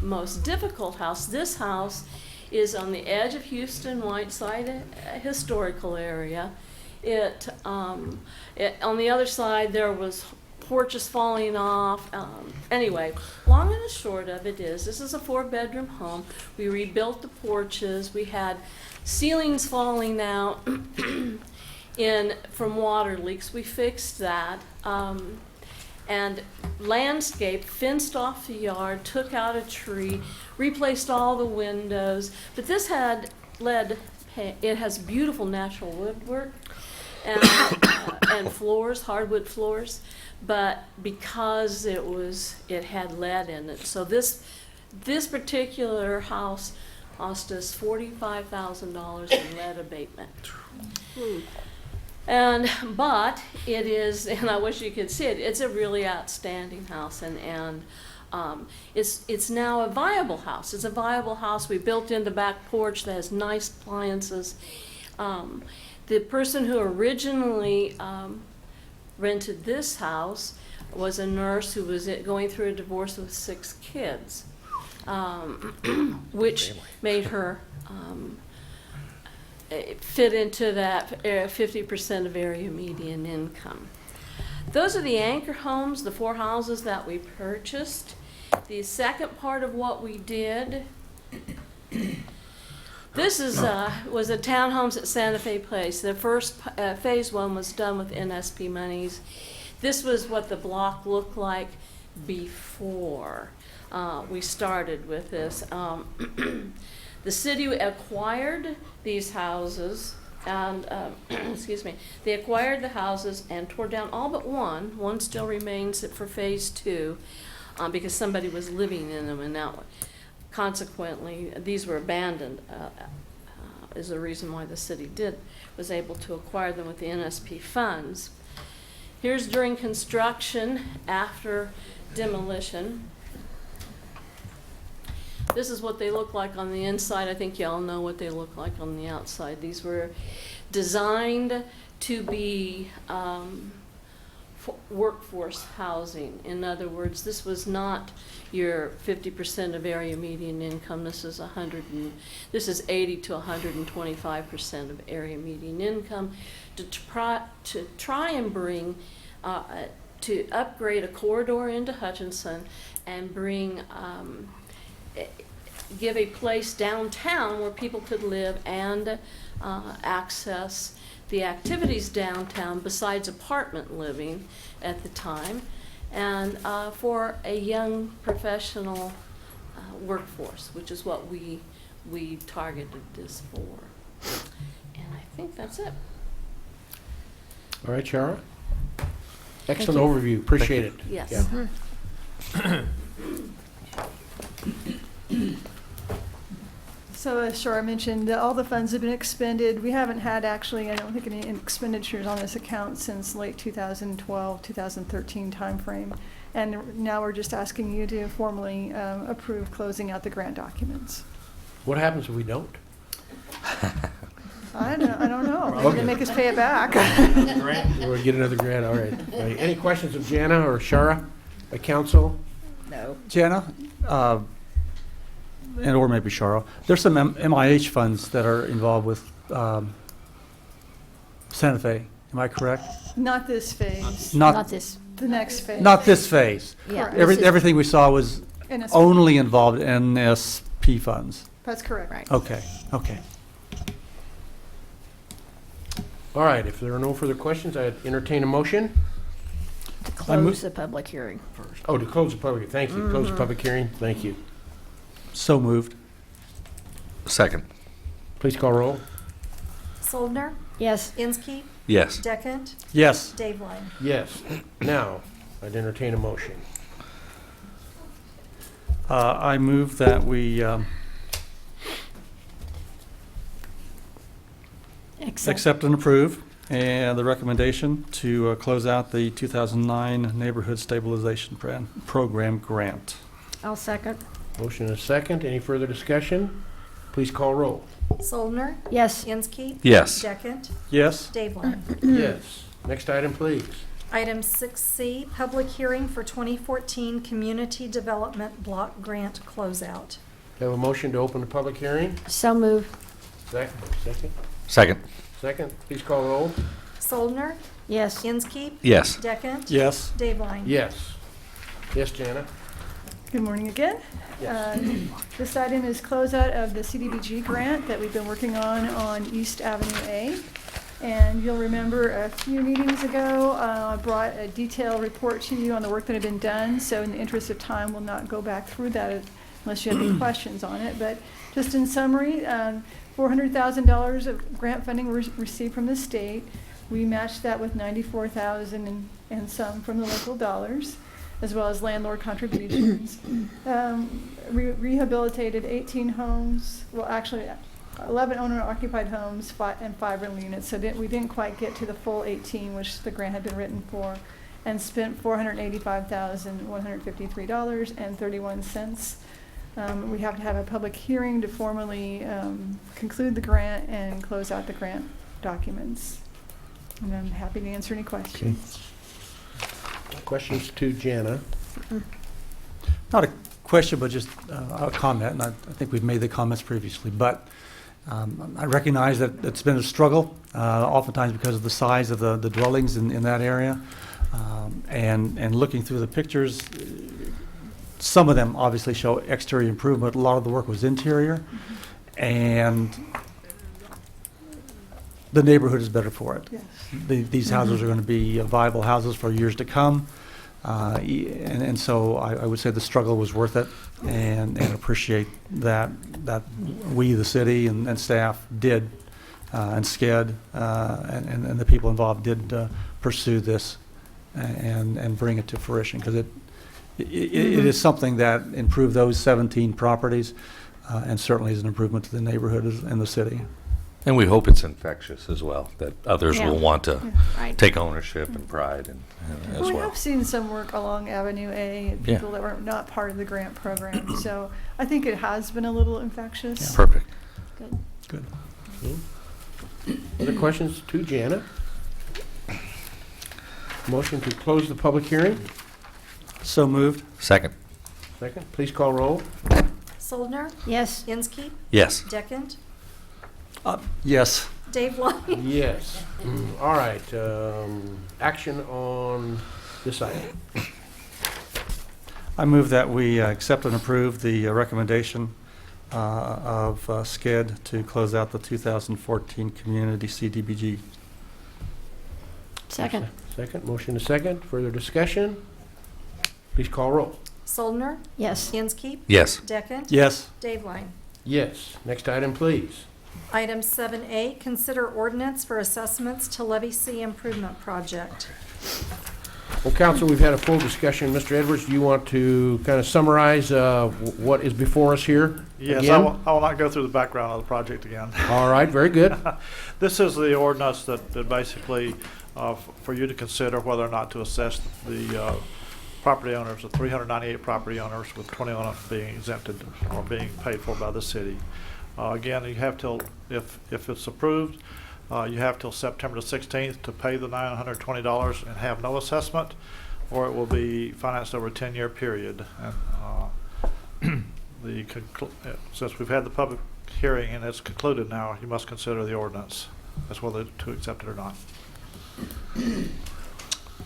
S18: most difficult house. This house is on the edge of Houston, Whiteside, a historical area. On the other side, there was porches falling off. Anyway, long and the short of it is, this is a 4-bedroom home. We rebuilt the porches. We had ceilings falling out from water leaks. We fixed that. And landscape, fenced off the yard, took out a tree, replaced all the windows. But this had lead paint. It has beautiful natural woodwork and floors, hardwood floors. But because it had lead in it, so this particular house cost us $45,000 in lead abatement. But it is, and I wish you could see it, it's a really outstanding house, and it's now a viable house. It's a viable house. We built in the back porch that has nice appliances. The person who originally rented this house was a nurse who was going through a divorce with 6 kids, which made her fit into that 50% of area median income. Those are the anchor homes, the 4 houses that we purchased. The second part of what we did, this was a townhomes at Santa Fe Place. The first phase 1 was done with NSP monies. This was what the block looked like before we started with this. The city acquired these houses and, excuse me, they acquired the houses and tore down all but one. One still remains for phase 2 because somebody was living in them, and now consequently these were abandoned. Is the reason why the city was able to acquire them with the NSP funds. Here's during construction, after demolition. This is what they look like on the inside. I think y'all know what they look like on the outside. These were designed to be workforce housing. In other words, this was not your 50% of area median income. This is 80 to 125% of area median income to try and bring to upgrade a corridor into Hutchinson and bring give a place downtown where people could live and access the activities downtown besides apartment living at the time, and for a young professional workforce, which is what we targeted this for. And I think that's it.
S1: All right, Shara. Excellent overview. Appreciate it.
S18: Yes.
S1: Yeah.
S10: So as Shara mentioned, all the funds have been expended. We haven't had actually, I don't think, any expenditures on this account since late 2012, 2013 timeframe. And now we're just asking you to formally approve closing out the grant documents.
S1: What happens if we don't?
S10: I don't know. Maybe
S1: Okay.
S10: they make us pay it back.
S1: We'll get another grant, all right. Any questions of Jana or Shara, by council?
S9: No.
S14: Jana, and or maybe Shara, there's some MIH funds that are involved with Santa Fe. Am I correct?
S10: Not this phase.
S9: Not this.
S10: The next phase.
S14: Not this phase.
S9: Yeah.
S10: Correct.
S14: Everything we saw was
S10: NSP.
S14: only involved in NSP funds.
S10: That's correct.
S9: Right.
S14: Okay, okay.
S1: All right, if there are no further questions, I'd entertain a motion.
S9: To close the public hearing.
S1: Oh, to close the public, thank you. Close the public hearing, thank you.
S14: So moved.
S8: Second.
S1: Please call roll.
S3: Soldner,
S9: Yes.
S3: Inskeep,
S8: Yes.
S3: Deckent,
S14: Yes.
S3: Dave Line.
S1: Yes. Now, I'd entertain a motion.
S14: I move that we accept and approve and the recommendation to close out the 2009 Neighborhood Stabilization Program grant.
S9: I'll second.
S1: Motion and a second. Any further discussion? Please call roll.
S3: Soldner,
S9: Yes.
S3: Inskeep.
S8: Yes.
S3: Deckent,
S14: Yes.
S3: Dave Line.
S1: Yes. Next item, please.
S3: Item 6C, public hearing for 2014 Community Development Block Grant Closeout.
S1: Have a motion to open the public hearing?
S9: So moved.
S1: Second.
S8: Second.
S1: Second. Please call roll.
S3: Soldner,
S9: Yes.
S3: Inskeep.
S8: Yes.
S3: Deckent.
S14: Yes.
S3: Dave Line.
S1: Yes. Yes, Jana?
S10: Good morning again. This item is closeout of the CDBG grant that we've been working on East Avenue A. And you'll remember a few meetings ago, I brought a detailed report to you on the work that had been done. So in the interest of time, we'll not go back through that unless you have any questions on it. But just in summary, $400,000 of grant funding was received from the state. We matched that with $94,000 and some from the local dollars, as well as landlord contributions. Rehabilitated 18 homes, well, actually 11 owner-occupied homes and 5 rental units. So we didn't quite get to the full 18, which the grant had been written for, and spent $485,153.31. We have to have a public hearing to formally conclude the grant and close out the grant documents. And I'm happy to answer any questions.
S1: Questions to Jana?
S14: Not a question, but just a comment, and I think we've made the comments previously, but I recognize that it's been a struggle, oftentimes because of the size of the dwellings in that area. And looking through the pictures, some of them obviously show exterior improvement. A lot of the work was interior, and the neighborhood is better for it.
S10: Yes.
S14: These houses are going to be viable houses for years to come. And so I would say the struggle was worth it, and appreciate that we, the city and staff, did, and SCED, and the people involved did pursue this and bring it to fruition, because it is something that improved those 17 properties, and certainly is an improvement to the neighborhood and the city.
S8: And we hope it's infectious as well, that others
S9: Yeah.
S8: will want to
S9: Right.
S8: take ownership and pride as
S10: We
S8: well.
S10: have seen some work along Avenue A, and
S8: Yeah.
S10: people that were not part of the grant program, so I think it has been a little infectious.
S8: Perfect.
S9: Good.
S1: Other questions to Jana? Motion to close the public hearing.
S14: So moved.
S8: Second.
S1: Second, please call roll.
S3: Soldner?
S9: Yes.
S3: Inskeep?
S8: Yes.
S3: Deckent?
S14: Yes.
S3: Dave Line?
S1: Yes. All right, action on this item.
S14: I move that we accept and approve the recommendation of SCED to close out the 2014 Community CDBG.
S9: Second.
S1: Second, motion to second, further discussion? Please call roll.
S3: Soldner?
S9: Yes.
S3: Inskeep?
S8: Yes.
S3: Deckent?
S14: Yes.
S3: Dave Line?
S1: Yes. Next item, please.
S3: Item 7A, consider ordinance for assessments to Levy C Improvement Project.
S1: Well, council, we've had a full discussion. Mr. Edwards, do you want to kind of summarize what is before us here?
S20: Yes,
S1: again?
S20: I will not go through the background of the project again.
S1: All right, very good.
S20: This is the ordinance that basically, for you to consider whether or not to assess the property owners, the 398 property owners, with 21 of them being exempted or being paid for by the city. Again, you have till, if it's approved, you have till September the 16th to pay the $920 and have no assessment, or it will be financed over a 10-year period. And since we've had the public hearing and it's concluded now, you must consider the ordinance as whether to accept it or not.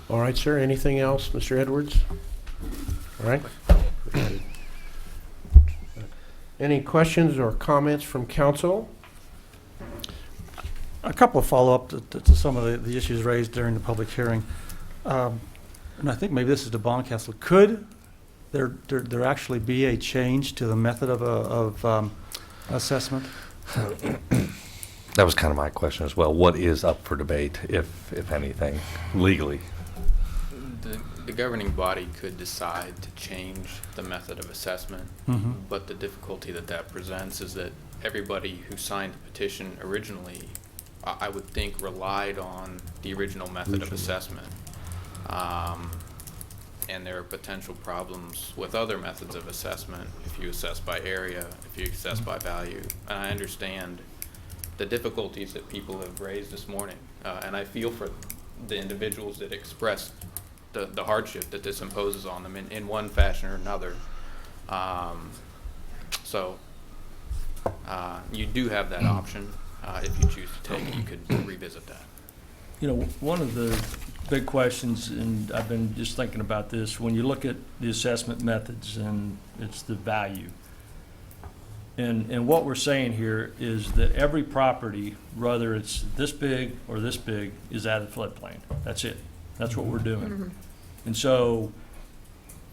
S1: All right, sir, anything else, Mr. Edwards? All right. Any questions or comments from council?
S14: A couple of follow-up to some of the issues raised during the public hearing. And I think maybe this is to bond council. Could there actually be a change to the method of assessment?
S8: That was kind of my question as well. What is up for debate, if anything, legally?
S6: The governing body could decide to change the method of assessment, but the difficulty that presents is that everybody who signed the petition originally, I would think, relied on the original method of assessment. And there are potential problems with other methods of assessment if you assess by area, if you assess by value. And I understand the difficulties that people have raised this morning, and I feel for the individuals that expressed the hardship that this imposes on them in one fashion or another. So you do have that option. If you choose to take it, you could revisit that.
S4: You know, one of the big questions, and I've been just thinking about this, when you look at the assessment methods, and it's the value. And what we're saying here is that every property, whether it's this big or this big, is out of the floodplain. That's it. That's what we're doing. And so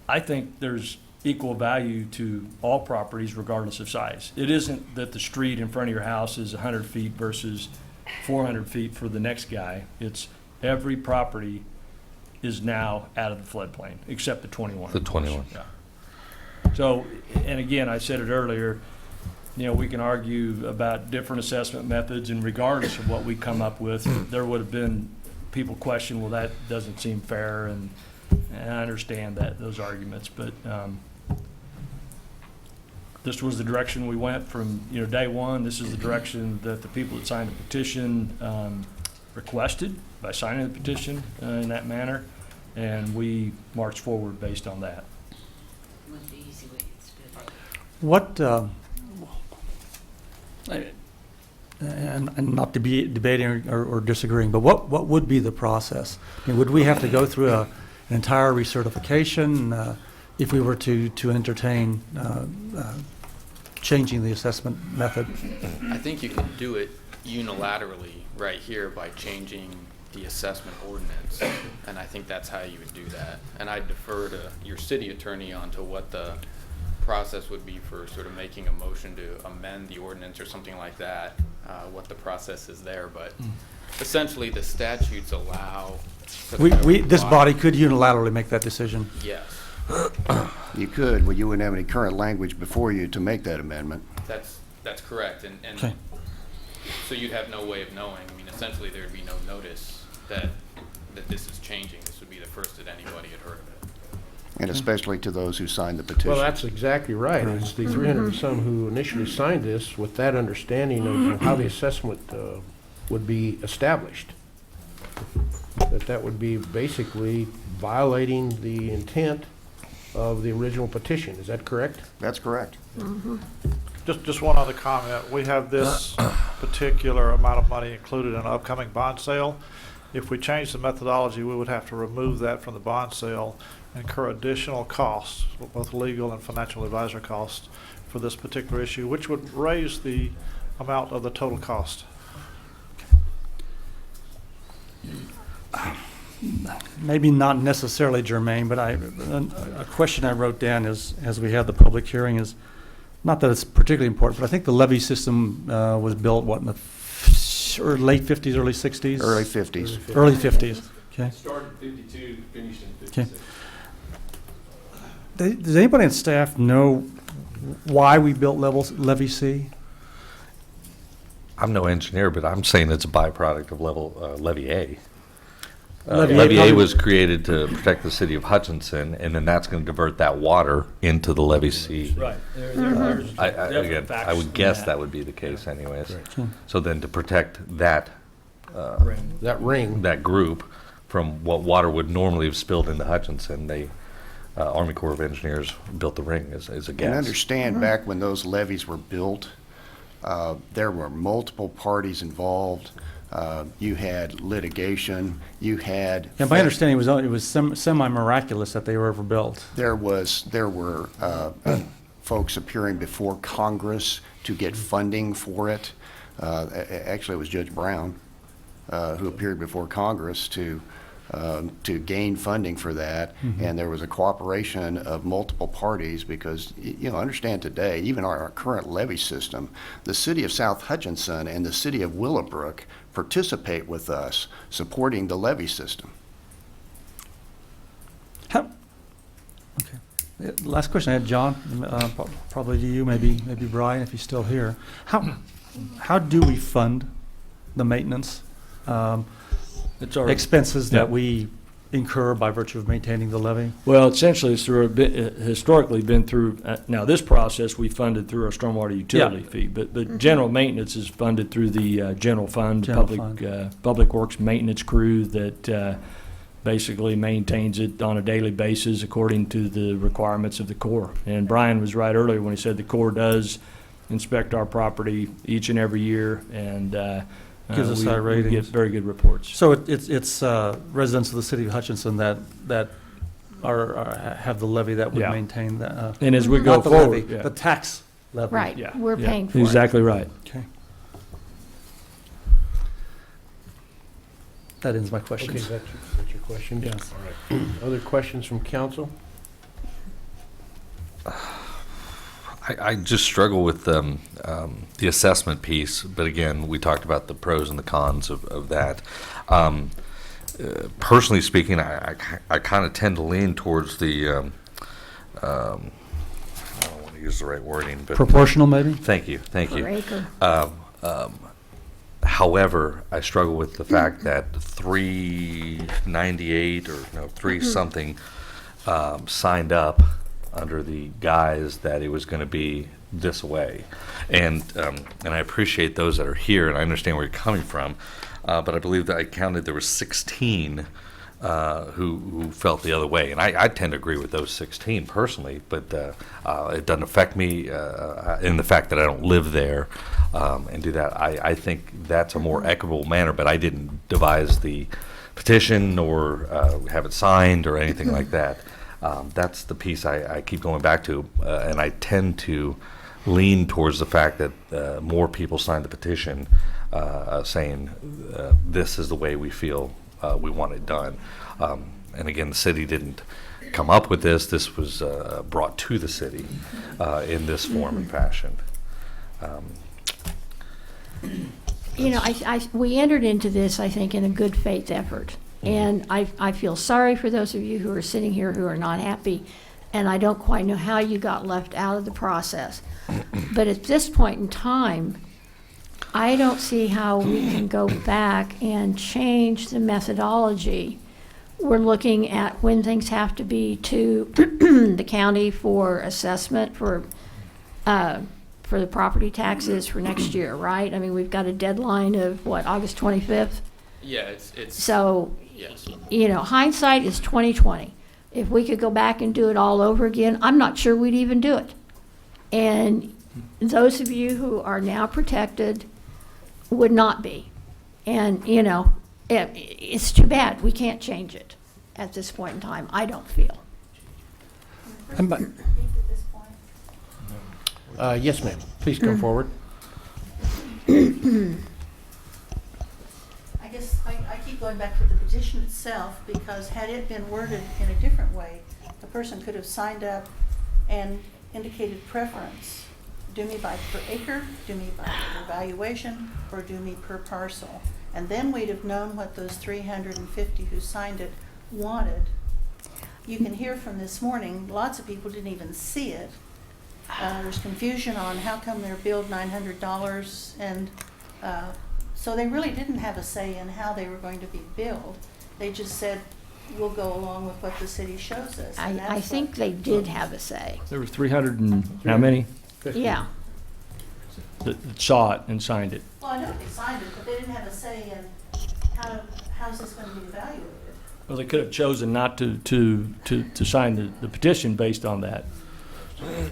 S4: I think there's equal value to all properties regardless of size. It isn't that the street in front of your house is 100 feet versus 400 feet for the next guy. It's every property is now out of the floodplain, except the 21.
S8: The 21.
S4: Yeah. So, and again, I said it earlier, you know, we can argue about different assessment methods, and regardless of what we come up with, there would have been people question, well, that doesn't seem fair, and I understand those arguments, but this was the direction we went from, you know, day one. This is the direction that the people that signed the petition requested by signing the petition in that manner, and we marched forward based on that.
S14: What, and not to be debating or disagreeing, but what would be the process? I mean, would we have to go through an entire recertification if we were to entertain changing the assessment method?
S6: I think you can do it unilaterally right here by changing the assessment ordinance, and I think that's how you would do that. And I'd defer to your city attorney on to what the process would be for sort of making a motion to amend the ordinance or something like that, what the process is there. But essentially, the statutes allow.
S14: This body could unilaterally make that decision.
S6: Yes.
S7: You could, but you wouldn't have any current language before you to make that amendment.
S6: That's correct, and
S14: Okay.
S6: so you'd have no way of knowing. I mean, essentially, there'd be no notice that this is changing. This would be the first that anybody had heard of it.
S7: And especially to those who signed the petition.
S1: Well, that's exactly right. It's the 300 and some who initially signed this with that understanding of how the assessment would be established. That would be basically violating the intent of the original petition. Is that correct?
S7: That's correct.
S20: Just one other comment. We have this particular amount of money included in an upcoming bond sale. If we change the methodology, we would have to remove that from the bond sale, incur additional costs, both legal and financial advisor costs, for this particular issue, which would raise the amount of the total cost.
S14: Maybe not necessarily germane, but a question I wrote down is, as we had the public hearing, is not that it's particularly important, but I think the levee system was built, what, in the late 50s, early 60s?
S7: Early 50s.
S14: Early 50s, okay.
S11: Started in 52, finished in
S14: Okay.
S11: 56.
S14: Does anybody on staff know why we built levee C?
S8: I'm no engineer, but I'm saying it's a byproduct of levy A.
S14: Levy A
S8: Levy A
S14: probably-
S8: was created to protect the city of Hutchinson, and then that's going to divert that water into the levy C.
S4: Right.
S8: Again, I would guess that would be the case anyways. So then to protect that, that group from what water would normally have spilled into Hutchinson, they, Army Corps of Engineers built the ring as a guess.
S7: And understand, back when those levees were built, there were multiple parties involved. You had litigation, you had.
S14: Yeah, my understanding was it was semi-miraculous that they were ever built.
S7: There were folks appearing before Congress to get funding for it. Actually, it was Judge Brown who appeared before Congress to gain funding for that. And there was a cooperation of multiple parties because, understand today, even our current levee system, the city of South Hutchinson and the city of Willowbrook participate with us supporting the levee system.
S14: Last question I had, John, probably to you, maybe Brian, if he's still here. How do we fund the maintenance expenses that we incur by virtue of maintaining the levee?
S4: Well, essentially, it's historically been through, now this process we funded through our stormwater utility fee, but general maintenance is funded through the general fund, public works maintenance crew that basically maintains it on a daily basis according to the requirements of the Corps. And Brian was right earlier when he said the Corps does inspect our property each and every year, and
S14: gives us high
S4: we
S14: ratings.
S4: get very good reports.
S14: So it's residents of the city of Hutchinson that have the levy that would maintain that.
S4: And as we go
S14: not the
S4: forward,
S14: levy, the tax levy.
S9: Right, we're paying for it.
S4: Exactly right.
S14: Okay. That ends my questions.
S1: Okay, that's your question?
S14: Yes.
S1: All right. Other questions from council?
S8: I just struggle with the assessment piece, but again, we talked about the pros and the cons of that. Personally speaking, I kind of tend to lean towards the, I don't want to use the right wording, but.
S14: Proportional, maybe?
S8: Thank you.
S9: Per acre.
S8: However, I struggle with the fact that 398 or no, 3 something signed up under the guise that it was going to be this way, and I appreciate those that are here, and I understand where you're coming from, but I believe that I counted there were 16 who felt the other way, and I tend to agree with those 16 personally, but it doesn't affect me in the fact that I don't live there and do that. I think that's a more equitable manner, but I didn't devise the petition or have it signed or anything like that. That's the piece I keep going back to, and I tend to lean towards the fact that more people signed the petition saying this is the way we feel we want it done. And again, the city didn't come up with this. This was brought to the city in this form and fashion.
S9: You know, we entered into this, I think, in a good faith effort. And I feel sorry for those of you who are sitting here who are not happy, and I don't quite know how you got left out of the process. But at this point in time, I don't see how we can go back and change the methodology. We're looking at when things have to be to the county for assessment for the property taxes for next year, right? I mean, we've got a deadline of, what, August 25th?
S6: Yeah, it's.
S9: So,
S6: Yes.
S9: you know, hindsight is 20/20. If we could go back and do it all over again, I'm not sure we'd even do it. And those of you who are now protected would not be. And, you know, it's too bad. We can't change it at this point in time, I don't feel.
S1: Yes, ma'am. Please come forward.
S15: I guess I keep going back to the petition itself, because had it been worded in a different way, the person could have signed up and indicated preference. Do me by per acre, do me by per valuation, or do me per parcel. And then we'd have known what those 350 who signed it wanted. You can hear from this morning, lots of people didn't even see it. There's confusion on how come they're billed $900, and so they really didn't have a say in how they were going to be billed. They just said, we'll go along with what the city shows us. And
S9: I
S15: that's
S9: think
S15: what-
S9: they did have a say.
S4: There were 300 and how many
S9: Yeah.
S4: that saw it and signed it?
S15: Well, I know they signed it, but they didn't have a say in how's this going to be evaluated.
S4: Well, they could have chosen not to sign the petition based on that.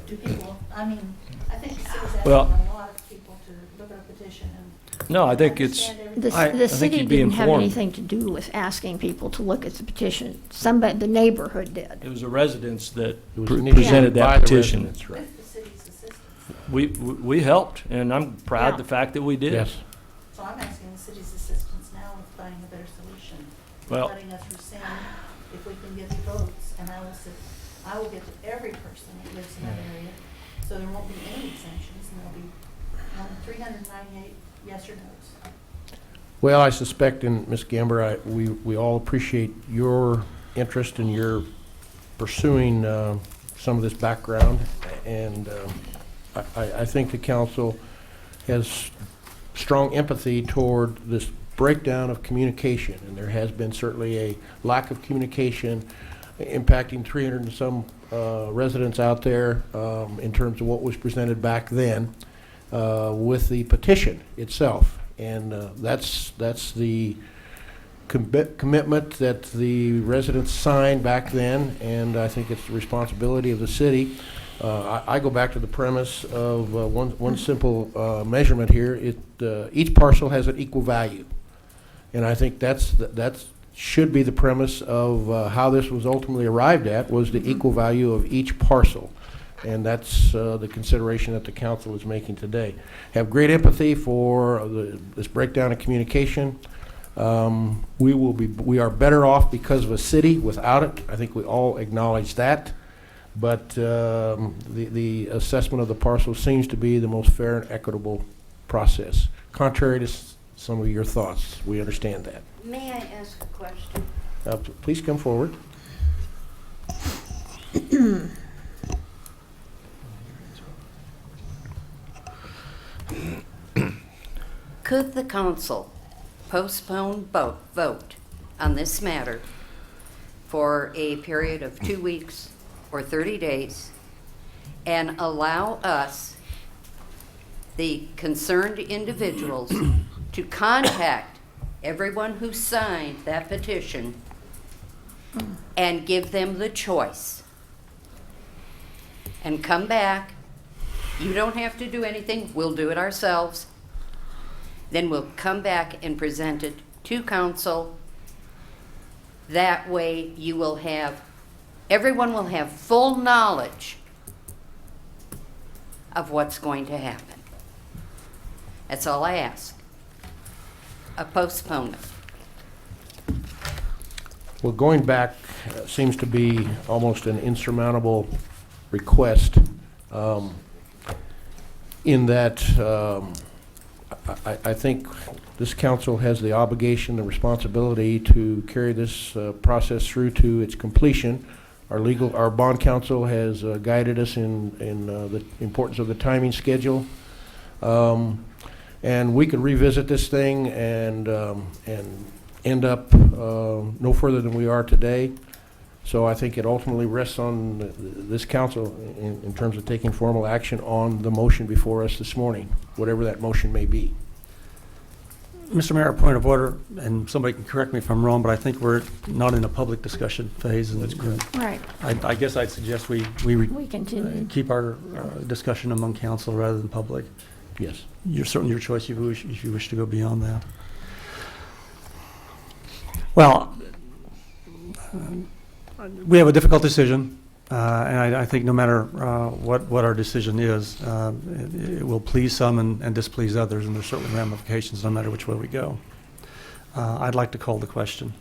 S15: Do people, I mean, I think the city's asking
S4: Well-
S15: a lot of people to look at a petition and.
S4: No, I think it's,
S15: understand everything.
S9: The
S4: I think
S9: city
S4: you'd be
S9: didn't have
S4: informed.
S9: anything to do with asking people to look at the petition. Somebody, the neighborhood did.
S4: It was the residents that
S1: It was
S4: presented
S1: initiated by
S4: that
S1: the
S4: petition.
S1: residents, right.
S15: With the city's assistance.
S4: We helped, and I'm proud of the fact that we did.
S1: Yes.
S15: So I'm asking the city's assistance now with finding a better solution.
S4: Well-
S15: Letting us rescind if we can get the votes, and I will get to every person that lives in that area, so there won't be any exemptions, and there'll be 398 yes or no's.
S1: Well, I suspect, and Ms. Gamber, we all appreciate your interest in your pursuing some of this background, and I think the council has strong empathy toward this breakdown of communication, and there has been certainly a lack of communication impacting 300 and some residents out there in terms of what was presented back then with the petition itself. And that's the commitment that the residents signed back then, and I think it's the responsibility of the city. I go back to the premise of one simple measurement here. Each parcel has an equal value. And I think that's should be the premise of how this was ultimately arrived at, was the equal value of each parcel. And that's the consideration that the council is making today. Have great empathy for this breakdown of communication. We are better off because of a city. Without it, I think we all acknowledge that. But the assessment of the parcel seems to be the most fair and equitable process, contrary to some of your thoughts. We understand that.
S13: May I ask a question?
S1: Please come forward.
S13: Could the council postpone vote on this matter for a period of 2 weeks or 30 days and allow us, the concerned individuals, to contact everyone who signed that petition and give them the choice? And come back. You don't have to do anything. We'll do it ourselves. Then we'll come back and present it to council. That way you will have, everyone will have full knowledge of what's going to happen. That's all I ask. A postponement.
S1: Well, going back seems to be almost an insurmountable request, in that I think this council has the obligation, the responsibility to carry this process through to its completion. Our bond counsel has guided us in the importance of the timing schedule. And we could revisit this thing and end up no further than we are today. So I think it ultimately rests on this council in terms of taking formal action on the motion before us this morning, whatever that motion may be.
S14: Mr. Mayor, point of order, and somebody can correct me if I'm wrong, but I think we're not in a public discussion phase. And that's correct.
S9: Right.
S14: I guess I'd suggest we
S9: continue.
S14: keep our discussion among council rather than public.
S1: Yes.
S14: You're certainly your choice if you wish to go beyond that. Well, we have a difficult decision, and I think no matter what our decision is, it will please some and displease others, and there's certainly ramifications no matter which way we go. I'd like to call the question.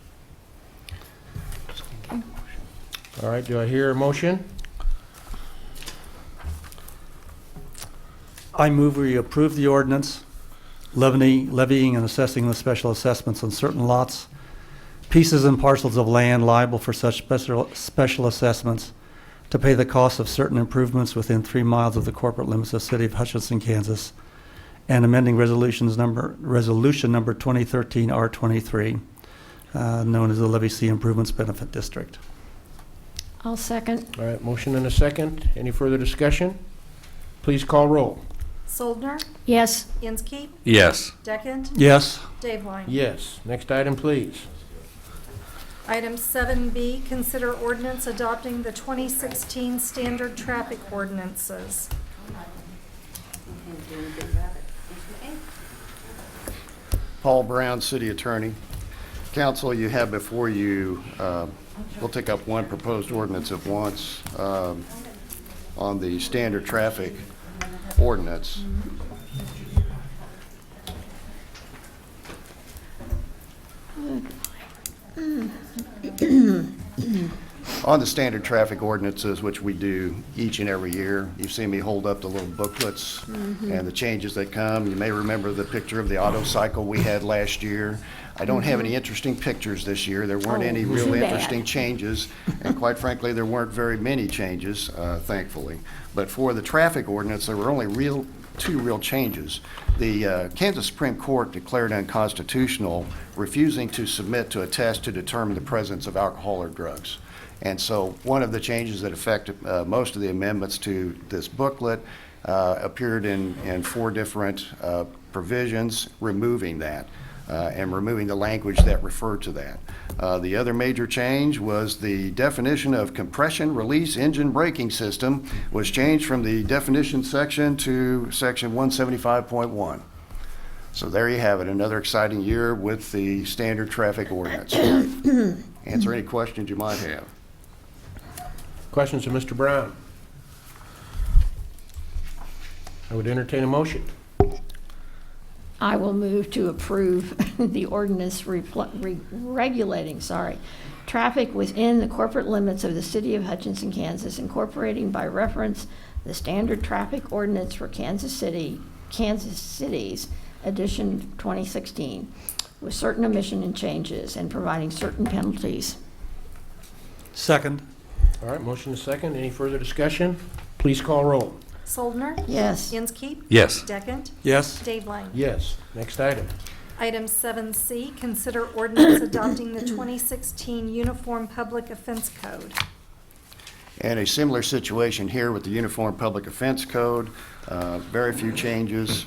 S1: All right, do I hear a motion?
S14: I move we approve the ordinance levying and assessing the special assessments on certain lots, pieces and parcels of land liable for such special assessments to pay the cost of certain improvements within 3 miles of the corporate limits of the city of Hutchinson, Kansas, and amending resolution number 2013 R23, known as the Levy C Improvements Benefit District.
S9: I'll second.
S1: All right, motion and a second. Any further discussion? Please call roll.
S3: Soldner?
S9: Yes.
S3: Inskeep?
S8: Yes.
S3: Deckent?
S14: Yes.
S3: Daveline?
S1: Yes. Next item, please.
S3: Item 7B, consider ordinance adopting the 2016 standard traffic ordinances.
S7: Paul Brown, City Attorney. Council, you have before you, we'll take up one proposed ordinance at once on the standard traffic ordinance. On the standard traffic ordinances, which we do each and every year, you've seen me hold up the little booklets and the changes that come. You may remember the picture of the auto cycle we had last year. I don't have any interesting pictures this year. There weren't any real
S9: too bad.
S7: interesting changes, and quite frankly, there weren't very many changes, thankfully. But for the traffic ordinance, there were only two real changes. The Kansas Supreme Court declared unconstitutional refusing to submit to a test to determine the presence of alcohol or drugs. And so one of the changes that affected most of the amendments to this booklet appeared in 4 different provisions, removing that and removing the language that referred to that. The other major change was the definition of compression release engine braking system was changed from the definition section to section 175.1. So there you have it, another exciting year with the standard traffic ordinance. Answer any questions you might have.
S1: Questions of Mr. Brown? I would entertain a motion.
S9: I will move to approve the ordinance regulating traffic within the corporate limits of the city of Hutchinson, Kansas, incorporating by reference the standard traffic ordinance for Kansas City's edition 2016, with certain omission and changes and providing certain penalties.
S14: Second.
S1: All right, motion is second. Any further discussion? Please call roll.
S3: Soldner?
S9: Yes.
S3: Inskeep?
S8: Yes.
S3: Deckent?
S14: Yes.
S3: Daveline?
S1: Yes. Next item.
S3: Item 7C, consider ordinance adopting the 2016 Uniform Public Offense Code.
S7: And a similar situation here with the Uniform Public Offense Code. Very few changes,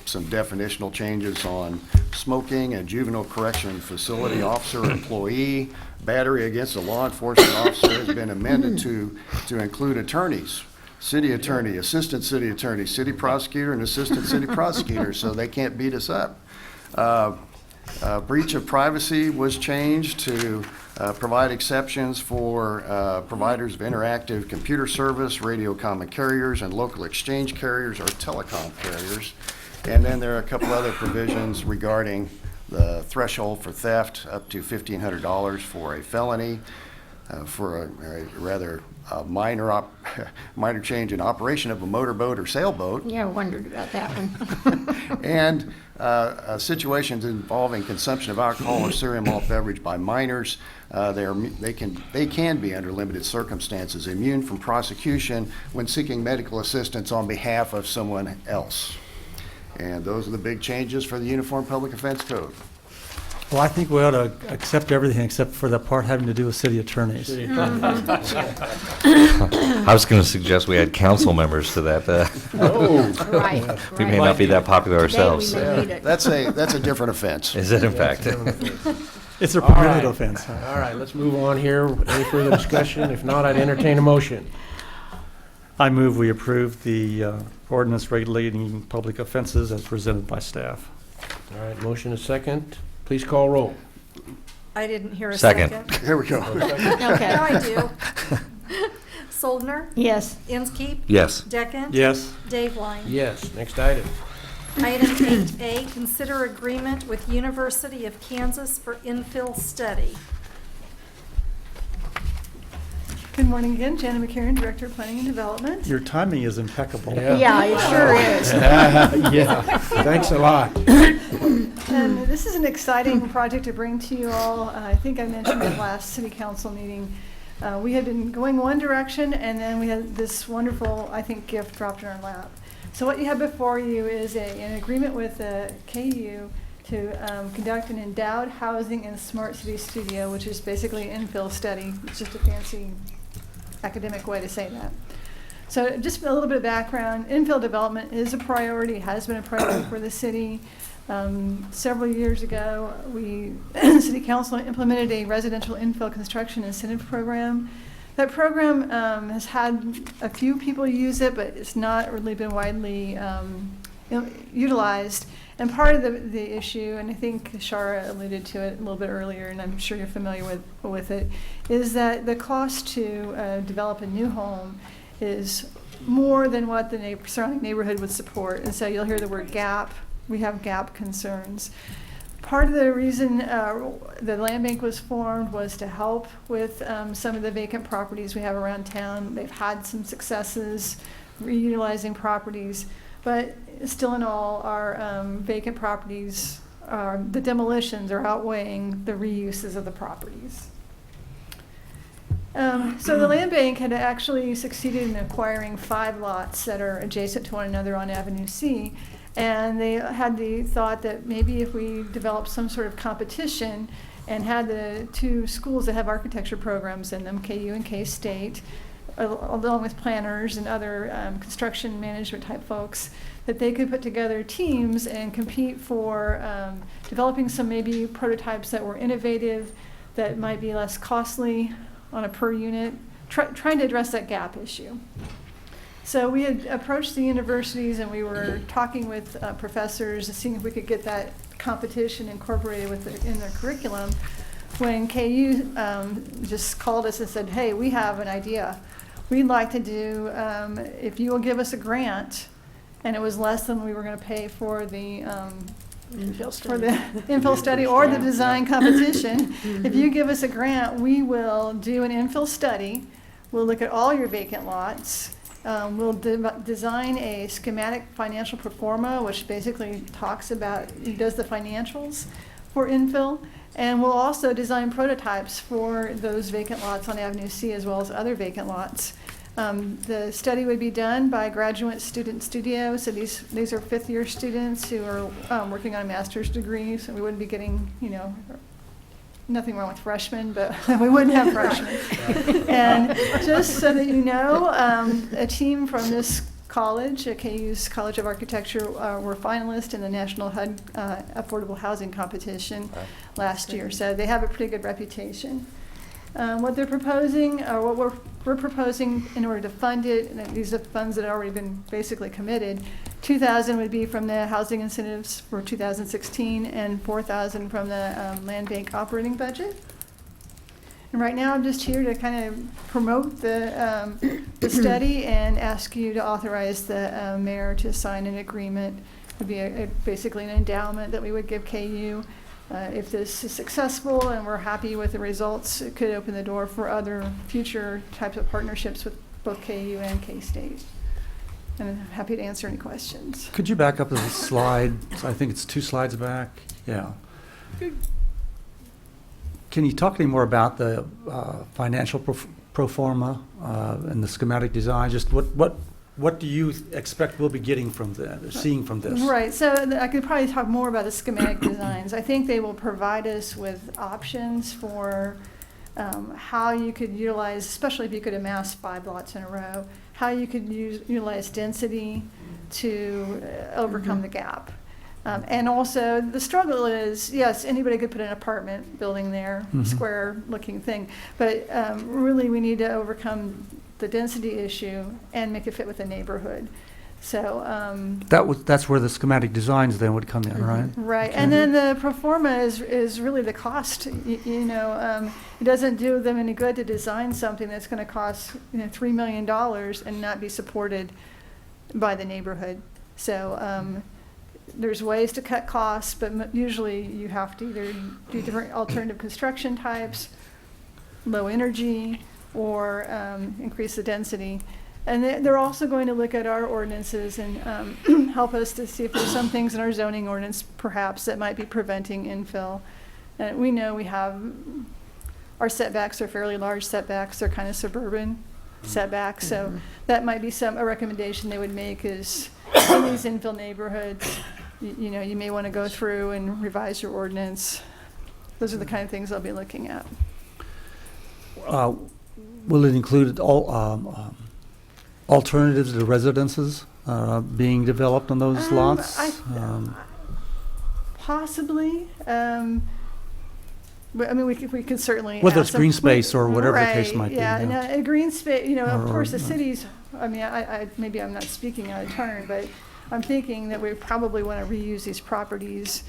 S7: some definitional changes on smoking, a juvenile correction facility officer or employee, battery against a law enforcement officer has been amended to include attorneys, city attorney, assistant city attorney, city prosecutor, and assistant city prosecutor, so they can't beat us up. Breach of privacy was changed to provide exceptions for providers of interactive computer service, radio common carriers, and local exchange carriers or telecom carriers. And then there are a couple other provisions regarding the threshold for theft up to $1,500 for a felony, for a rather minor minor change in operation of a motorboat or sailboat,
S9: Yeah, I wondered about that one.
S7: and situations involving consumption of alcohol or cereal malt beverage by minors. They can be, under limited circumstances, immune from prosecution when seeking medical assistance on behalf of someone else. And those are the big changes for the Uniform Public Offense Code.
S14: Well, I think we ought to accept everything except for the part having to do with city attorneys.
S8: I was going to suggest we add council members to that.
S9: Right,
S8: We may
S9: right.
S8: not be that popular
S9: Today we
S8: ourselves.
S9: may need it.
S7: That's a different offense.
S8: Is it in fact?
S14: It's a
S1: All right.
S14: permitted offense.
S1: All right, let's move on here. Any further discussion? If not, I'd entertain a motion.
S14: I move we approve the ordinance regulating public offenses as presented by staff.
S1: All right, motion is second. Please call roll.
S3: I didn't hear a
S8: Second.
S3: second.
S7: Here we go.
S9: Okay.
S3: Now I do. Soldner?
S9: Yes.
S3: Inskeep?
S8: Yes.
S3: Deckent?
S14: Yes.
S3: Dave Line?
S1: Yes, next item.
S3: Item 8A, consider agreement with University of Kansas for infill study.
S10: Good morning again, Janet McCarron, Director of Planning and Development.
S14: Your timing is impeccable.
S9: Yeah, it sure is.
S1: Yeah, thanks a lot.
S10: And this is an exciting project to bring to you all. I think I mentioned at last city council meeting. We had been going one direction, and then we had this wonderful, I think, gift dropped in our lap. So what you have before you is an agreement with KU to conduct an endowed housing and smart city studio, which is basically an infill study. It's just a fancy academic way to say that. So just a little bit of background. Infill development is a priority, has been a priority for the city. Several years ago, City Council implemented a residential infill construction incentive program. That program has had a few people use it, but it's not really been widely utilized. And part of the issue, and I think Shara alluded to it a little bit earlier, and I'm sure you're familiar with it, is that the cost to develop a new home is more than what the surrounding neighborhood would support. And so you'll hear the word gap. We have gap concerns. Part of the reason the land bank was formed was to help with some of the vacant properties we have around town. They've had some successes reutilizing properties, but still in all, our vacant properties, the demolitions are outweighing the reuses of the properties. So the land bank had actually succeeded in acquiring 5 lots that are adjacent to one another on Avenue C. And they had the thought that maybe if we developed some sort of competition and had the 2 schools that have architecture programs in them, KU and K-State, along with planners and other construction management type folks, that they could put together teams and compete for developing some maybe prototypes that were innovative, that might be less costly on a per unit, trying to address that gap issue. So we had approached the universities and we were talking with professors, seeing if we could get that competition incorporated in their curriculum, when KU just called us and said, hey, we have an idea. We'd like to do, if you will give us a grant, and it was less than we were going to pay for the infill study or the design competition. If you give us a grant, we will do an infill study. We'll look at all your vacant lots. We'll design a schematic financial pro forma, which basically talks about, does the financials for infill. And we'll also design prototypes for those vacant lots on Avenue C as well as other vacant lots. The study would be done by graduate student studio. So these are 5th year students who are working on a master's degree. So we wouldn't be getting, nothing wrong with freshmen, but we wouldn't have freshmen. And just so that you know, a team from this college, KU's College of Architecture, were finalists in the National HUD Affordable Housing Competition last year. So they have a pretty good reputation. What they're proposing, or what we're proposing in order to fund it, and these are funds that have already been basically committed, $2,000 would be from the housing incentives for 2016 and $4,000 from the land bank operating budget. And right now I'm just here to kind of promote the study and ask you to authorize the mayor to sign an agreement. It would be basically an endowment that we would give KU If this is successful and we're happy with the results, it could open the door for other future types of partnerships with both KU and K-State. And I'm happy to answer any questions.
S14: Could you back up the slide? I think it's 2 slides back. Yeah. Can you talk any more about the financial pro forma and the schematic design? Just what do you expect we'll be getting from seeing from this?
S10: Right, so I could probably talk more about the schematic designs. I think they will provide us with options for how you could utilize, especially if you could amass 5 lots in a row, how you could utilize density to overcome the gap. And also, the struggle is, yes, anybody could put an apartment building there, square-looking thing, but really we need to overcome the density issue and make it fit with the neighborhood. So
S14: that's where the schematic designs then would come in, right?
S10: Right, and then the pro forma is really the cost. It doesn't do them any good to design something that's going to cost $3 million and not be supported by the neighborhood. So there's ways to cut costs, but usually you have to either do different alternative construction types, low energy, or increase the density. And they're also going to look at our ordinances and help us to see if there's some things in our zoning ordinance perhaps that might be preventing infill. And we know we have, our setbacks are fairly large setbacks. They're kind of suburban setbacks. So that might be a recommendation they would make is in these infill neighborhoods, you may want to go through and revise your ordinance. Those are the kind of things I'll be looking at.
S14: Will it include all alternatives to residences being developed on those lots?
S10: Possibly. But I mean, we could certainly.
S14: Whether it's green space or whatever the case might be.
S10: Yeah,
S14: Yeah.
S10: a green space. Of course, the cities. I mean, I maybe I'm not speaking out of turn, but I'm thinking that we probably want to reuse these properties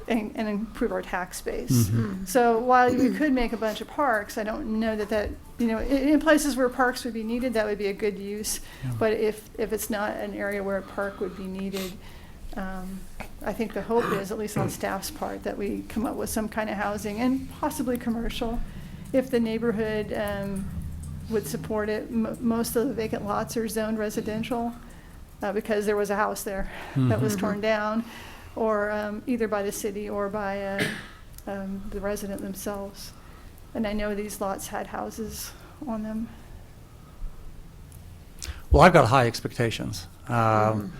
S10: and improve our tax base. So while we could make a bunch of parks, I don't know that in places where parks would be needed, that would be a good use.
S14: Yeah.
S10: But if it's not an area where a park would be needed, I think the hope is, at least on staff's part, that we come up with some kind of housing and possibly commercial, if the neighborhood would support it. Most of the vacant lots are zoned residential because there was a house there that was torn down, or either by the city or by the resident themselves. And I know these lots had houses on them.
S14: Well, I've got high expectations. I'm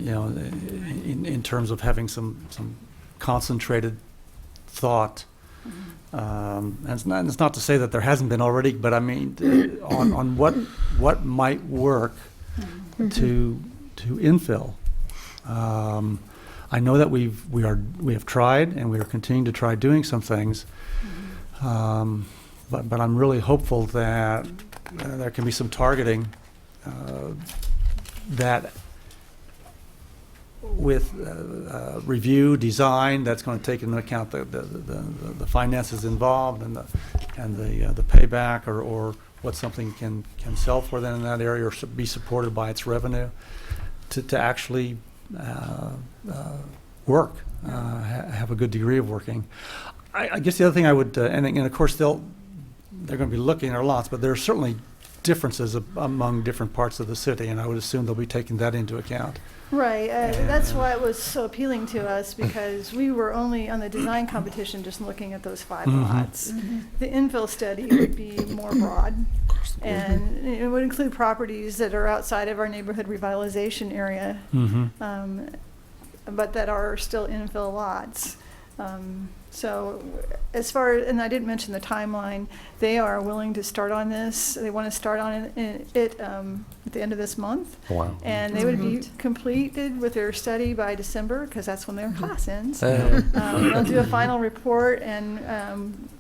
S14: in terms of having some concentrated thought. And it's not to say that there hasn't been already, but I mean on what might work to infill. I know that we have tried and we are continuing to try doing some things, but I'm really hopeful that there can be some targeting that with review, design, that's going to take into account the finances involved and the payback or what something can sell for them in that area or be supported by its revenue to actually work, have a good degree of working. I guess the other thing I would, and of course they're going to be looking at our lots, but there are certainly differences among different parts of the city, and I would assume they'll be taking that into account.
S10: Right, that's why it was so appealing to us, because we were only on the design competition just looking at those 5 lots. The infill study would be more broad, and it would include properties that are outside of our neighborhood revitalization area, but that are still infill lots. So as far as, and I didn't mention the timeline, they are willing to start on this. They want to start on it at the end of this month.
S8: Wow.
S10: And they would be completed with their study by December, because that's when their class ends. They'll do a final report, and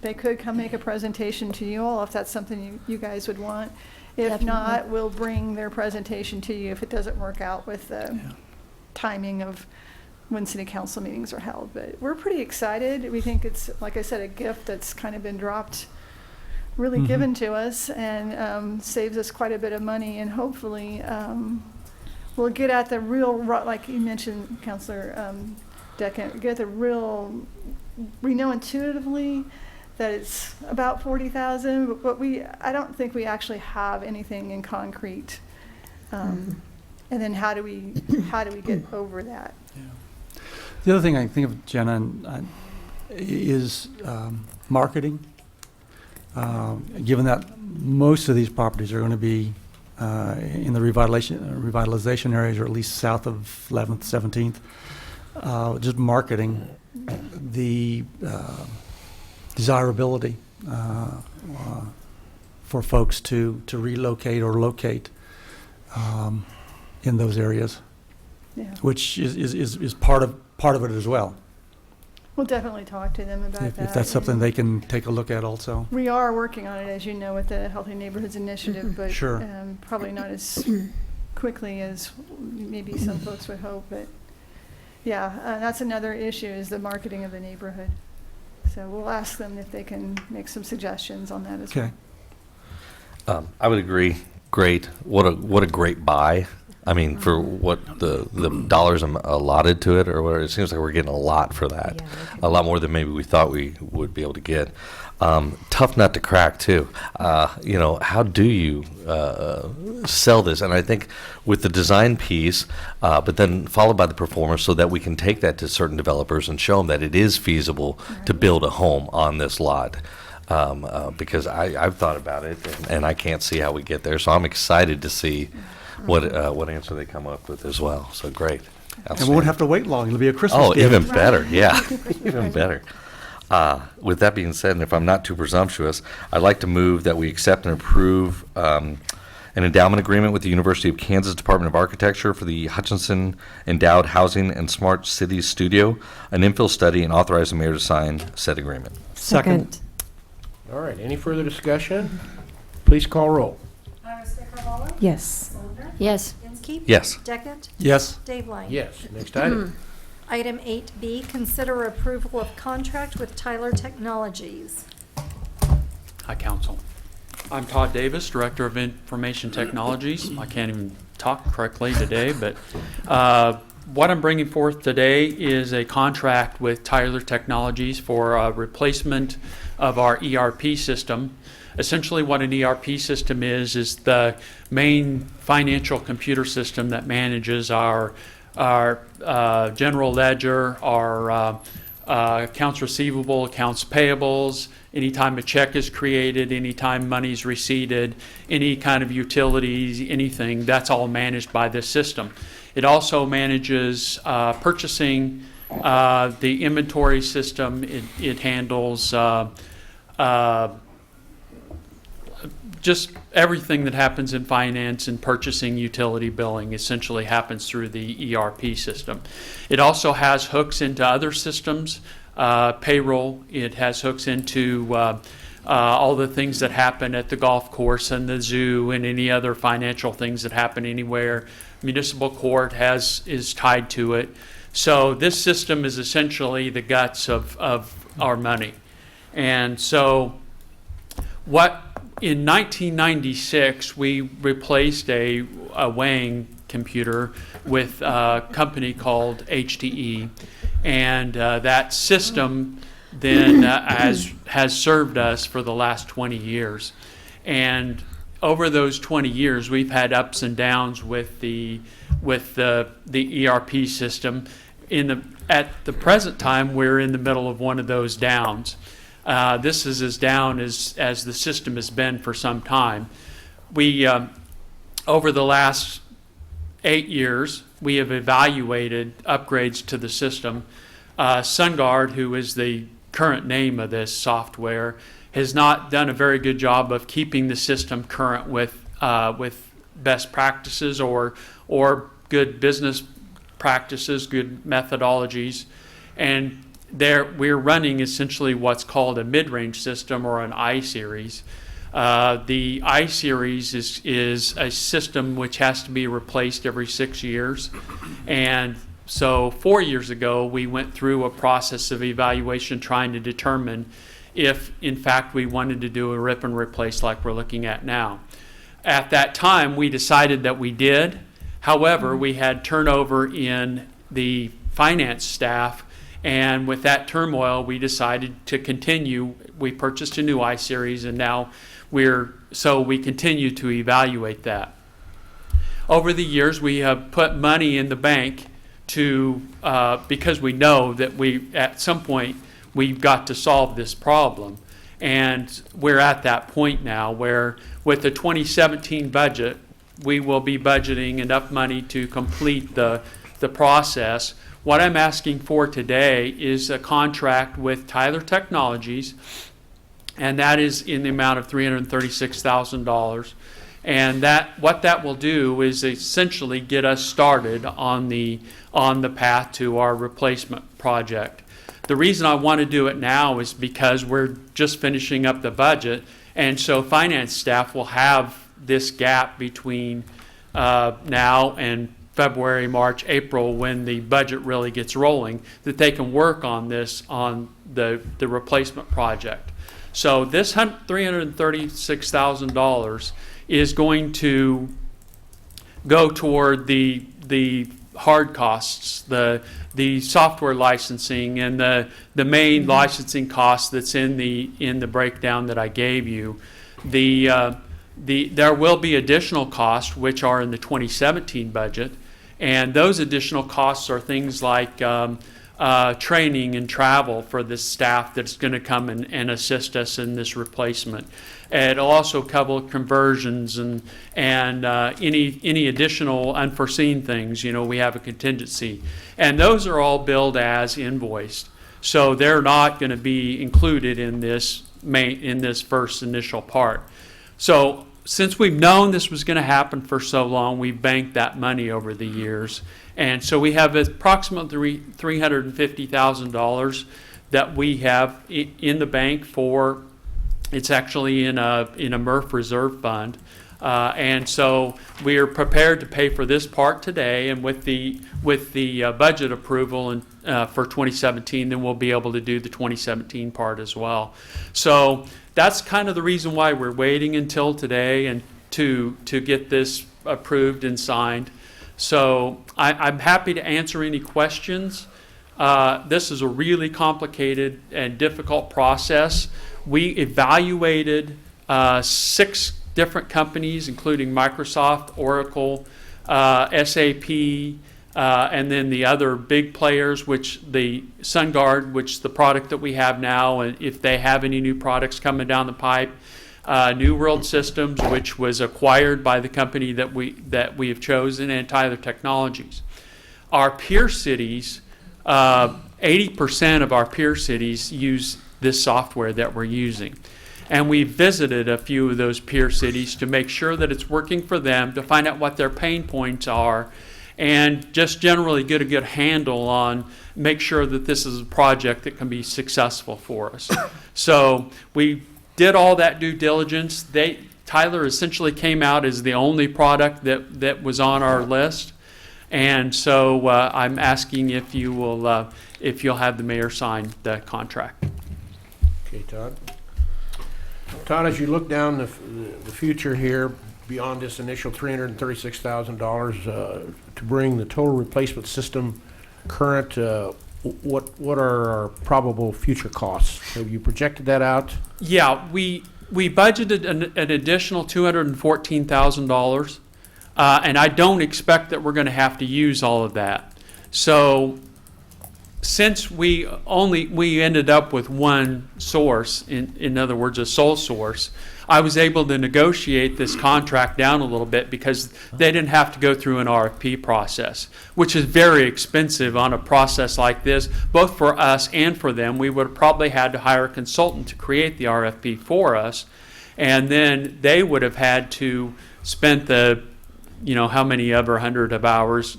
S10: they could come make a presentation to you all if that's something you guys would want. If not, we'll bring their presentation to you if it doesn't work out with the timing of when city council meetings are held. But we're pretty excited. We think it's, like I said, a gift that's kind of been dropped, really given to us, and saves us quite a bit of money. And hopefully we'll get at the real, like you mentioned, Councilor, get the real, we know intuitively that it's about 40,000, but I don't think we actually have anything in concrete. And then how do we get over that?
S14: The other thing I think of, Jenna, is marketing. Given that most of these properties are going to be in the revitalization areas, or at least south of 11th, 17th, just marketing the desirability for folks to relocate or locate in those areas, which is part of it as well.
S10: We'll definitely talk to them about that.
S14: If that's something they can take a look at also.
S10: We are working on it, as you know, with the Healthy Neighborhoods Initiative, but
S14: Sure.
S10: Probably not as quickly as maybe some folks would hope. But yeah, that's another issue, is the marketing of the neighborhood. So we'll ask them if they can make some suggestions on that as well.
S14: Okay.
S8: I would agree. Great. What a great buy. I mean, for what the dollars allotted to it, or whatever, it seems like we're getting a lot for that. A lot more than maybe we thought we would be able to get. Tough nut to crack, too. How do you sell this? And I think with the design piece, but then followed by the performance, so that we can take that to certain developers and show them that it is feasible to build a home on this lot. Because I've thought about it, and I can't see how we get there. So I'm excited to see what answer they come up with as well. So great.
S14: And we won't have to wait long. It'll be a Christmas gift.
S8: Even better. Yeah, even better. With that being said, and if I'm not too presumptuous, I'd like to move that we accept and approve an endowment agreement with the University of Kansas Department of Architecture for the Hutchinson Endowed Housing and Smart Cities Studio, an infill study, and authorize the mayor to sign said agreement.
S14: Second.
S1: All right, any further discussion? Please call roll.
S15: Yes.
S9: Yes.
S3: Inskeep?
S8: Yes.
S3: Deckent?
S14: Yes.
S3: Dave Lang?
S1: Yes, next item.
S3: Item 8B, consider approval of contract with Tyler Technologies.
S2: Hi, Council. I'm Todd Davis, Director of Information Technologies. I can't even talk correctly today, but what I'm bringing forth today is a contract with Tyler Technologies for a replacement of our ERP system. Essentially what an ERP system is the main financial computer system that manages our general ledger, our accounts receivable, accounts payables, anytime a check is created, anytime money's receipted, any kind of utilities, anything, that's all managed by this system. It also manages purchasing, the inventory system. It handles just everything that happens in finance and purchasing, utility billing essentially happens through the ERP system. It also has hooks into other systems, payroll. It has hooks into all the things that happen at the golf course and the zoo and any other financial things that happen anywhere. Municipal court is tied to it. So this system is essentially the guts of our money. And so in 1996, we replaced a weighing computer with a company called HTE, and that system then has served us for the last 20 years. And over those 20 years, we've had ups and downs with the ERP system. At the present time, we're in the middle of one of those downs. This is as down as the system has been for some time. We, over the last 8 years, we have evaluated upgrades to the system. SunGuard, who is the current name of this software, has not done a very good job of keeping the system current with best practices or good business practices, good methodologies, and we're running essentially what's called a mid-range system or an I-series. The I-series is a system which has to be replaced every 6 years. And so 4 years ago, we went through a process of evaluation trying to determine if, in fact, we wanted to do a rip and replace like we're looking at now. At that time, we decided that we did. However, we had turnover in the finance staff And with that turmoil, we decided to continue. We purchased a new I-Series, and now we continue to evaluate that. Over the years, we have put money in the bank to, because we know that at some point, we've got to solve this problem. And we're at that point now where with the 2017 budget, we will be budgeting enough money to complete the process. What I'm asking for today is a contract with Tyler Technologies, and that is in the amount of $336,000. And what that will do is essentially get us started on the path to our replacement project. The reason I want to do it now is because we're just finishing up the budget, and so finance staff will have this gap between now and February, March, April, when the budget really gets rolling, that they can work on this, on the replacement project. So this $336,000 is going to go toward the hard costs, the software licensing, and the main licensing cost that's in the breakdown that I gave you. There will be additional costs which are in the 2017 budget, and those additional costs are things like training and travel for the staff that's going to come and assist us in this replacement. It'll also cover conversions and any additional unforeseen things. We have a contingency, and those are all billed as invoiced, so they're not going to be included in this first initial part. So since we've known this was going to happen for so long, we've banked that money over the years. And so we have approximately $350,000 that we have in the bank for. It's actually in a MRF reserve fund. And so we are prepared to pay for this part today, and with the budget approval for 2017, then we'll be able to do the 2017 part as well. So that's kind of the reason why we're waiting until today and to get this approved and signed. So I'm happy to answer any questions. This is a really complicated and difficult process. We evaluated 6 different companies, including Microsoft, Oracle, SAP, and then the other big players, which the SunGard, which the product that we have now, and if they have any new products coming down the pipe, New World Systems, which was acquired by the company that we have chosen, and Tyler Technologies. Our peer cities, 80% of our peer cities use this software that we're using. And we visited a few of those peer cities to make sure that it's working for them, to find out what their pain points are, and just generally get a good handle on, make sure that this is a project that can be successful for us. So we did all that due diligence. Tyler essentially came out as the only product that was on our list. And so I'm asking if you'll have the mayor sign the contract.
S1: Okay, Todd. Todd, as you look down the future here, beyond this initial $336,000, to bring the total replacement system current, what are our probable future costs? Have you projected that out?
S2: Yeah, we budgeted an additional $214,000, and I don't expect that we're going to have to use all of that. So since we ended up with one source, in other words, a sole source, I was able to negotiate this contract down a little bit because they didn't have to go through an RFP process, which is very expensive on a process like this, both for us and for them. We would have probably had to hire a consultant to create the RFP for us, and then they would have had to spend how many ever 100 of hours,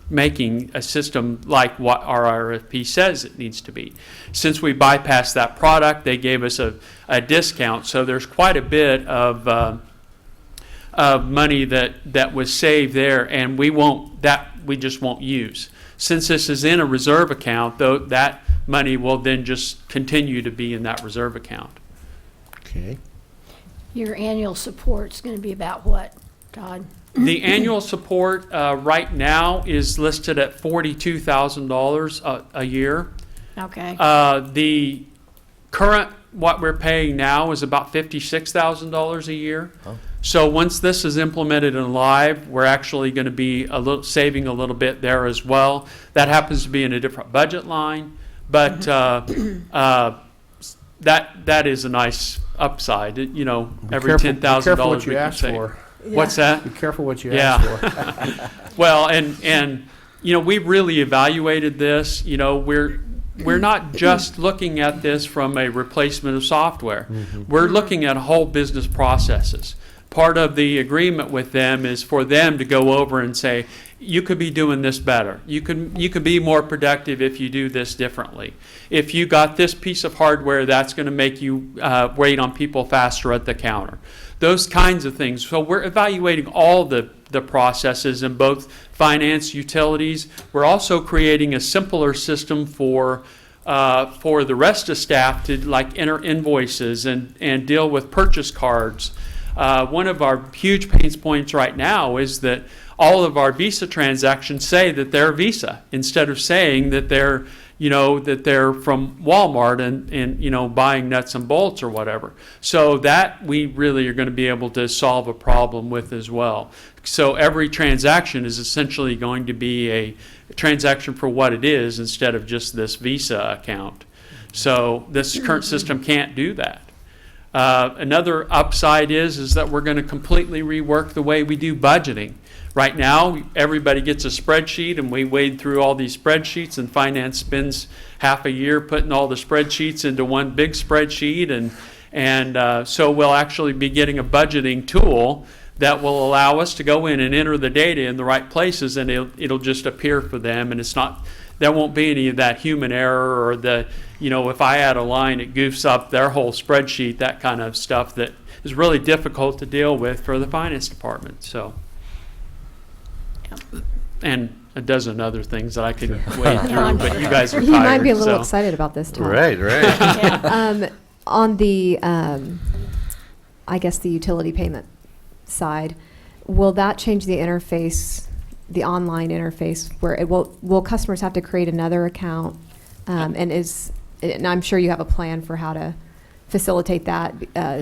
S2: making a system like what our RFP says it needs to be. Since we bypassed that product, they gave us a discount, so there's quite a bit of money that was saved there, and we just won't use. Since this is in a reserve account, though, that money will then just continue to be in that reserve account.
S1: Okay.
S9: Your annual support's going to be about what, Todd?
S2: The annual support right now is listed at $42,000 a year.
S9: Okay.
S2: The current, what we're paying now is about $56,000 a year. So once this is implemented and live, we're actually going to be saving a little bit there as well. That happens to be in a different budget line, but that is a nice upside. You know, every $10,000
S1: what you ask for.
S2: What's that?
S1: Be careful what you ask for.
S2: Well, and you know, we've really evaluated this. You know, we're not just looking at this from a replacement of software. We're looking at whole business processes. Part of the agreement with them is for them to go over and say, you could be doing this better. You could be more productive if you do this differently. If you got this piece of hardware, that's going to make you wait on people faster at the counter. Those kinds of things. So we're evaluating all the processes in both finance, utilities. We're also creating a simpler system for the rest of staff to like enter invoices and deal with purchase cards. One of our huge pain points right now is that all of our Visa transactions say that they're Visa instead of saying that they're, you know, that they're from Walmart and you know, buying nuts and bolts or whatever. So that we really are going to be able to solve a problem with as well. So every transaction is essentially going to be a transaction for what it is instead of just this Visa account. So this current system can't do that. Another upside is that we're going to completely rework the way we do budgeting. Right now, everybody gets a spreadsheet, and we wade through all these spreadsheets, and finance spends half a year putting all the spreadsheets into one big spreadsheet, and so we'll actually be getting a budgeting tool that will allow us to go in and enter the data in the right places, and it'll just appear for them, and there won't be any of that human error or the, you know, if I add a line, it goofs up their whole spreadsheet, that kind of stuff that is really difficult to deal with for the finance department. So, and a dozen other things that I could wade through, but you guys are tired.
S5: You might be a little
S2: so.
S5: excited about this, Tom.
S8: Right.
S5: On the, I guess the utility payment side, will that change the interface, the online interface, where it will customers have to create another account? And I'm sure you have a plan for how to facilitate that.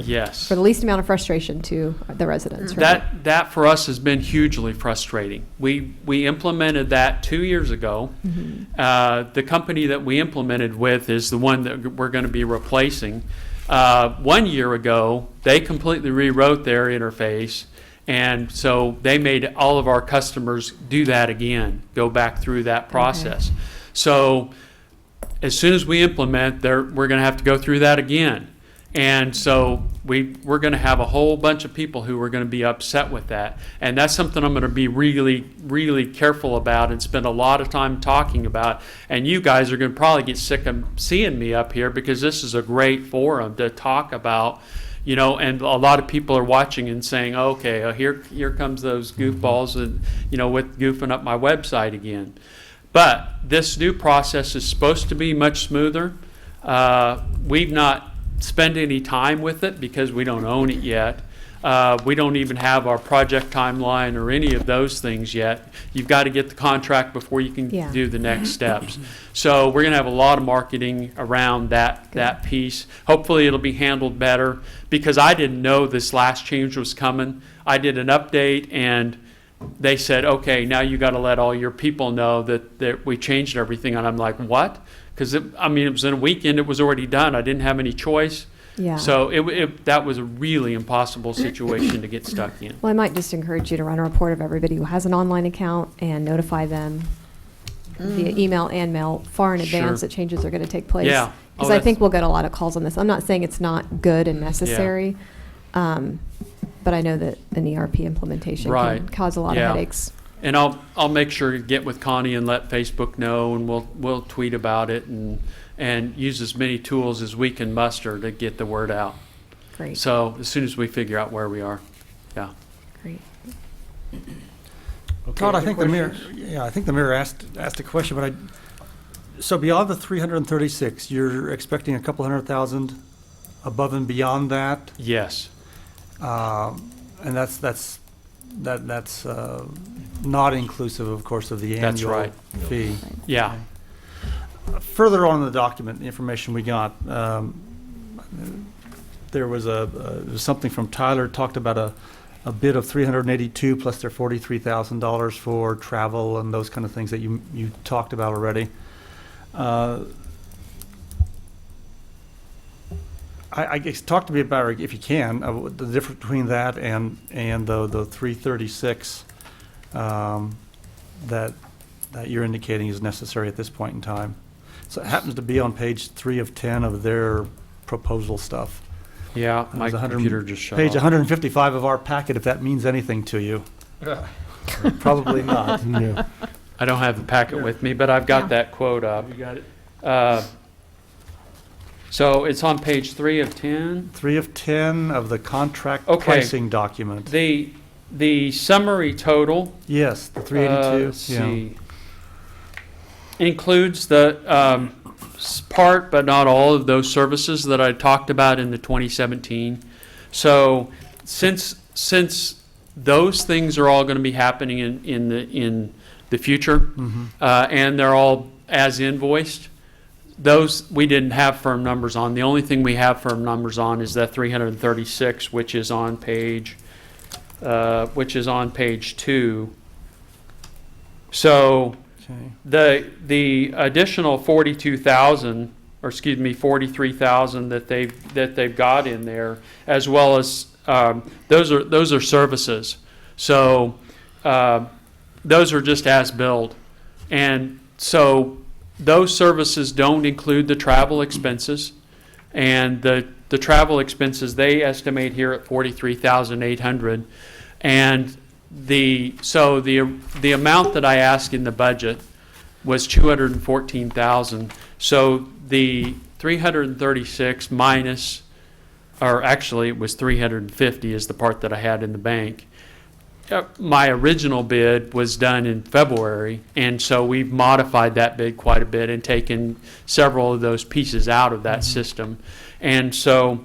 S2: Yes.
S5: For the least amount of frustration to the residents. Right?
S2: That for us has been hugely frustrating. We implemented that 2 years ago. The company that we implemented with is the one that we're going to be replacing. 1 year ago, they completely rewrote their interface. And so they made all of our customers do that again, go back through that process. Okay. So as soon as we implement, we're going to have to go through that again. And so we're going to have a whole bunch of people who are going to be upset with that. And that's something I'm going to be really, really careful about and spend a lot of time talking about. And you guys are going to probably get sick of seeing me up here because this is a great forum to talk about. You know, and a lot of people are watching and saying, okay, here comes those goofballs and, you know, with goofing up my website again. But this new process is supposed to be much smoother. We've not spent any time with it because we don't own it yet. We don't even have our project timeline or any of those things yet. You've got to get the contract before you can do the next steps. So we're going to have a lot of marketing around that piece. Hopefully it'll be handled better because I didn't know this last change was coming. I did an update and they said, okay, now you got to let all your people know that we changed everything. And I'm like, what? Because it was in a weekend. It was already done. I didn't have any choice.
S5: Yeah.
S2: So that was a really impossible situation to get stuck in.
S5: Well, I might just encourage you to run a report of everybody who has an online account and notify them via email and mail far in advance that changes are going to take place.
S2: Yeah.
S5: Because I think we'll get a lot of calls on this. I'm not saying it's not good and necessary, but I know that an ERP implementation can cause a lot of headaches.
S2: And I'll make sure to get with Connie and let Facebook know, and we'll tweet about it and use as many tools as we can muster to get the word out.
S5: Great.
S2: So as soon as we figure out where we are,
S5: Great.
S14: Okay, Todd, I think the mayor asked a question, but so beyond the 336, you're expecting a couple 100,000 above and beyond that?
S2: Yes.
S14: And that's that's not inclusive, of course, of the annual
S2: That's right.
S14: fee.
S2: Yeah.
S14: Further on in the document, the information we got, there was something from Tyler, talked about a bid of 382 plus their $43,000 for travel and those kind of things that you talked about already. I guess talk to me about, if you can, the difference between that and the 336 that you're indicating is necessary at this point in time. So it happens to be on page 3 of 10 of their proposal stuff.
S2: Yeah, my computer just shut
S14: Page
S2: off.
S14: 155 of our packet, if that means anything to you. Probably not.
S1: Yeah.
S2: I don't have the packet with me, but I've got that quote up.
S4: You got it?
S2: So it's on page 3 of 10.
S14: 3 of 10 of the contract
S2: Okay.
S14: pricing document.
S2: The summary total.
S14: Yes, the 382.
S2: Let's see. Includes the part, but not all of those services that I talked about in the 2017. So since those things are all going to be happening in the future, and they're all as invoiced, those we didn't have firm numbers on. The only thing we have firm numbers on is that 336, which is on page 2. So the additional 42,000, or excuse me, 43,000 that they've got in there, as well as those are services. So those are just as billed, and so those services don't include the travel expenses, and the travel expenses they estimate here at 43,800, and the amount that I asked in the budget was 214,000. So the 336 minus, or actually it was 350 is the part that I had in the bank. My original bid was done in February, and so we've modified that bid quite a bit and taken several of those pieces out of that system. And so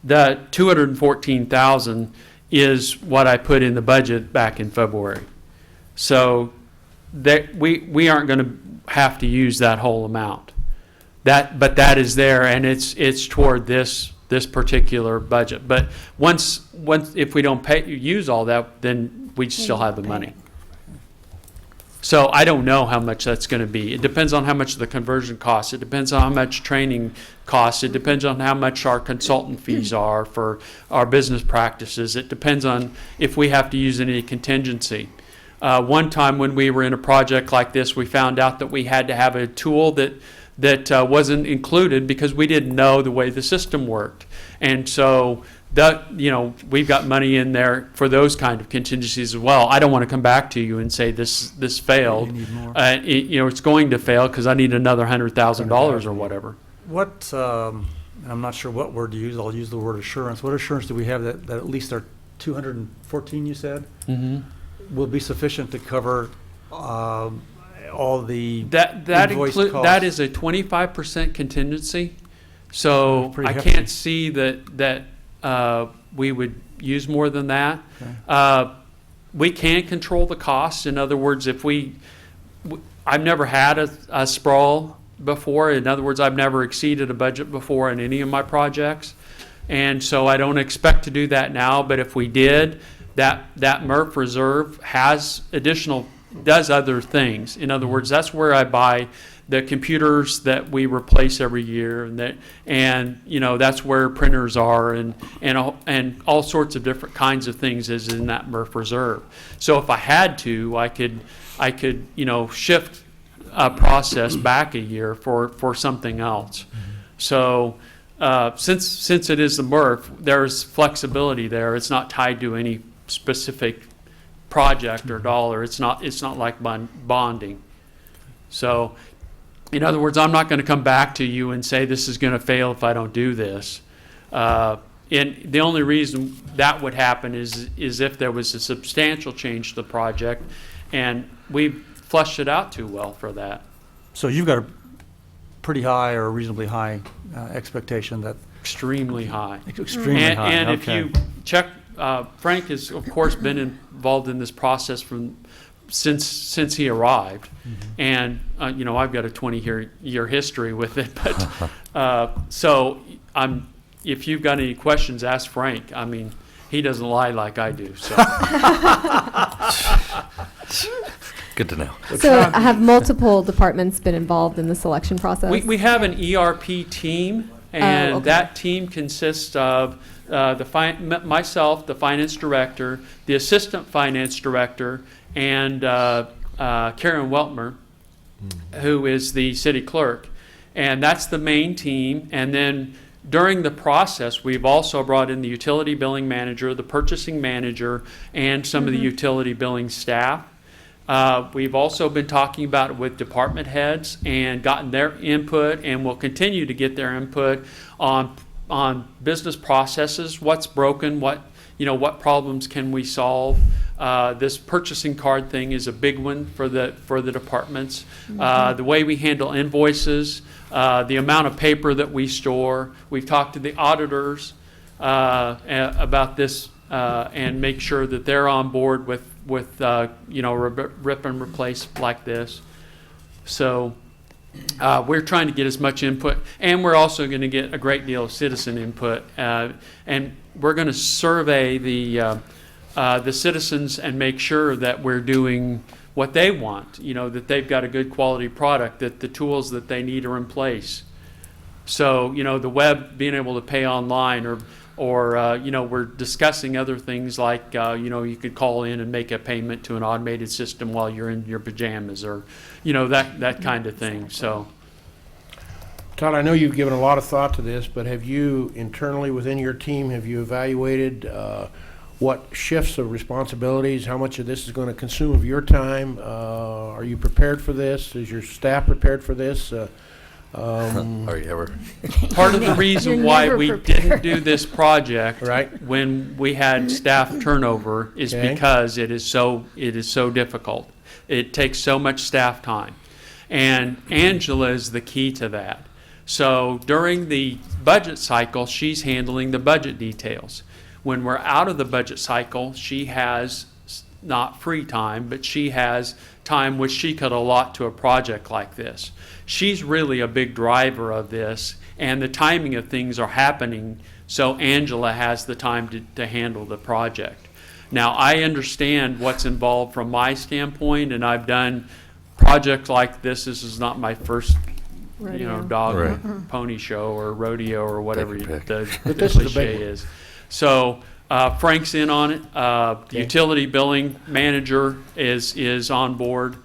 S2: the 214,000 is what I put in the budget back in February. So that we aren't going to have to use that whole amount. But that is there, and it's toward this particular budget. But once if we don't use all that, then we still have the money. So I don't know how much that's going to be. It depends on how much the conversion costs. It depends on how much training costs. It depends on how much our consultant fees are for our business practices. It depends on if we have to use any contingency. One time when we were in a project like this, we found out that we had to have a tool that wasn't included because we didn't know the way the system worked. And so we've got money in there for those kind of contingencies as well. I don't want to come back to you and say this failed.
S14: You need more.
S2: It's going to fail because I need another $100,000 or whatever.
S14: What, I'm not sure what word to use, I'll use the word assurance. What assurance do we have that at least our 214, you said, will be sufficient to cover all the invoice costs?
S2: That is a 25% contingency. So
S14: Pretty
S2: I
S14: hefty.
S2: can't see that we would use more than that.
S14: Okay.
S2: We can control the costs. In other words, I've never had a sprawl before. In other words, I've never exceeded a budget before in any of my projects. And so I don't expect to do that now, but if we did, that MRF reserve does other things. In other words, that's where I buy the computers that we replace every year, and that's where printers are, and all sorts of different kinds of things is in that MRF reserve. So if I had to, I could shift a process back a year for something else. So since it is the MRF, there's flexibility there. It's not tied to any specific project or dollar. It's not like bonding. So in other words, I'm not going to come back to you and say this is going to fail if I don't do this. And the only reason that would happen is if there was a substantial change to the project, and we've flushed it out too well for that.
S14: So you've got a pretty high or reasonably high expectation that...
S2: Extremely high.
S14: Extremely high,
S2: And
S14: okay.
S2: if you check Frank has, of course, been involved in this process since he arrived, and you know, I've got a 20-year history with it. But so if you've got any questions, ask Frank. I mean, he doesn't lie like I do. So.
S8: Good to know.
S5: So have multiple departments been involved in the selection process?
S2: We have an ERP team, and
S5: okay.
S2: that team consists of myself, the finance director, the assistant finance director, and Karen Weltmer, who is the city clerk. And that's the main team. And then during the process, we've also brought in the utility billing manager, the purchasing manager, and some of the utility billing staff. We've also been talking about it with department heads and gotten their input, and we'll continue to get their input on business processes, what's broken, what problems can we solve. This purchasing card thing is a big one for the departments. The way we handle invoices, the amount of paper that we store. We've talked to the auditors about this and make sure that they're on board with rip and replace like this. So we're trying to get as much input, and we're also going to get a great deal of citizen input. And we're going to survey the citizens and make sure that we're doing what they want, that they've got a good quality product, that the tools that they need are in place. So, the web, being able to pay online, or we're discussing other things like, you could call in and make a payment to an automated system while you're in your pajamas, or, that kind of thing. So,
S1: Todd, I know you've given a lot of thought to this, but have you internally within your team, have you evaluated what shifts of responsibilities, how much of this is going to consume of your time? Are you prepared for this? Is your staff prepared for this?
S8: Are you ever?
S2: Part of the reason why we didn't do this project
S1: right
S2: when we had staff turnover is because it is so difficult. It takes so much staff time, and Angela is the key to that. So during the budget cycle, she's handling the budget details. When we're out of the budget cycle, she has not free time, but she has time which she could allot to a project like this. She's really a big driver of this, and the timing of things are happening, so Angela has the time to handle the project. Now, I understand what's involved from my standpoint, and I've done projects like this. This is not my first dog pony show or rodeo or whatever the cliche is. So Frank's in on it. The utility billing manager is on board.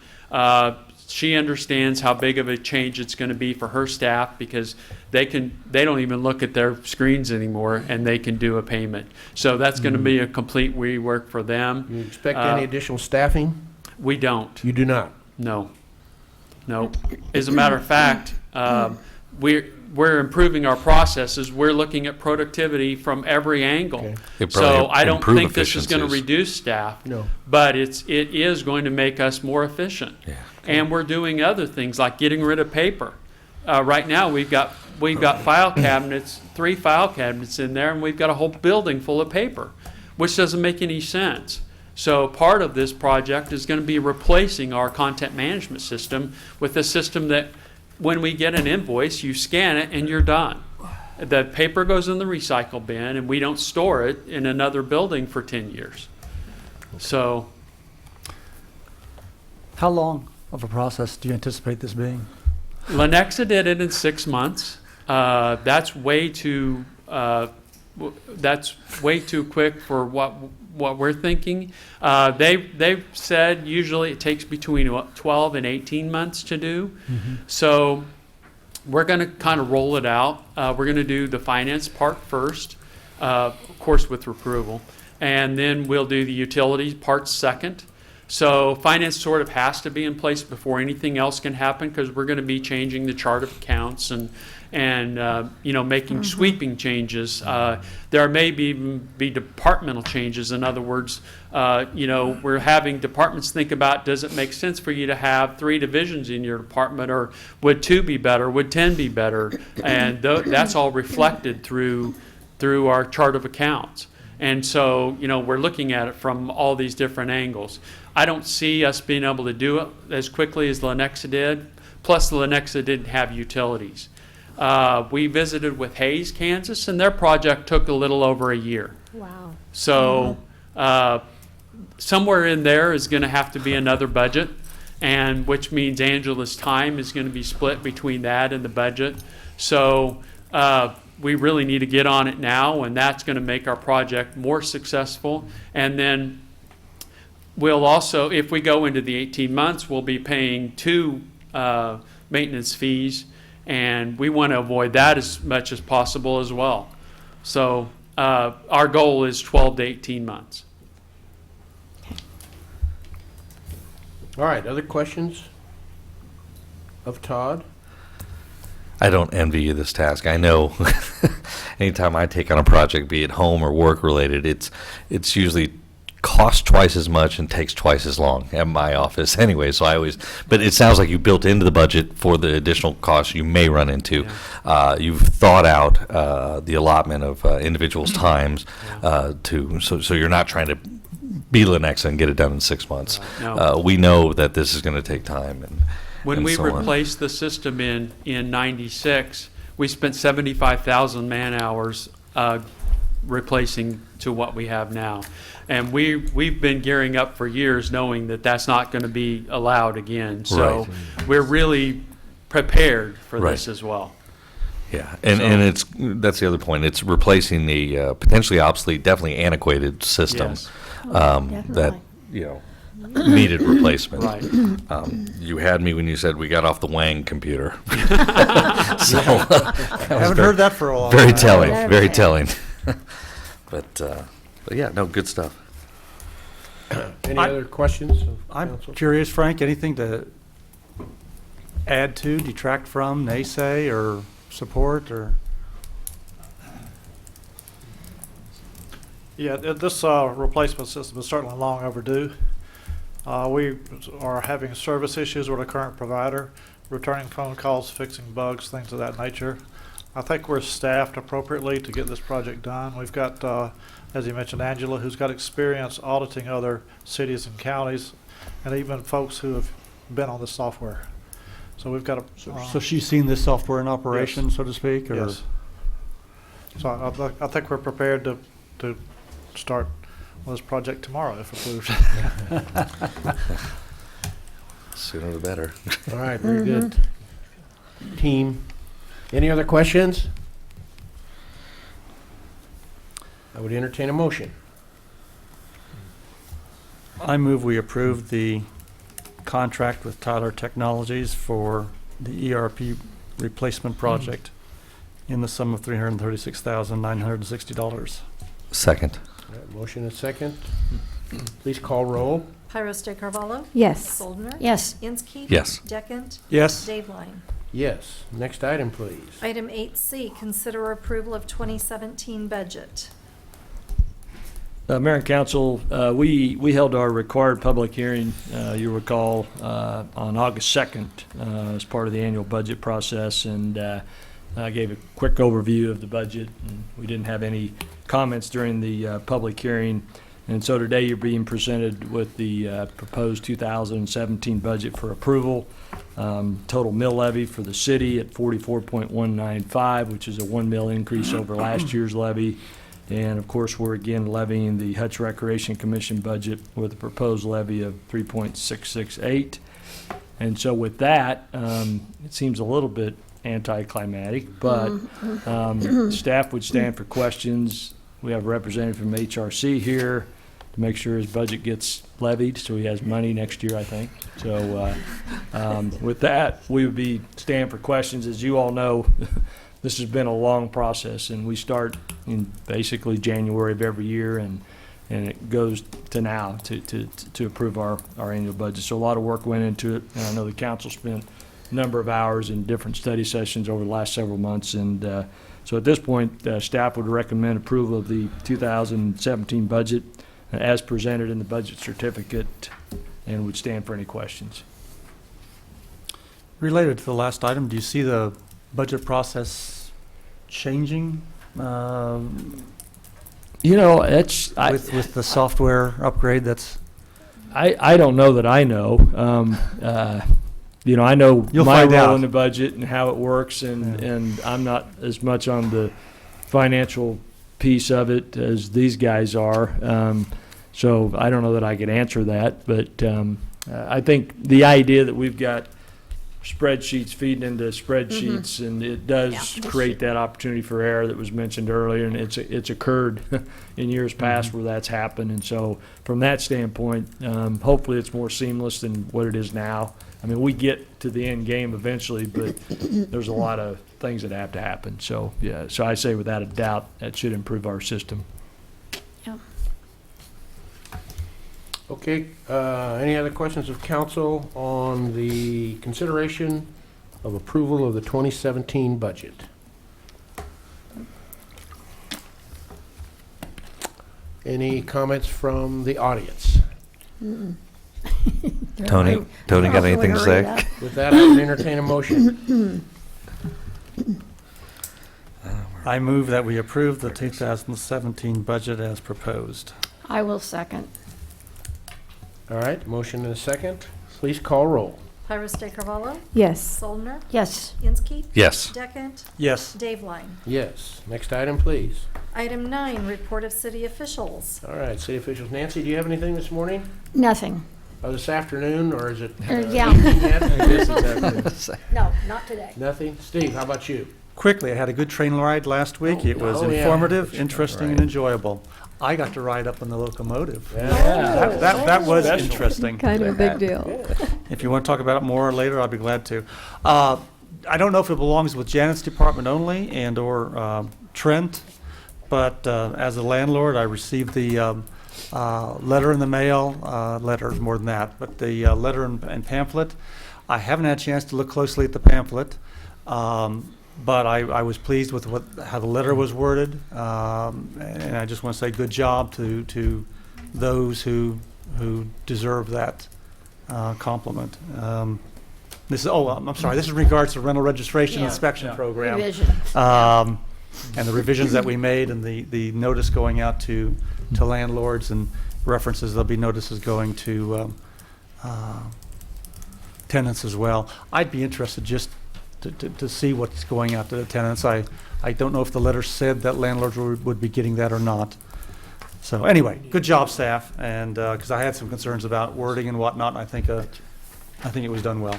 S2: She understands how big of a change it's going to be for her staff, because they don't even look at their screens anymore, and they can do a payment. So that's going to be a complete rework for them.
S1: You expect any additional staffing?
S2: We don't.
S1: You do not?
S2: No. As a matter of fact, we're improving our processes. We're looking at productivity from every angle. So I don't think this is going to reduce staff, but it is going to make us more efficient. And we're doing other things like getting rid of paper. Right now we've got file cabinets, 3 file cabinets in there, and we've got a whole building full of paper, which doesn't make any sense. So part of this project is going to be replacing our content management system with a system that when we get an invoice, you scan it and you're done. The paper goes in the recycle bin, and we don't store it in another building for 10 years. So,
S14: how long of a process do you anticipate this being?
S2: Lenexa did it in 6 months. That's way too quick for what we're thinking. They've said usually it takes between 12 and 18 months to do. So we're going to kind of roll it out. We're going to do the finance part first, of course with approval, and then we'll do the utilities part second. So finance sort of has to be in place before anything else can happen, because we're going to be changing the chart of accounts and making sweeping changes. There may even be departmental changes. In other words, we're having departments think about, does it make sense for you to have 3 divisions in your department, or would 2 be better? Would 10 be better? And that's all reflected through our chart of accounts. And so, we're looking at it from all these different angles. I don't see us being able to do it as quickly as Lenexa did. Plus, Lenexa didn't have utilities. We visited with Hayes, Kansas, and their project took a little over a year.
S5: Wow.
S2: So somewhere in there is going to have to be another budget, and which means Angela's time is going to be split between that and the budget. So we really need to get on it now, and that's going to make our project more successful. And then we'll also, if we go into the 18 months, we'll be paying 2 maintenance fees, and we want to avoid that as much as possible as well. So our goal is 12 to 18 months.
S1: All right, other questions of Todd?
S8: I don't envy you this task. I know anytime I take on a project, be it home or work related, it's usually costs twice as much and takes twice as long at my office anyway. So but it sounds like you built into the budget for the additional costs you may run into.
S2: Yeah.
S8: You've thought out the allotment of individuals' times so you're not trying to be Lenexa and get it done in 6 months.
S2: No.
S8: We know that this is going to take time.
S2: When we replaced the system in 96, we spent 75,000 man hours replacing to what we have now. And we've been gearing up for years knowing that that's not going to be allowed again. So we're really prepared for this as well.
S8: Yeah, and that's the other point. It's replacing the potentially obsolete, definitely antiquated system that needed replacement.
S2: Right.
S8: You had me when you said we got off the Wang computer.
S14: Haven't heard that for a while.
S8: Very telling. Very telling. But yeah, no, good stuff.
S1: Any other questions of
S14: I'm
S1: council?
S14: curious, Frank, anything to add to, detract from, naysay, or support, or?
S20: Yeah, this replacement system is certainly long overdue. We are having service issues with our current provider, returning phone calls, fixing bugs, things of that nature. I think we're staffed appropriately to get this project done. We've got, as you mentioned, Angela, who's got experience auditing other cities and counties, and even folks who have been on the software. So we've got a...
S14: So she's seen this software in operation, so to speak? Or?
S20: Yes. So I think we're prepared to start this project tomorrow, if approved.
S8: Sooner the better.
S1: All right, very good. Team, any other questions? I would entertain a motion.
S14: I move we approve the contract with Tyler Technologies for the ERP replacement project in the sum of $336,960.
S8: Second.
S1: All right, motion and second. Please call roll.
S3: Pyros de Carvalho?
S5: Yes.
S3: Goldner?
S9: Yes.
S3: Inskeep?
S8: Yes.
S3: Deckent?
S14: Yes.
S3: Dave Line.
S1: Yes. Next item, please.
S3: Item 8C, consider approval of 2017 budget.
S4: Mayor and Council, we held our required public hearing, you recall, on August 2nd as part of the annual budget process, and I gave a quick overview of the budget. And we didn't have any comments during the public hearing, and so today you're being presented with the proposed 2017 budget for approval. Total mill levy for the city at 44.195, which is a 1 mil increase over last year's levy. And of course, we're again levying the Hutch Recreation Commission budget with a proposed levy of 3.668. And so with that, it seems a little bit anticlimactic, but staff would stand for questions. We have a representative from HRC here to make sure his budget gets levied, so he has money next year, I think. So with that, we would be stand for questions. As you all know, this has been a long process, and we start in basically January of every year, and it goes to now to approve our annual budget. So a lot of work went into it, and I know the council spent a number of hours in different study sessions over the last several months. And so at this point, staff would recommend approval of the 2017 budget as presented in the budget certificate, and would stand for any questions.
S14: Related to the last item, do you see the budget process changing
S4: You know, it's,
S14: with the software upgrade, that's,
S4: I don't know that I know. You know, I know
S14: You'll
S4: my
S14: find
S4: role
S14: out.
S4: in the budget and how it works, and I'm not as much on the financial piece of it as these guys are. So I don't know that I could answer that, but I think the idea that we've got spreadsheets feeding into spreadsheets, and it does create that opportunity for error that was mentioned earlier, and it's occurred in years past where that's happened. And so from that standpoint, hopefully it's more seamless than what it is now. I mean, we get to the end game eventually, but there's a lot of things that have to happen. So, yeah, so I say without a doubt, that should improve our system.
S1: Okay, any other questions of council on the consideration of approval of the 2017 budget? Any comments from the audience?
S8: Tony got anything to say?
S1: With that, I would entertain a motion.
S14: I move that we approve the 2017 budget as proposed.
S9: I will second.
S1: All right, motion and a second. Please call roll.
S3: Pyrus de Carvalho?
S5: Yes.
S3: Soldner?
S9: Yes.
S3: Inskeep?
S8: Yes.
S3: Deckent?
S14: Yes.
S3: Dave Line.
S1: Yes. Next item, please.
S3: Item 9, report of city officials.
S1: All right, city officials. Nancy, do you have anything this morning?
S9: Nothing.
S1: This afternoon, or is it?
S9: Yeah.
S1: evening yet?
S9: No, not today.
S1: Nothing? Steve, how about you?
S14: Quickly, I had a good train ride last week. It was
S1: Oh, yeah.
S14: informative, interesting, and
S8: Right.
S14: enjoyable. I got to ride up on the locomotive.
S1: Yeah.
S14: That was
S4: Special.
S14: interesting.
S5: Kind of a big deal.
S14: If you want to talk about it more later, I'll be glad to. I don't know if it belongs with Janet's department only and/or Trent, but as a landlord, I received the letter in the mail. Letter is more than that, but the letter and pamphlet. I haven't had a chance to look closely at the pamphlet, but I was pleased with how the letter was worded, and I just want to say good job to those who deserve that compliment. This is I'm sorry. This is in regards to rental registration inspection program.
S9: Revision.
S14: And the revisions that we made, and the notice going out to landlords, and references. There'll be notices going to tenants as well. I'd be interested just to see what's going out to the tenants. I don't know if the letter said that landlords would be getting that or not. So anyway, good job, staff, and because I had some concerns about wording and whatnot, I think it was done well.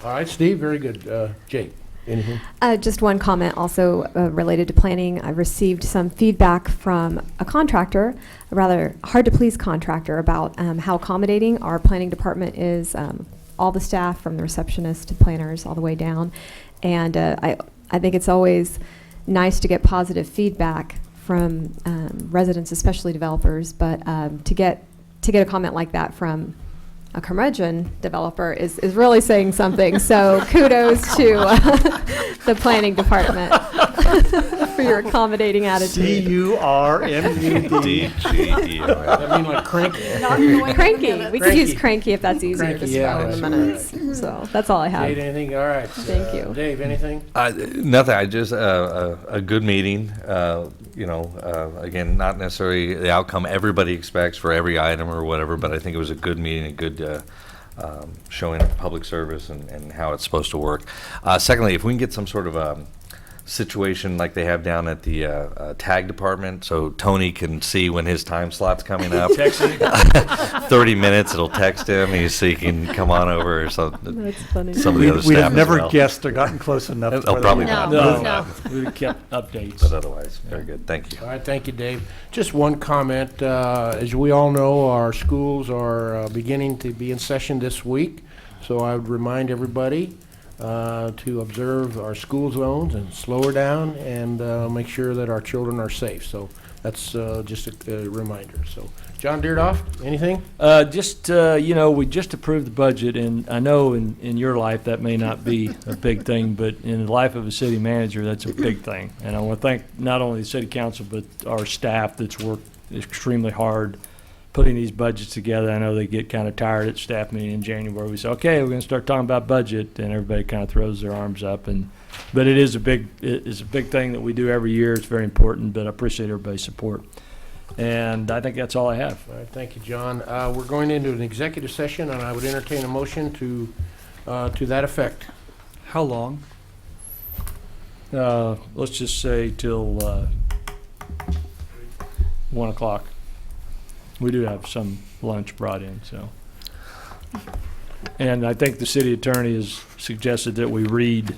S1: All right, Steve, very good. Jake, anything?
S5: Just one comment also related to planning. I received some feedback from a contractor, a rather hard-to-please contractor, about how accommodating our planning department is, all the staff from the receptionist to planners all the way down. And I think it's always nice to get positive feedback from residents, especially developers, but to get a comment like that from a curmudgeon developer is really saying something. So kudos to the planning department for your accommodating attitude.
S14: CURMUD.
S1: I mean, like cranky.
S5: Cranky. We could use cranky if that's easier to
S1: Cranky,
S5: spell
S1: yeah,
S5: in the
S1: that's
S5: minutes. So that's all I have.
S1: Jade, anything? All right.
S5: Thank you.
S1: Dave, anything?
S8: Nothing. I just a good meeting. Again, not necessarily the outcome everybody expects for every item or whatever, but I think it was a good meeting, a good showing of public service and how it's supposed to work. Secondly, if we can get some sort of situation like they have down at the tag department, so Tony can see when his time slot's coming up. 30 minutes, it'll text him, so he can come on over or something.
S5: That's funny.
S8: Some of the other staff
S14: We'd have
S8: as
S14: never
S8: well.
S14: guessed or gotten close enough.
S8: Oh, probably not.
S9: No.
S4: We'd have kept updates.
S8: But otherwise, very good. Thank you.
S1: All right, thank you, Dave. Just one comment. As we all know, our schools are beginning to be in session this week, so I would remind everybody to observe our school zones and slow her down and make sure that our children are safe. So that's just a reminder. So, John Deerdoff, anything?
S4: We just approved the budget, and I know in your life that may not be a big thing, but in the life of a city manager, that's a big thing. And I want to thank not only the city council, but our staff that's worked extremely hard putting these budgets together. I know they get kind of tired at staff meeting in January. We say, okay, we're going to start talking about budget, and everybody kind of throws their arms up. But it's a big thing that we do every year. It's very important, but I appreciate everybody's support. And I think that's all I have.
S1: All right, thank you, John. We're going into an executive session, and I would entertain a motion to that effect.
S14: How long?
S4: Let's just say till 1 o'clock. We do have some lunch brought in, so. And I think the city attorney has suggested that we read,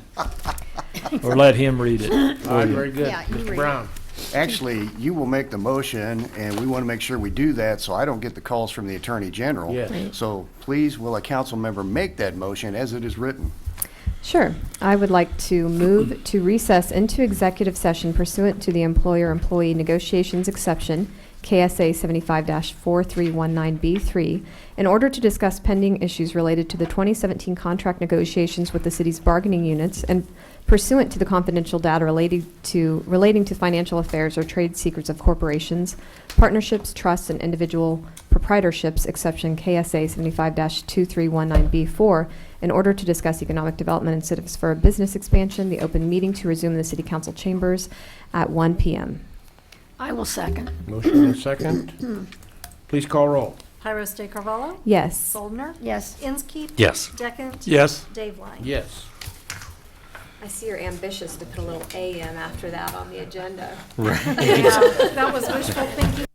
S4: or let him read it.
S1: All right, very good.
S9: Yeah, you
S1: Mr.
S9: read
S1: Brown.
S7: Actually, you will make the motion, and we want to make sure we do that so I don't get the calls from the Attorney General.
S1: Yes.
S5: Right.
S7: So please, will a council member make that motion as it is written?
S5: Sure. I would like to move to recess into executive session pursuant to the employer-employee negotiations exception, KSA 75-4319B3, in order to discuss pending issues related to the 2017 contract negotiations with the city's bargaining units and pursuant to the confidential data relating to financial affairs or trade secrets of corporations, partnerships, trusts, and individual proprietorships, exception KSA 75-2319B4, in order to discuss economic development incentives for a business expansion, the open meeting to resume in the city council chambers at 1 p.m.
S9: I will second.
S1: Motion and second. Please call roll.
S3: Pyros de Carvalho?
S5: Yes.
S3: Soldner?
S9: Yes.
S3: Inskeep?
S8: Yes.
S3: Deckent?
S14: Yes.
S3: Dave Lang?
S1: Yes.
S5: I see you're ambitious to put a little AM after that on the agenda.
S8: Right.
S3: Yeah, that was wishful thinking.